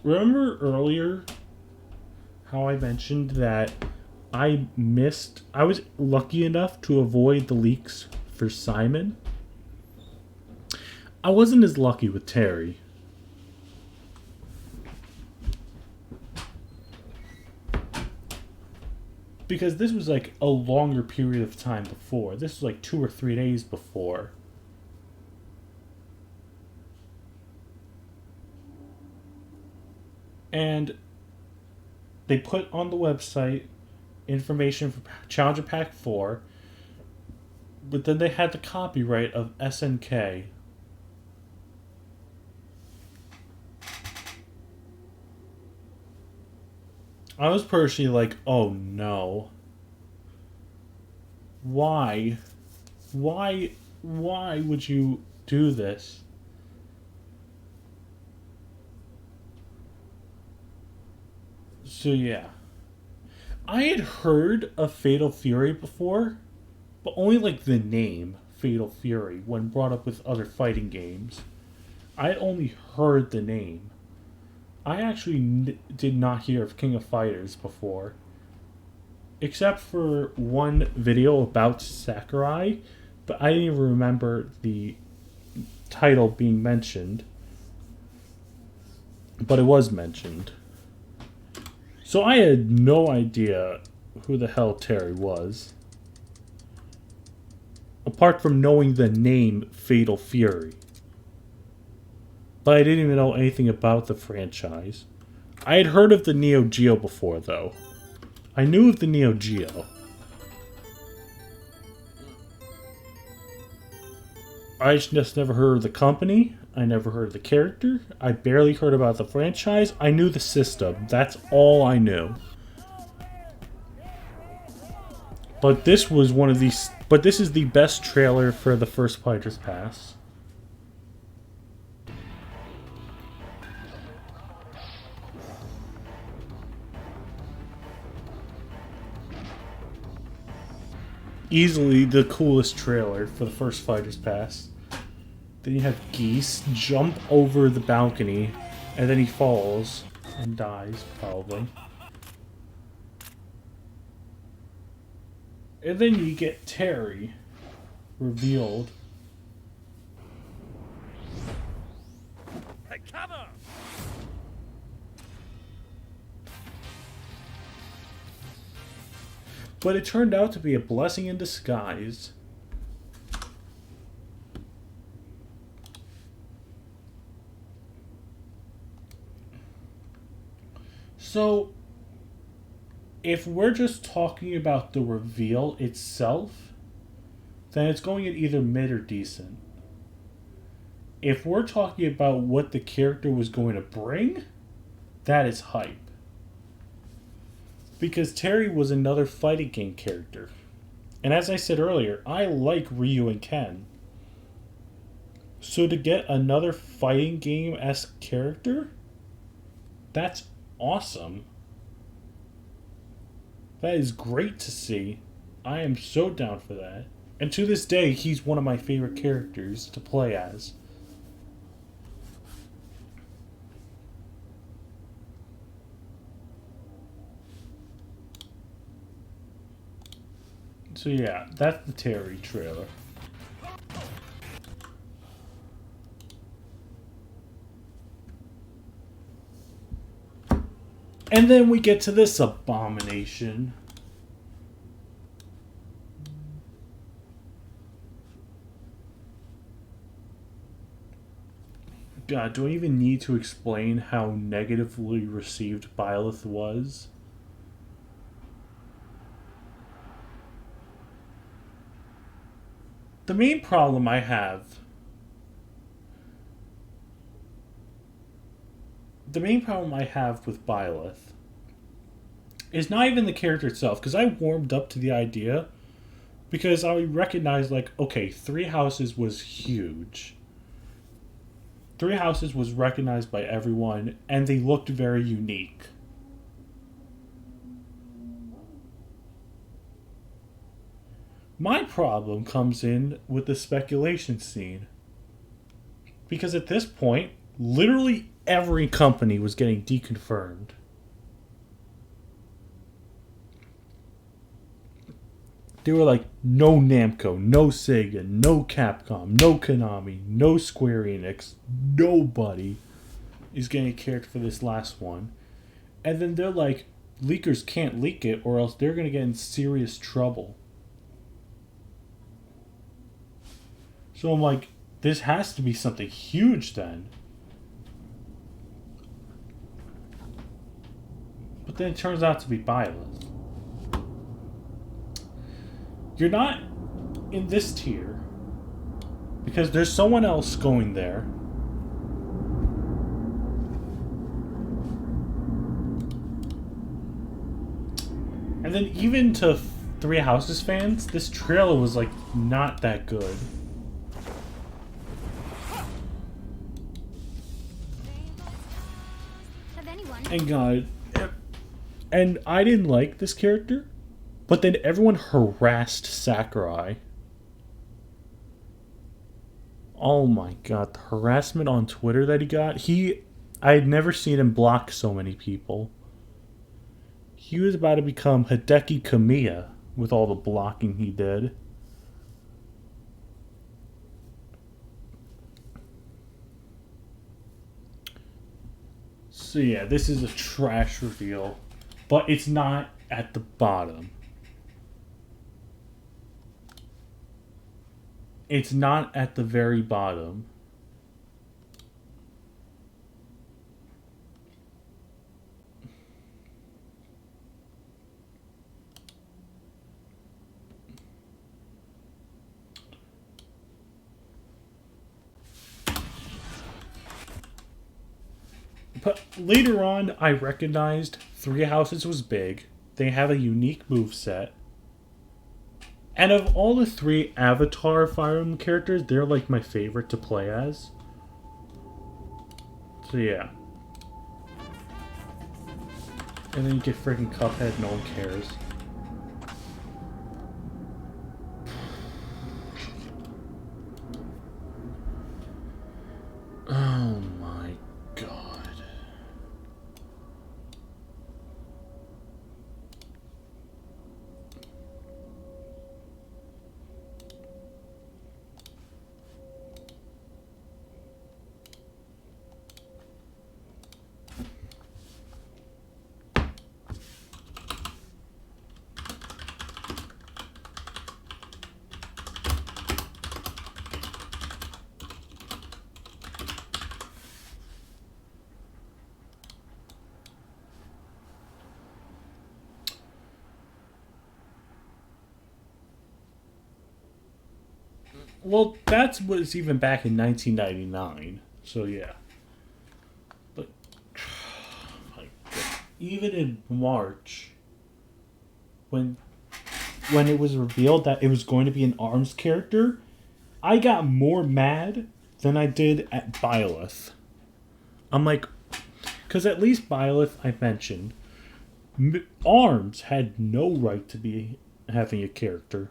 Remember earlier how I mentioned that I was lucky enough to avoid the leaks for Simon? I wasn't as lucky with Terry. Because this was like a longer period of time before. This was like 2 or 3 days before. And they put on the website information for Challenger Pack 4, but then they had the copyright of SNK. I was personally like, oh no. Why? Why would you do this? So yeah. I had heard of Fatal Fury before, but only like the name Fatal Fury when brought up with other fighting games. I had only heard the name. I actually did not hear of King of Fighters before. Except for one video about Sakurai, but I didn't even remember the title being mentioned. But it was mentioned. So I had no idea who the hell Terry was. Apart from knowing the name Fatal Fury. But I didn't even know anything about the franchise. I had heard of the Neo Geo before, though. I knew of the Neo Geo. I just never heard of the company. I never heard of the character. I barely heard about the franchise. I knew the system. That's all I knew. But this was one of these... But this is the best trailer for the first Fighters Pass. Easily the coolest trailer for the first Fighters Pass. Then you have Geese jump over the balcony, and then he falls and dies, probably. And then you get Terry revealed. Hey, cover! But it turned out to be a blessing in disguise. So, if we're just talking about the reveal itself, then it's going at either mid or decent. If we're talking about what the character was going to bring, that is hype. Because Terry was another fighting game character. And as I said earlier, I like Ryu and Ken. So to get another fighting game-esque character, that's awesome. That is great to see. I am so down for that. And to this day, he's one of my favorite characters to play as. So yeah, that's the Terry trailer. And then we get to this abomination. God, do I even need to explain how negatively received Byleth was? The main problem I have... The main problem I have with Byleth is not even the character itself, because I warmed up to the idea, because I recognized, like, okay, Three Houses was huge. Three Houses was recognized by everyone, and they looked very unique. My problem comes in with the speculation scene. Because at this point, literally every company was getting deconfirmed. They were like, no Namco, no Sega, no Capcom, no Konami, no Square Enix, nobody is getting a character for this last one. And then they're like, leakers can't leak it or else they're going to get in serious trouble. So I'm like, this has to be something huge then. But then it turns out to be Byleth. You're not in this tier because there's someone else going there. And then even to Three Houses fans, this trailer was like not that good. And God, and I didn't like this character. But then everyone harassed Sakurai. Oh my god, the harassment on Twitter that he got. I had never seen him block so many people. He was about to become Hideki Kamiya with all the blocking he did. So yeah, this is a trash reveal. But it's not at the bottom. It's not at the very bottom. But later on, I recognized Three Houses was big. They have a unique moveset. And of all the three Avatar Fire Emblem characters, they're like my favorite to play as. So yeah. And then you get freaking Cuphead, no one cares. Oh my god. Well, that was even back in 1999. So yeah. But even in March, when it was revealed that it was going to be an ARMS character, I got more mad than I did at Byleth. I'm like, because at least Byleth, I mentioned, ARMS had no right to be having a character.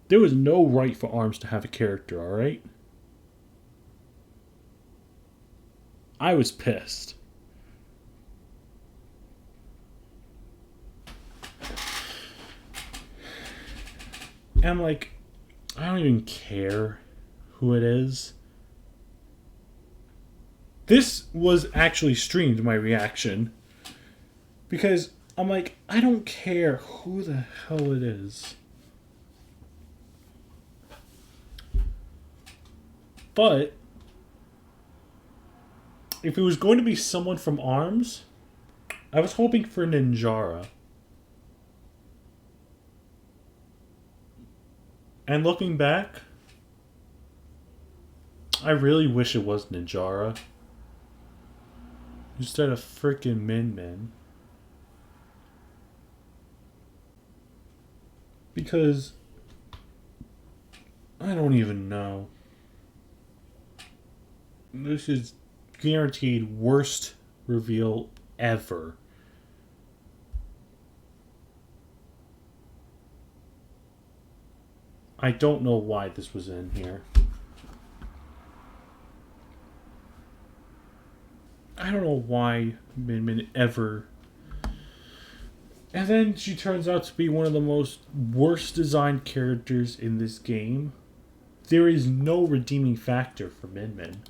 There was no right for ARMS to have a character, alright? I was pissed. And I'm like, I don't even care who it is. This was actually streamed, my reaction. Because I'm like, I don't care who the hell it is. But if it was going to be someone from ARMS, I was hoping for Ninjara. And looking back, I really wish it was Ninjara instead of freaking Min Min. Because I don't even know. This is guaranteed worst reveal ever. I don't know why this was in here. I don't know why Min Min ever... And then she turns out to be one of the most worst designed characters in this game. There is no redeeming factor for Min Min.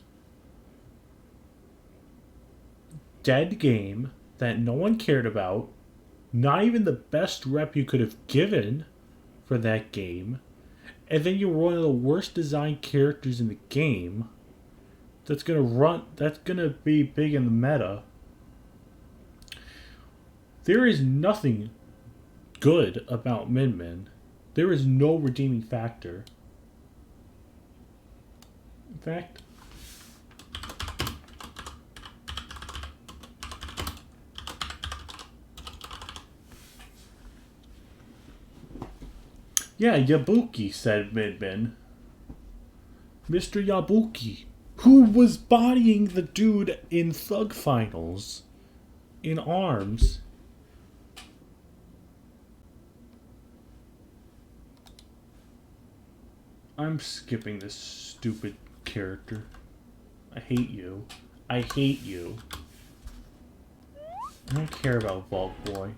Dead game that no one cared about. Not even the best rep you could have given for that game. And then you're one of the worst designed characters in the game. That's gonna be big in the meta. There is nothing good about Min Min. There is no redeeming factor. In fact, yeah, Yabuki, said Min Min. Mr. Yabuki, who was bodying the dude in Thug Finals in ARMS. I'm skipping this stupid character. I hate you. I hate you. I don't care about Vault Boy.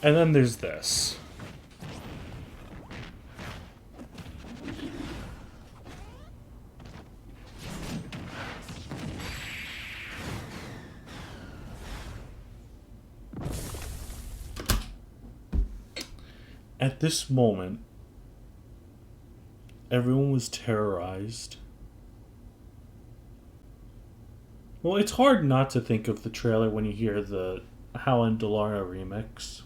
And then there's this. At this moment, everyone was terrorized. Well, it's hard not to think of the trailer when you hear the Howlin' Delara remix.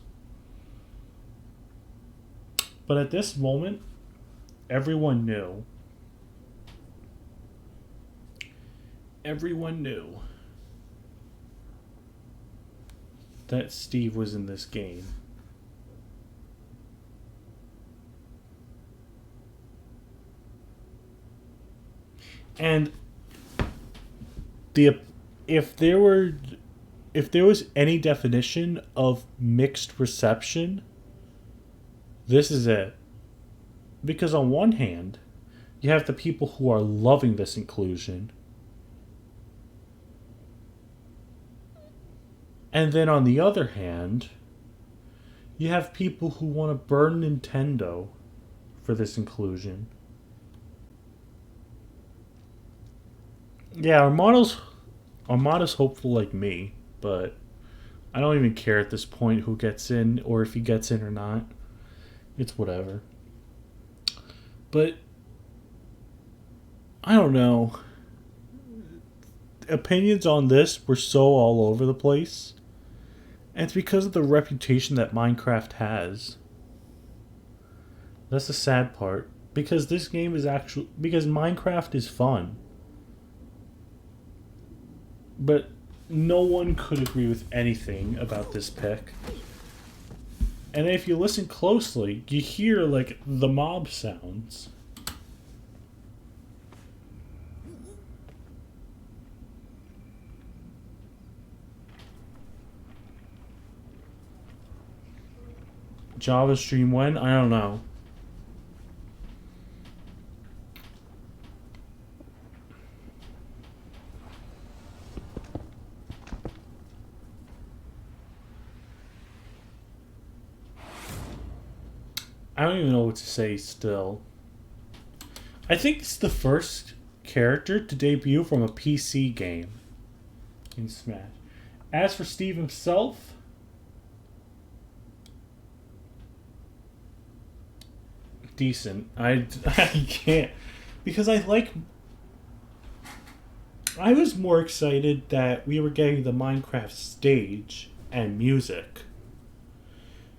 But at this moment, everyone knew. Everyone knew that Steve was in this game. And if there was any definition of mixed reception, this is it. Because on one hand, you have the people who are loving this inclusion. And then on the other hand, you have people who want to burn Nintendo for this inclusion. Yeah, Armada's hopeful like me, but I don't even care at this point who gets in or if he gets in or not. It's whatever. But I don't know. Opinions on this were so all over the place. And it's because of the reputation that Minecraft has. That's the sad part. Because this game is because Minecraft is fun. But no one could agree with anything about this pick. And if you listen closely, you hear like the mob sounds. Java stream when? I don't know. I don't even know what to say still. I think it's the first character to debut from a PC game in Smash. As for Steve himself, decent. I can't, because I was more excited that we were getting the Minecraft stage and music,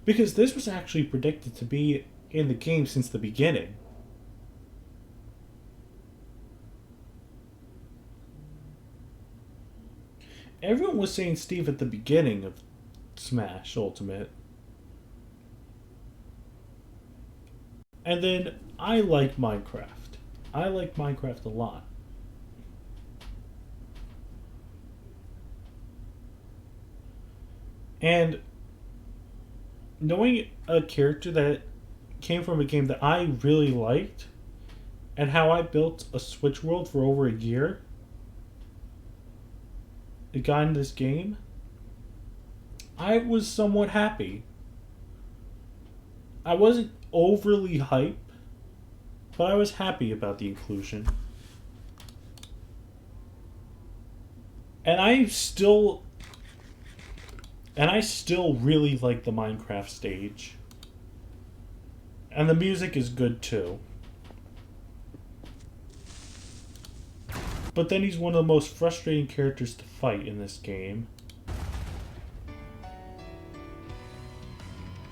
because this was actually predicted to be in the game since the beginning. Everyone was saying Steve at the beginning of Smash Ultimate. And then I like Minecraft. I like Minecraft a lot. And knowing a character that came from a game that I really liked, and how I built a Switch world for over a year, it got in this game, I was somewhat happy. I wasn't overly hyped, but I was happy about the inclusion. And I still really like the Minecraft stage. And the music is good too. But then he's one of the most frustrating characters to fight in this game.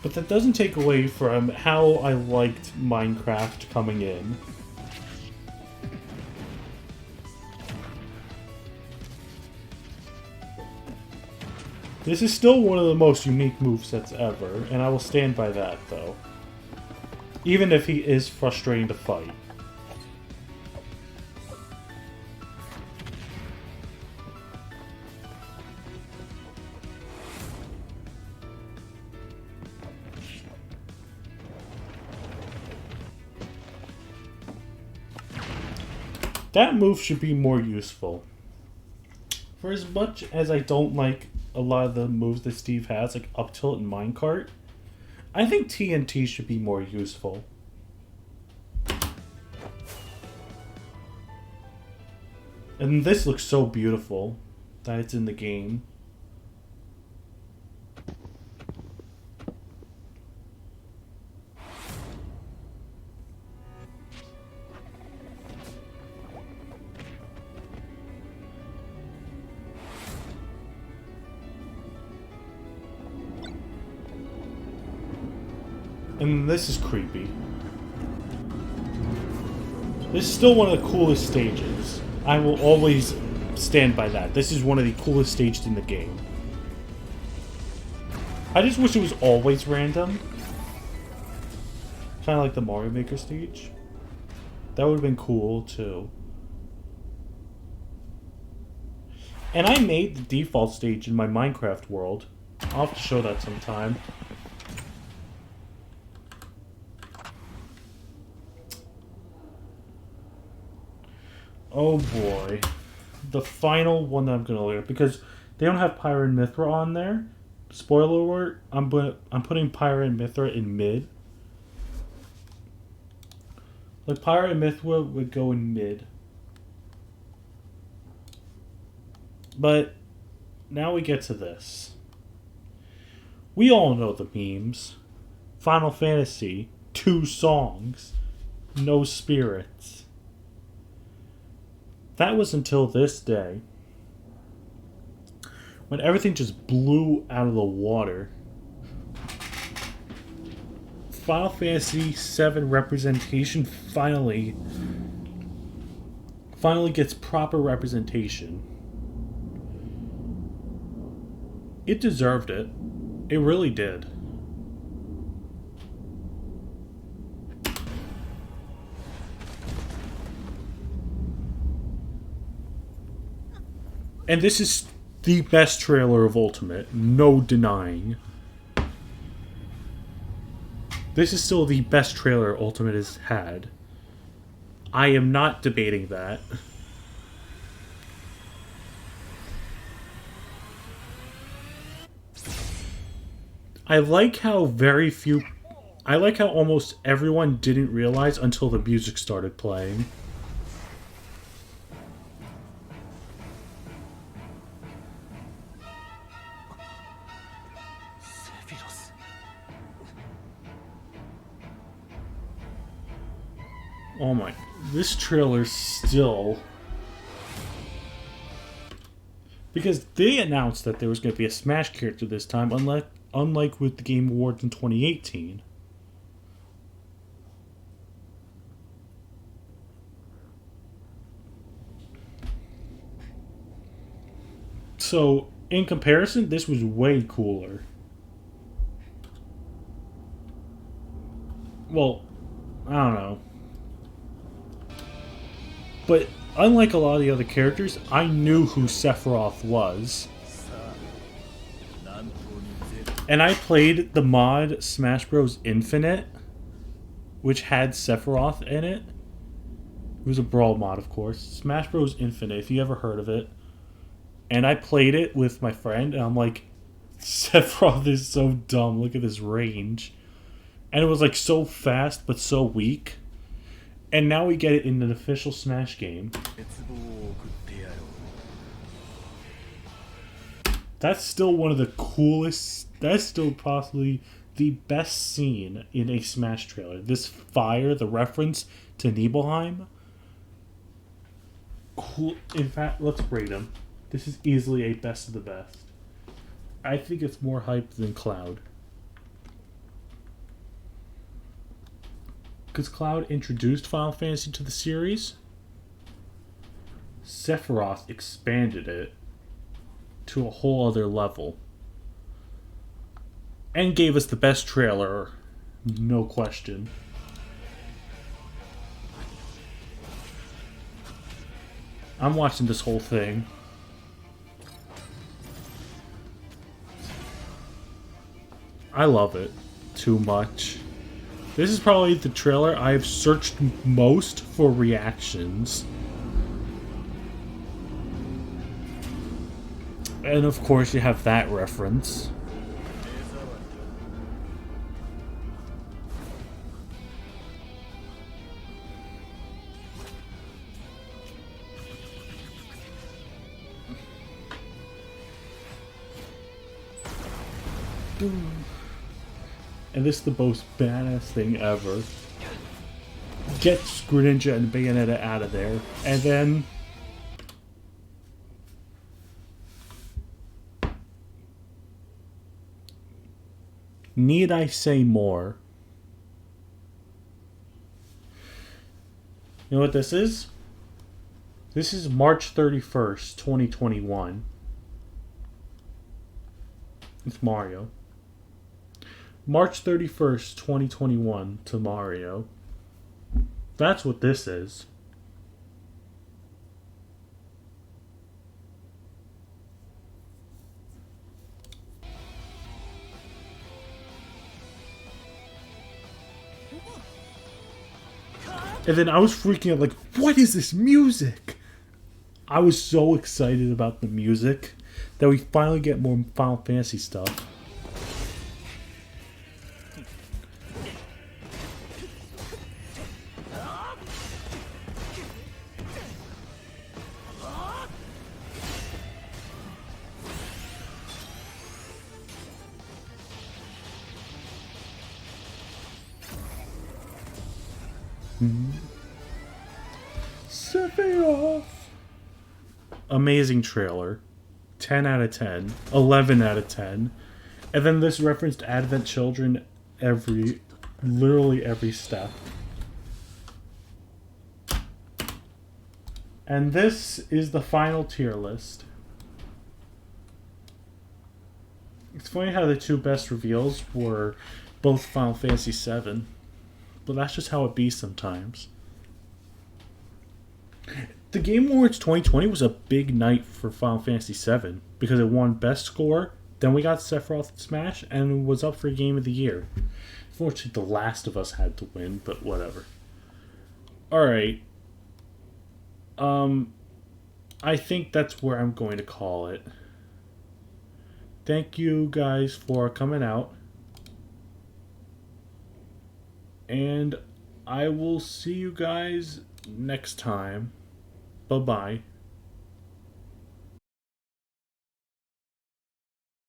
But that doesn't take away from how I liked Minecraft coming in. This is still one of the most unique movesets ever, and I will stand by that, though. Even if he is frustrating to fight. That move should be more useful. For as much as I don't like a lot of the moves that Steve has, like up tilt and minecart, I think TNT should be more useful. And this looks so beautiful that it's in the game. And this is creepy. This is still one of the coolest stages. I will always stand by that. This is one of the coolest stages in the game. I just wish it was always random. Kind of like the Mario Maker stage. That would have been cool, too. And I made the default stage in my Minecraft world. I'll have to show that sometime. Oh boy. The final one that I'm going to look at, because they don't have Pyra and Mithra on there. Spoiler alert, I'm putting Pyra and Mithra in mid. Like, Pyra and Mithra would go in mid. But now we get to this. We all know the memes. Final Fantasy, 2 songs, no spirits. That was until this day, when everything just blew out of the water. Final Fantasy VII representation finally gets proper representation. It deserved it. It really did. And this is the best trailer of Ultimate, no denying. This is still the best trailer Ultimate has had. I am not debating that. I like how I like how almost everyone didn't realize until the music started playing. Oh my, this trailer's still... Because they announced that there was going to be a Smash character this time, unlike with the Game Awards in 2018. So, in comparison, this was way cooler. Well, I don't know. But unlike a lot of the other characters, I knew who Sephiroth was. And I played the mod Smash Bros. Infinite, which had Sephiroth in it. It was a Brawl mod, of course. Smash Bros. Infinite, if you ever heard of it. And I played it with my friend, and I'm like, Sephiroth is so dumb, look at his range. And it was like so fast, but so weak. And now we get it in an official Smash game. That's still one of the coolest, that's still possibly the best scene in a Smash trailer. This fire, the reference to Nibelheim. Cool. In fact, let's rate him. This is easily a best of the best. I think it's more hyped than Cloud. Because Cloud introduced Final Fantasy to the series, Sephiroth expanded it to a whole other level. And gave us the best trailer, no question. I'm watching this whole thing. I love it too much. This is probably the trailer I've searched most for reactions. And of course you have that reference. And this is the most badass thing ever. Get Greninja and Bayonetta out of there. And then... need I say more? You know what this is? This is March 31st, 2021. It's Mario. March 31st, 2021 to Mario. That's what this is. And then I was freaking out like, what is this music? I was so excited about the music that we finally get more Final Fantasy stuff. Sephiroth! Amazing trailer. 10 out of 10. 11 out of 10. And then this referenced Advent Children literally every step. And this is the final tier list. It's funny how the two best reveals were both Final Fantasy VII. But that's just how it be sometimes. The Game Awards 2020 was a big night for Final Fantasy VII because it won Best Score, then we got Sephiroth Smash, and was up for Game of the Year. Unfortunately, The Last of Us had to win, but whatever. Alright. I think that's where I'm going to call it. Thank you guys for coming out. And I will see you guys next time. Bye-bye.